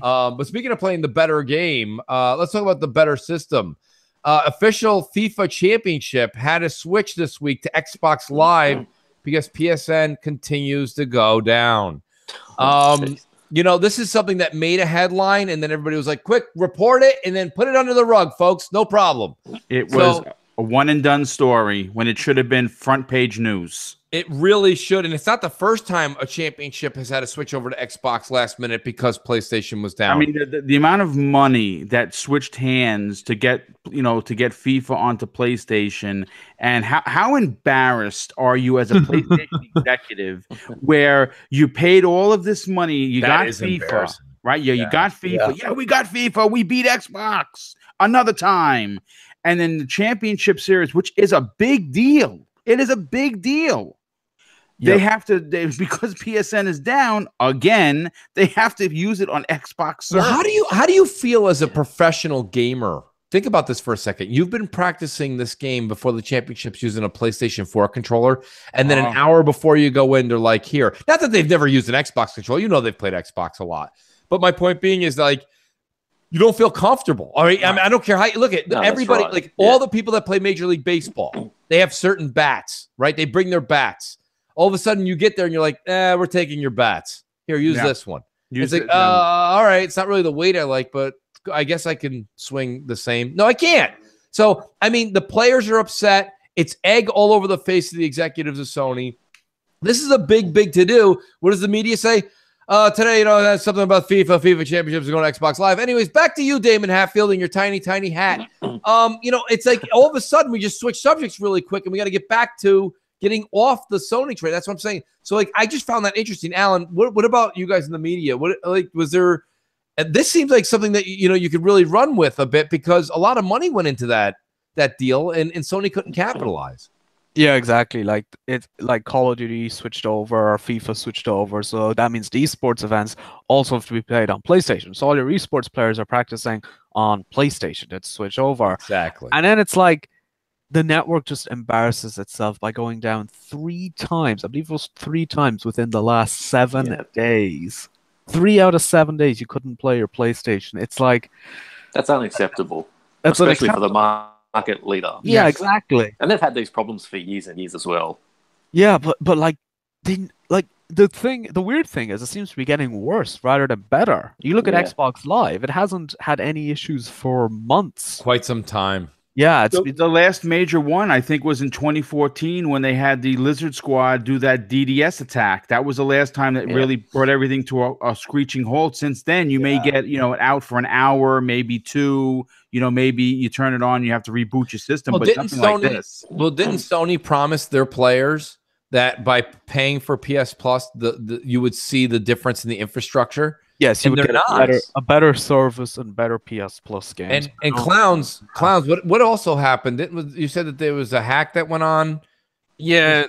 But speaking of playing the better game, let's talk about the better system. Official FIFA Championship had a switch this week to Xbox Live because PSN continues to go down. You know, this is something that made a headline, and then everybody was like, quick, report it, and then put it under the rug, folks. No problem. It was a one and done story when it should have been front page news. It really should. And it's not the first time a championship has had to switch over to Xbox last minute because PlayStation was down. I mean, the amount of money that switched hands to get FIFA onto PlayStation, and how embarrassed are you as a PlayStation executive where you paid all of this money, you got FIFA, right? Yeah, you got FIFA. Yeah, we got FIFA. We beat Xbox another time. And then the championship series, which is a big deal. It is a big deal. They have to, because PSN is down again, they have to use it on Xbox servers. Well, how do you feel as a professional gamer? Think about this for a second. You've been practicing this game before the championships using a PlayStation 4 controller, and then an hour before you go in, they're like, here. Not that they've never used an Xbox controller. You know they've played Xbox a lot. But my point being is, like, you don't feel comfortable. All right. I mean, I don't care how you look at everybody, like all the people that play Major League Baseball, they have certain bats, right? They bring their bats. All of a sudden you get there and you're like, we're taking your bats. Here, use this one. It's like, all right, it's not really the weight I like, but I guess I can swing the same. No, I can't. So, I mean, the players are upset. It's egg all over the face of the executives of Sony. This is a big, big to-do. What does the media say? Today, that's something about FIFA championships are going to Xbox Live. Anyways, back to you, Damon Hatfield, and your tiny, tiny hat. It's like all of a sudden we just switch subjects really quick, and we got to get back to getting off the Sony train. That's what I'm saying. So, like, I just found that interesting. Alan, what about you guys in the media? Was there? This seems like something that you could really run with a bit because a lot of money went into that deal, and Sony couldn't capitalize. Yeah, exactly. Like Call of Duty switched over, or FIFA switched over, so that means the esports events also have to be played on PlayStation. So all your esports players are practicing on PlayStation to switch over. Exactly. And then it's like the network just embarrasses itself by going down 3 times. I believe it was 3 times within the last 7 days. 3 out of 7 days you couldn't play your PlayStation. It's like that's unacceptable, especially for the market leader. Yeah, exactly. And they've had these problems for years and years as well. Yeah, but like the weird thing is it seems to be getting worse rather than better. You look at Xbox Live, it hasn't had any issues for months. Quite some time. Yeah, the last major one I think was in 2014 when they had the Lizard Squad do that DDS attack. That was the last time that really brought everything to a screeching halt. Since then, you may get out for an hour, maybe 2. Maybe you turn it on, you have to reboot your system. But nothing like this. Well, didn't Sony promise their players that by paying for PS Plus, you would see the difference in the infrastructure? Yes, you would get a better service and better PS Plus games. And clowns. What also happened? You said that there was a hack that went on. Yeah,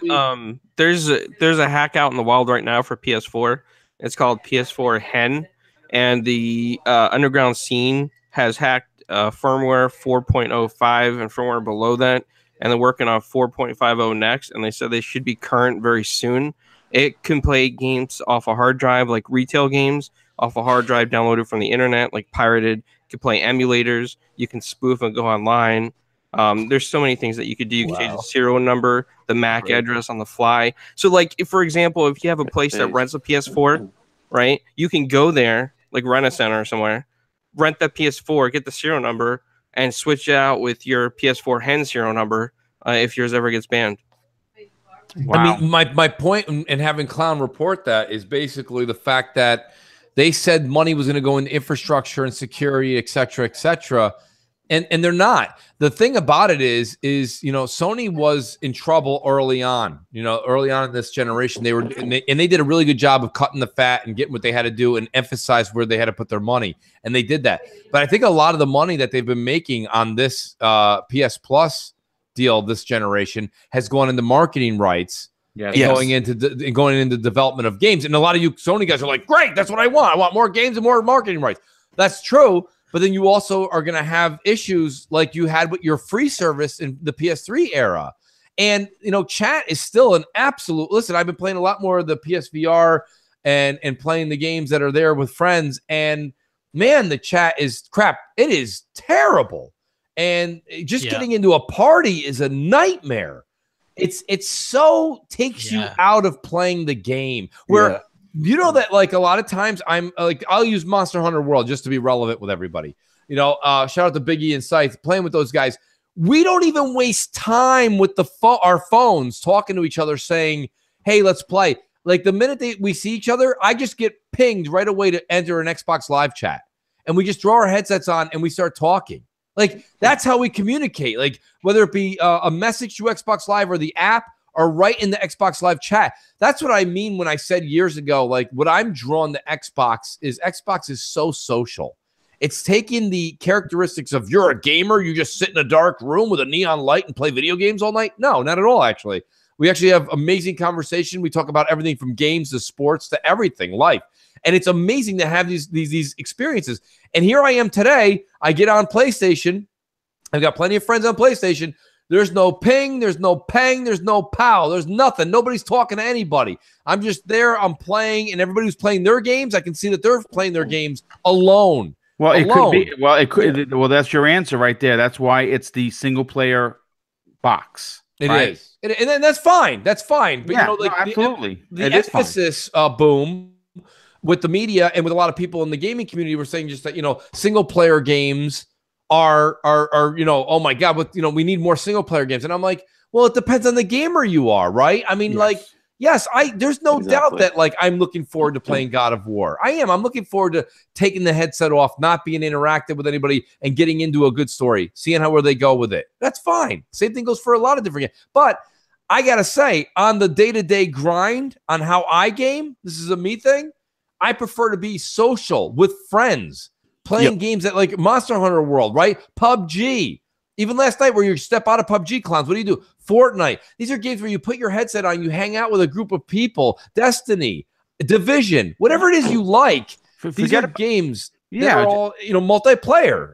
there's a hack out in the wild right now for PS4. It's called PS4 Hen, and the underground scene has hacked firmware 4.05 and firmware below that, and they're working on 4.50 next. And they said they should be current very soon. It can play games off a hard drive, like retail games, off a hard drive downloaded from the internet, like pirated. You can play emulators. You can spoof and go online. There's so many things that you could do. You can change the serial number, the MAC address on the fly. So, like, for example, if you have a place that rents a PS4, right, you can go there, like Rent-A-Center or somewhere, rent that PS4, get the serial number, and switch it out with your PS4 Hen serial number if yours ever gets banned. Wow. I mean, my point in having Clown report that is basically the fact that they said money was going to go into infrastructure and security, et cetera, and they're not. The thing about it is Sony was in trouble early on. Early on in this generation, they did a really good job of cutting the fat and getting what they had to do and emphasize where they had to put their money, and they did that. But I think a lot of the money that they've been making on this PS Plus deal this generation has gone into marketing rights. Going into development of games. And a lot of you Sony guys are like, great, that's what I want. I want more games and more marketing rights. That's true. But then you also are going to have issues like you had with your free service in the PS3 era. And, chat is still an absolute, listen, I've been playing a lot more of the PSVR and playing the games that are there with friends. And man, the chat is crap. It is terrible. And just getting into a party is a nightmare. It's so takes you out of playing the game where that like a lot of times I'm like, I'll use Monster Hunter World just to be relevant with everybody. Shout out to Biggie and Scythe playing with those guys. We don't even waste time with our phones talking to each other saying, hey, let's play. Like the minute we see each other, I just get pinged right away to enter an Xbox Live chat. And we just throw our headsets on and we start talking. Like that's how we communicate. Like whether it be a message to Xbox Live or the app or right in the Xbox Live chat. That's what I mean when I said years ago, like what I'm drawn to Xbox is so social. It's taking the characteristics of you're a gamer, you just sit in a dark room with a neon light and play video games all night. No, not at all, actually. We actually have amazing conversation. We talk about everything from games to sports to everything, life. And it's amazing to have these experiences. And here I am today. I get on PlayStation. I've got plenty of friends on PlayStation. There's no ping. There's no pang. There's no pow. There's nothing. Nobody's talking to anybody. I'm just there. I'm playing. And everybody who's playing their games, I can see that they're playing their games alone. Well, it could be. Well, it could. Well, that's your answer right there. That's why it's the single player box. It is. And that's fine. That's fine. But, yeah, like absolutely. The emphasis boom with the media and with a lot of people in the gaming community were saying just that, single player games are oh my God, we need more single player games. And I'm like, well, it depends on the gamer you are, right? I mean, yes, there's no doubt that I'm looking forward to playing God of War. I am. I'm looking forward to taking the headset off, not being interactive with anybody and getting into a good story, seeing where they go with it. That's fine. Same thing goes for a lot of different games. But I got to say, on the day-to-day grind, on how I game, this is a me thing, I prefer to be social with friends, playing games at like Monster Hunter World, right? PUBG. Even last night where you step out of PUBG, clowns, what do? Fortnite. These are games where you put your headset on, you hang out with a group of people. Destiny, Division, whatever it is you like. These are games that are all, multiplayer.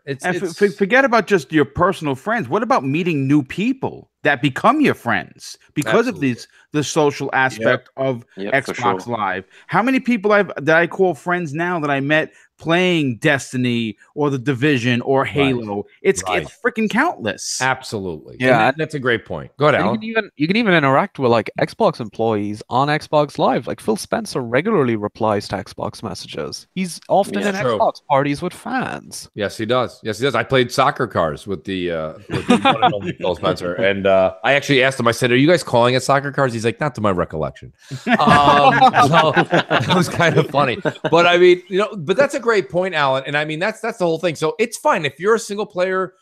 Forget about just your personal friends. What about meeting new people that become your friends because of the social aspect of Xbox Live? How many people that I call friends now that I met playing Destiny or the Division or Halo? It's freaking countless. Absolutely. Yeah, that's a great point. Go ahead, Alan. You can even interact with like Xbox employees on Xbox Live. Like Phil Spencer regularly replies to Xbox messages. He's often in Xbox parties with fans. Yes, he does. I played soccer cars with the one and only Phil Spencer, and I actually asked him. I said, "Are you guys calling it soccer cars?" He's like, "Not to my recollection." So that was kind of funny. But I mean, but that's a great point, Alan. And I mean, that's the whole thing. So it's fine if you're a single player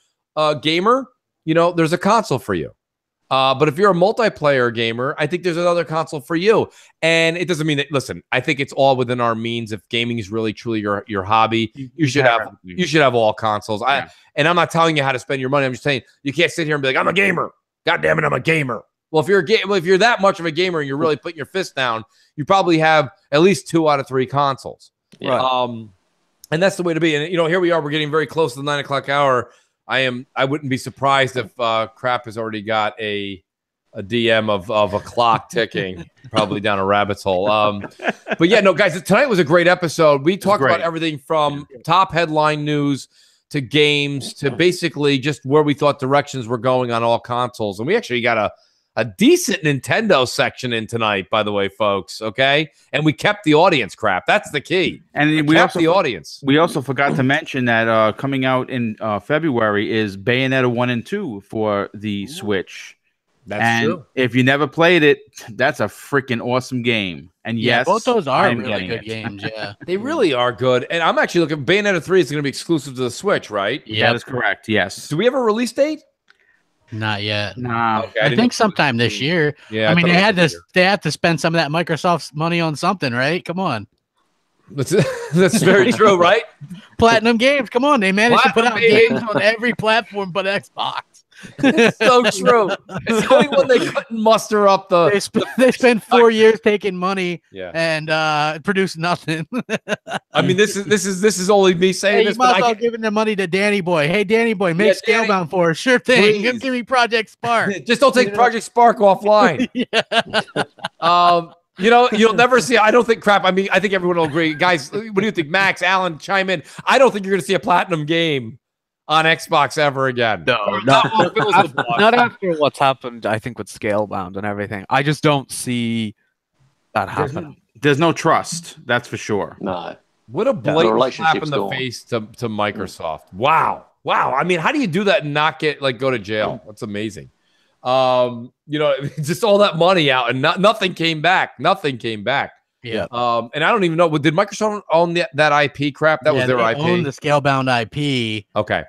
gamer. There's a console for you. But if you're a multiplayer gamer, I think there's another console for you. And it doesn't mean that. Listen, I think it's all within our means. If gaming is really truly your hobby, you should have all consoles. And I'm not telling you how to spend your money. I'm just saying you can't sit here and be like, I'm a gamer. God damn it, I'm a gamer. Well, if you're that much of a gamer and you're really putting your fist down, you probably have at least 2 out of 3 consoles. Right. And that's the way to be. And here we are. We're getting very close to the 9 o'clock hour. I wouldn't be surprised if Crap has already got a DM of a clock ticking, probably down a rabbit's hole. But yeah, no, guys, tonight was a great episode. We talked about everything from top headline news to games to basically just where we thought directions were going on all consoles. And we actually got a decent Nintendo section in tonight, by the way, folks. Okay. And we kept the audience, Crap. That's the key. And we kept the audience. We also forgot to mention that coming out in February is Bayonetta 1 and 2 for the Switch. That's true. If you never played it, that's a freaking awesome game. And yes, both those are really good games. Yeah, they really are good. And I'm actually looking. Bayonetta 3 is going to be exclusive to the Switch, right? Yeah, that is correct. Yes. Do we have a release date? Not yet. No. Okay, I think sometime this year. Yeah. I mean, they had to spend some of that Microsoft's money on something, right? Come on. That's very true, right? Platinum Games. Come on, they managed to put out games on every platform but Xbox. It's so true. It's the only one they couldn't muster up the. They spent 4 years taking money and produced nothing. I mean, this is only me saying this. You might as well giving the money to Danny Boy. Hey, Danny Boy, make Scalebound for us. Sure thing. Give me Project Spark. Just don't take Project Spark offline. You'll never see. I don't think Crap. I mean, I think everyone will agree, guys. What do you think, Max, Alan? Chime in. I don't think you're going to see a platinum game on Xbox ever again. No, not after what's happened. I think with Scalebound and everything, I just don't see that happening. There's no trust. That's for sure. No. What a blatant slap in the face to Microsoft. Wow. Wow. I mean, how do you do that and not go to jail? That's amazing. Just all that money out and nothing came back. Nothing came back. Yeah. And I don't even know. Did Microsoft own that IP crap? That was their IP. Own the Scalebound IP. Okay.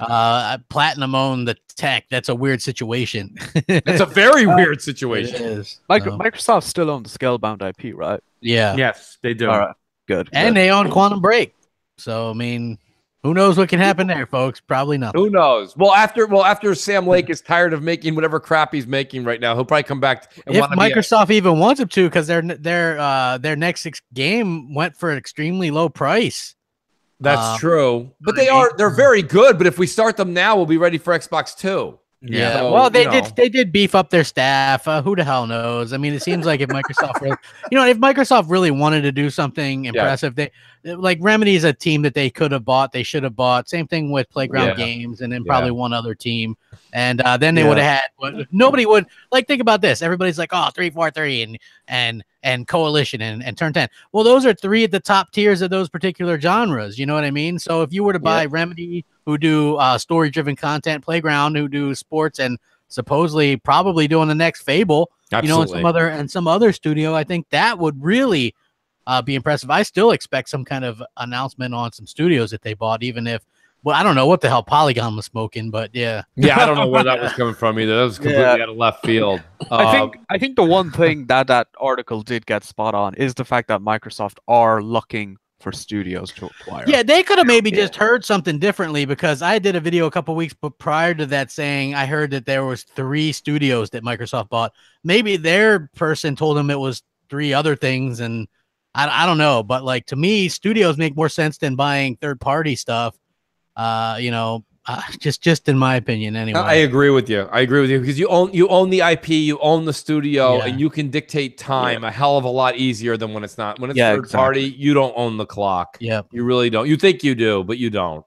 Platinum owned the tech. That's a weird situation. It's a very weird situation. It is. Microsoft still owns the Scalebound IP, right? Yeah. Yes, they do. All right. Good. And they own Quantum Break. So I mean, who knows what can happen there, folks? Probably nothing. Who knows? Well, after Sam Lake is tired of making whatever crap he's making right now, he'll probably come back. And if Microsoft even wants him to, because their next game went for an extremely low price. That's true, but they're very good. But if we start them now, we'll be ready for Xbox 2. Yeah. So, well, they did beef up their staff. Who the hell knows? I mean, it seems like if Microsoft really wanted to do something impressive, they like Remedy's a team that they could have bought. They should have bought. Same thing with Playground Games, and then probably one other team. And then they would have had. Nobody would think about this. Everybody's like, oh, 343 and Coalition and Turn 10. Well, those are three at the top tiers of those particular genres. You know what I mean? So if you were to buy Remedy, who do story-driven content, Playground, who do sports, and supposedly probably doing the next Fable, Absolutely. and some other studio, I think that would really be impressive. I still expect some kind of announcement on some studios that they bought, even if, well, I don't know what the hell Polygon was smoking, but yeah. Yeah, I don't know where that was coming from either. That was completely out of left field. I think the one thing that article did get spot on is the fact that Microsoft are looking for studios to acquire. Yeah, they could have maybe just heard something differently, because I did a video a couple weeks prior to that saying I heard that there was 3 studios that Microsoft bought. Maybe their person told them it was 3 other things, and I don't know. But like, to me, studios make more sense than buying third-party stuff. Just in my opinion, anyway. I agree with you. Because you own the IP, you own the studio, and you can dictate time a hell of a lot easier than when it's not. When it's third party, you don't own the clock. Yeah, you really don't. You think you do, but you don't.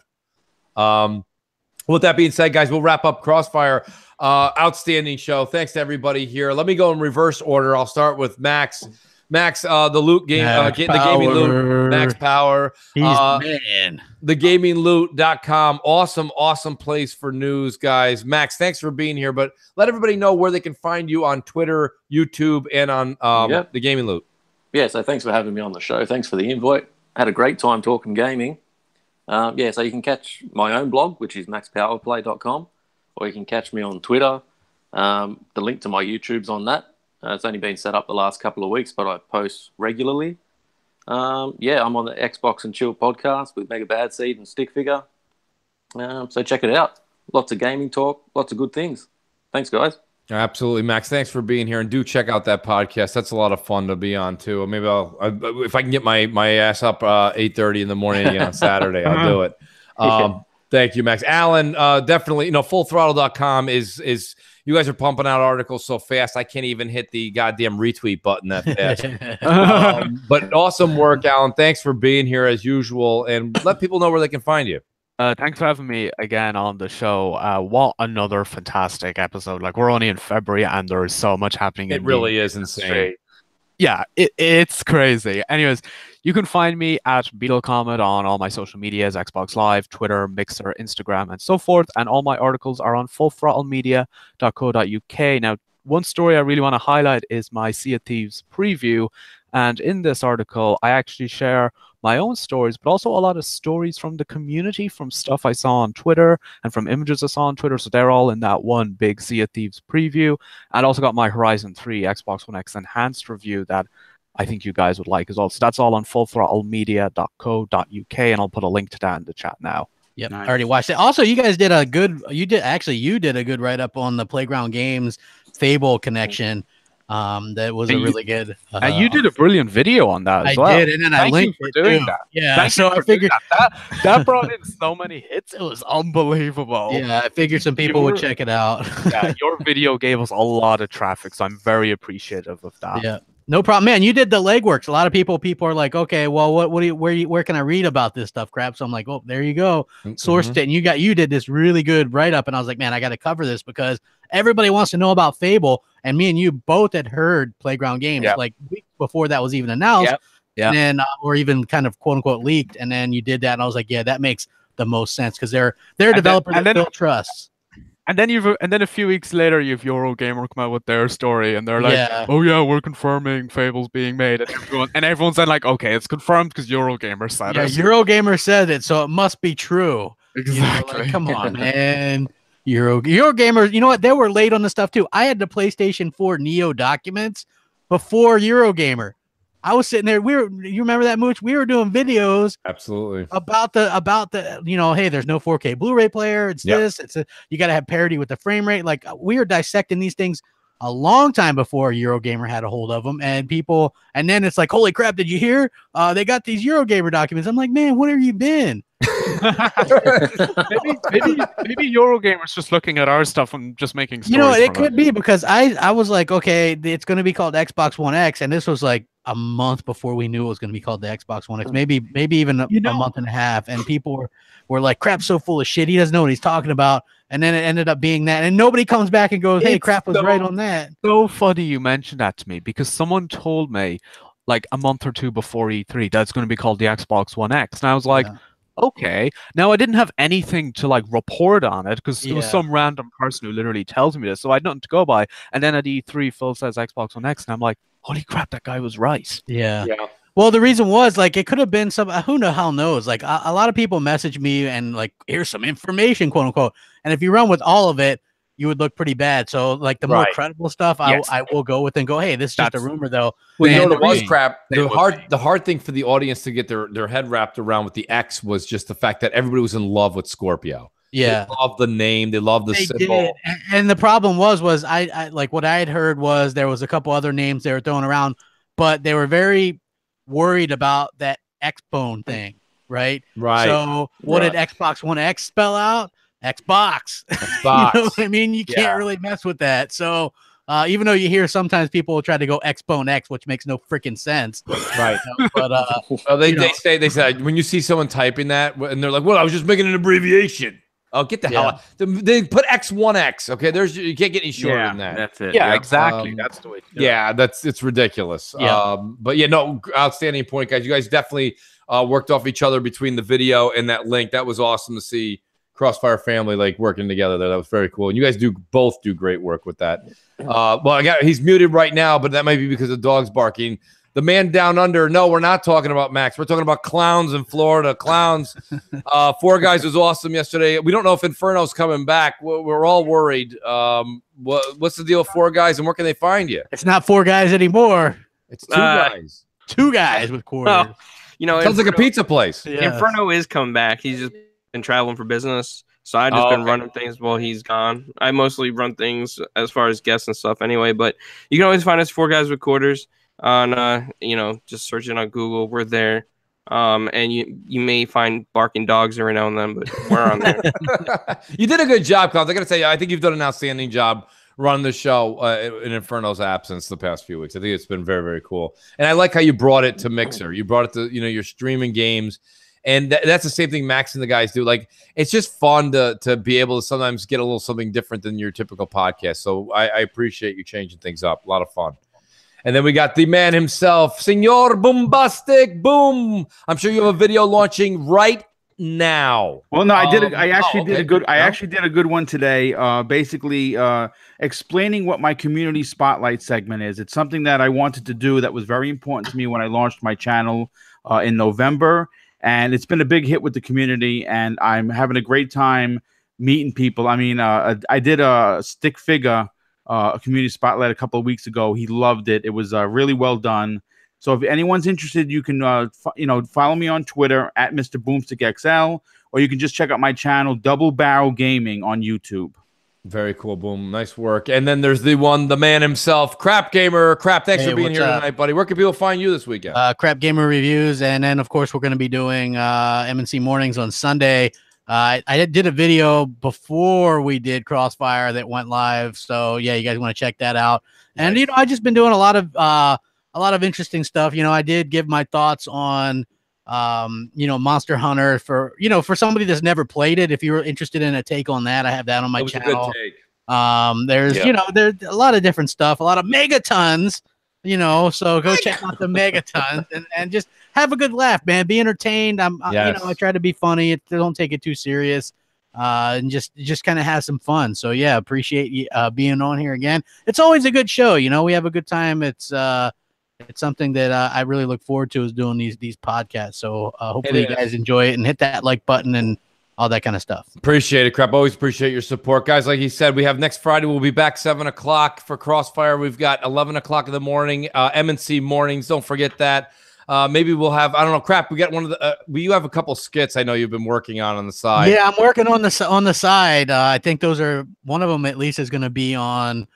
With that being said, guys, we'll wrap up Crossfire. Outstanding show. Thanks to everybody here. Let me go in reverse order. I'll start with Max. Max, the loot game, the gaming loot, Max Power. He's man. TheGamingLoot.com. Awesome place for news, guys. Max, thanks for being here. But let everybody know where they can find you on Twitter, YouTube, and on The Gaming Loot. Yeah, so thanks for having me on the show. Thanks for the invite. Had a great time talking gaming. So you can catch my own blog, which is maxpowerplay.com, or you can catch me on Twitter. The link to my YouTube's on that. It's only been set up the last couple of weeks, but I post regularly. I'm on the Xbox and Chill podcast with Mega Bad Seed and Stick Figure. So check it out. Lots of gaming talk, lots of good things. Thanks, guys. Absolutely, Max. Thanks for being here, and do check out that podcast. That's a lot of fun to be on too. Maybe if I can get my ass up 8:30 in the morning again on Saturday, I'll do it. Thank you, Max. Alan, definitely. FullThrottle.com is. You guys are pumping out articles so fast, I can't even hit the goddamn retweet button that fast. But awesome work, Alan. Thanks for being here as usual, and let people know where they can find you. Thanks for having me again on the show. What another fantastic episode. Like, we're only in February, and there is so much happening. It really is insane. Yeah, it's crazy. Anyways, you can find me at Beetle Comet on all my social medias, Xbox Live, Twitter, Mixer, Instagram, and so forth. And all my articles are on fullthrottlemedia.co.uk. Now, one story I really want to highlight is my Sea of Thieves preview. And in this article, I actually share my own stories, but also a lot of stories from the community, from stuff I saw on Twitter and from images I saw on Twitter. So they're all in that one big Sea of Thieves preview. And also got my Horizon 3 Xbox One X Enhanced review that I think you guys would like as well. So that's all on fullthrottlemedia.co.uk, and I'll put a link to that in the chat now. Yep, nice. I already watched it. Also, you guys did a good write-up on the Playground Games Fable connection. That was a really good. And you did a brilliant video on that as well. I did, and then I linked it doing that. Yeah, so I figured that brought in so many hits. It was unbelievable. Yeah, I figured some people would check it out. Yeah, your video gave us a lot of traffic, so I'm very appreciative of that. Yeah. No problem, man. You did the legwork. A lot of people are like, okay, well, where can I read about this stuff, crap? So I'm like, oh, there you go, sourced it, and you did this really good write up, and I was like, man, I got to cover this because everybody wants to know about Fable, and me and you both had heard Playground Games like weeks before that was even announced, and then or even kind of quote unquote leaked, and then you did that, and I was like, yeah, that makes the most sense because they're a developer that Phil trusts. And then a few weeks later, you have Eurogamer come out with their story, and they're like, "Oh yeah, we're confirming Fable's being made," and everyone's then like, "Okay, it's confirmed because Eurogamer said it." Yeah, Eurogamer said it, so it must be true. Exactly. Like, come on, man. Eurogamer, you know what? They were late on the stuff too. I had the PlayStation 4 Neo documents before Eurogamer. I was sitting there. You remember that, Mooch? We were doing videos absolutely about the hey, there's no 4K Blu-ray player. It's this. You got to have parity with the frame rate. Like we were dissecting these things a long time before Eurogamer had a hold of them, and then it's like, holy crap, did you hear? They got these Eurogamer documents. I'm like, man, where have you been? maybe Eurogamer's just looking at our stuff and just making stories. You know, it could be because I was like, okay, it's going to be called Xbox One X, and this was like a month before we knew it was going to be called the Xbox One X, maybe even a month and a half, and people were like, crap's so full of shit, he doesn't know what he's talking about, and then it ended up being that, and nobody comes back and goes, hey, crap was right on that. So funny you mentioned that to me because someone told me like a month or two before E3 that's going to be called the Xbox One X, and I was like, okay. Now I didn't have anything to like report on it because it was some random person who literally tells me this, so I had nothing to go by. And then at E3, Phil says Xbox One X, and I'm like, holy crap, that guy was right. Yeah. Well, the reason was like it could have been some. Who the hell knows? Like a lot of people message me and like, here's some information, quote unquote. And if you run with all of it, you would look pretty bad. So like the more credible stuff, I will go with and go, hey, this is just a rumor though. Well, you know what it was, crap. The hard thing for the audience to get their head wrapped around with the X was just the fact that everybody was in love with Scorpio. Yeah, they love the name, they love the symbol. And the problem was I like what I had heard was there was a couple other names they were throwing around, but they were very worried about that X-Bone thing, right? Right. So what did Xbox One X spell out? Xbox. You know what I mean? You can't really mess with that. So even though you hear sometimes people try to go Xbone X, which makes no freaking sense. Right. But they said when you see someone typing that and they're like, well, I was just making an abbreviation. Oh, get the hell out. They put X1X. Okay, you can't get any shorter than that. That's it. Yeah, exactly. That's the way to do it. It's ridiculous. Yeah. But yeah, no, outstanding point, guys. You guys definitely worked off each other between the video and that link. That was awesome to see. Crossfire family like working together there. That was very cool. And you guys both do great work with that. He's muted right now, but that might be because the dog's barking. The man down under. No, we're not talking about Max. We're talking about clowns in Florida. Clowns. Four Guys was awesome yesterday. We don't know if Inferno's coming back. We're all worried. What's the deal with Four Guys and where can they find you? It's not Four Guys anymore. It's two guys. Two guys with quarters. Well, sounds like a pizza place. Yeah. Inferno is coming back. He's just been traveling for business. So I've just been running things while he's gone. I mostly run things as far as guests and stuff anyway, but you can always find us Four Guys with Quarters on, just searching on Google. We're there. And you may find barking dogs every now and then, but we're on there. You did a good job, Klaus. I got to say, I think you've done an outstanding job running the show in Inferno's absence the past few weeks. I think it's been very, very cool. And I like how you brought it to Mixer. You brought it to, you're streaming games. And that's the same thing Max and the guys do. Like, it's just fun to be able to sometimes get a little something different than your typical podcast. So I appreciate you changing things up. A lot of fun. And then we got the man himself, Senor Boombastic Boom. I'm sure you have a video launching right now. Well, no, I did it. I actually did a good one today. Basically, explaining what my community spotlight segment is. It's something that I wanted to do that was very important to me when I launched my channel in November. And it's been a big hit with the community, and I'm having a great time meeting people. I mean, I did a stick figure a community spotlight a couple of weeks ago. He loved it. It was really well done. So if anyone's interested, you can follow me on Twitter at Mr. Boomstick XL, or you can just check out my channel, Double Barrel Gaming, on YouTube. Very cool, Boom. Nice work. And then there's the man himself, Crap Gamer. Crap, thanks for being here tonight, buddy. Where can people find you this weekend? Crap Gamer Reviews. And then, of course, we're going to be doing MNC Mornings on Sunday. I did a video before we did Crossfire that went live. So, yeah, you guys want to check that out. And, I've just been doing a lot of interesting stuff. I did give my thoughts on Monster Hunter for somebody that's never played it. If you're interested in a take on that, I have that on my channel. A good take. There's a lot of different stuff, a lot of megatons, so go check out the megatons and just have a good laugh, man. Be entertained. I try to be funny. Don't take it too serious. And just kind of have some fun. So yeah, appreciate you being on here again. It's always a good show. We have a good time. It's something that I really look forward to, is doing these podcasts. So hopefully you guys enjoy it and hit that like button and all that kind of stuff. Appreciate it, Crap. Always appreciate your support, guys. Like he said, we have next Friday. We'll be back 7 o'clock for Crossfire. We've got 11 o'clock in the morning, MNC mornings. Don't forget that. Maybe we'll have, I don't know, Crap. We got one of the, you have a couple skits I know you've been working on the side. Yeah, I'm working on the side. I think those are, one of them at least is going to be on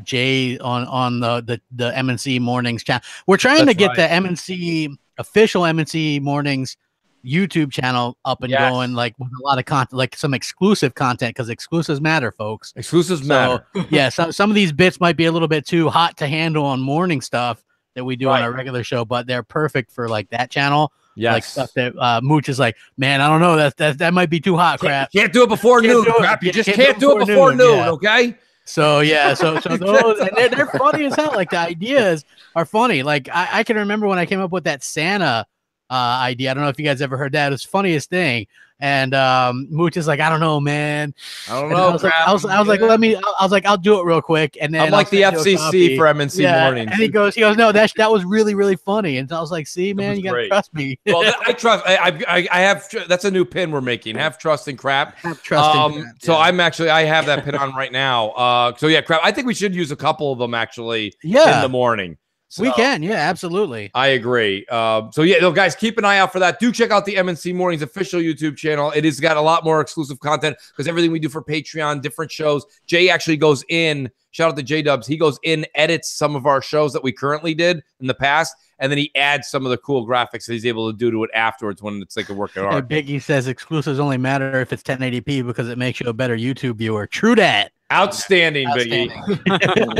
Jay on the MNC mornings channel. We're trying to get the MNC official MNC mornings YouTube channel up and going, like with a lot of content, like some exclusive content, because exclusives matter, folks. Exclusives matter. Yeah, some of these bits might be a little bit too hot to handle on morning stuff that we do on our regular show, but they're perfect for like that channel. Yes. Like stuff that Mooch is like, man, I don't know, that might be too hot, Crap. Can't do it before noon, Crap. You just can't do it before noon, okay? So yeah, so those, and they're funny as hell. Like the ideas are funny. Like I can remember when I came up with that Santa idea. I don't know if you guys ever heard that. It's the funniest thing. And Mooch is like, I don't know, man. I don't know. I was like, I'll do it real quick. And then I'm like the FCC for MNC mornings. And he goes, no, that was really, really funny. And I was like, see, man, you gotta trust me. Well, I trust. I have. That's a new pin we're making. Have trust in Crap. Have trust in Crap. So I have that pin on right now. So yeah, Crap. I think we should use a couple of them actually. In the morning. So, we can, yeah, absolutely. I agree. So yeah, guys, keep an eye out for that. Do check out the MNC Mornings official YouTube channel. It has got a lot more exclusive content because everything we do for Patreon, different shows. Jay actually goes in. Shout out to J Dubs. He goes in, edits some of our shows that we currently did in the past, and then he adds some of the cool graphics that he's able to do to it afterwards when it's like a work of art. Biggie says exclusives only matter if it's 1080p because it makes you a better YouTube viewer. True that. Outstanding, Biggie.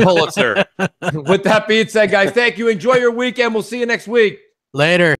Pulitzer. With that being said, guys, thank you. Enjoy your weekend. We'll see you next week. Later.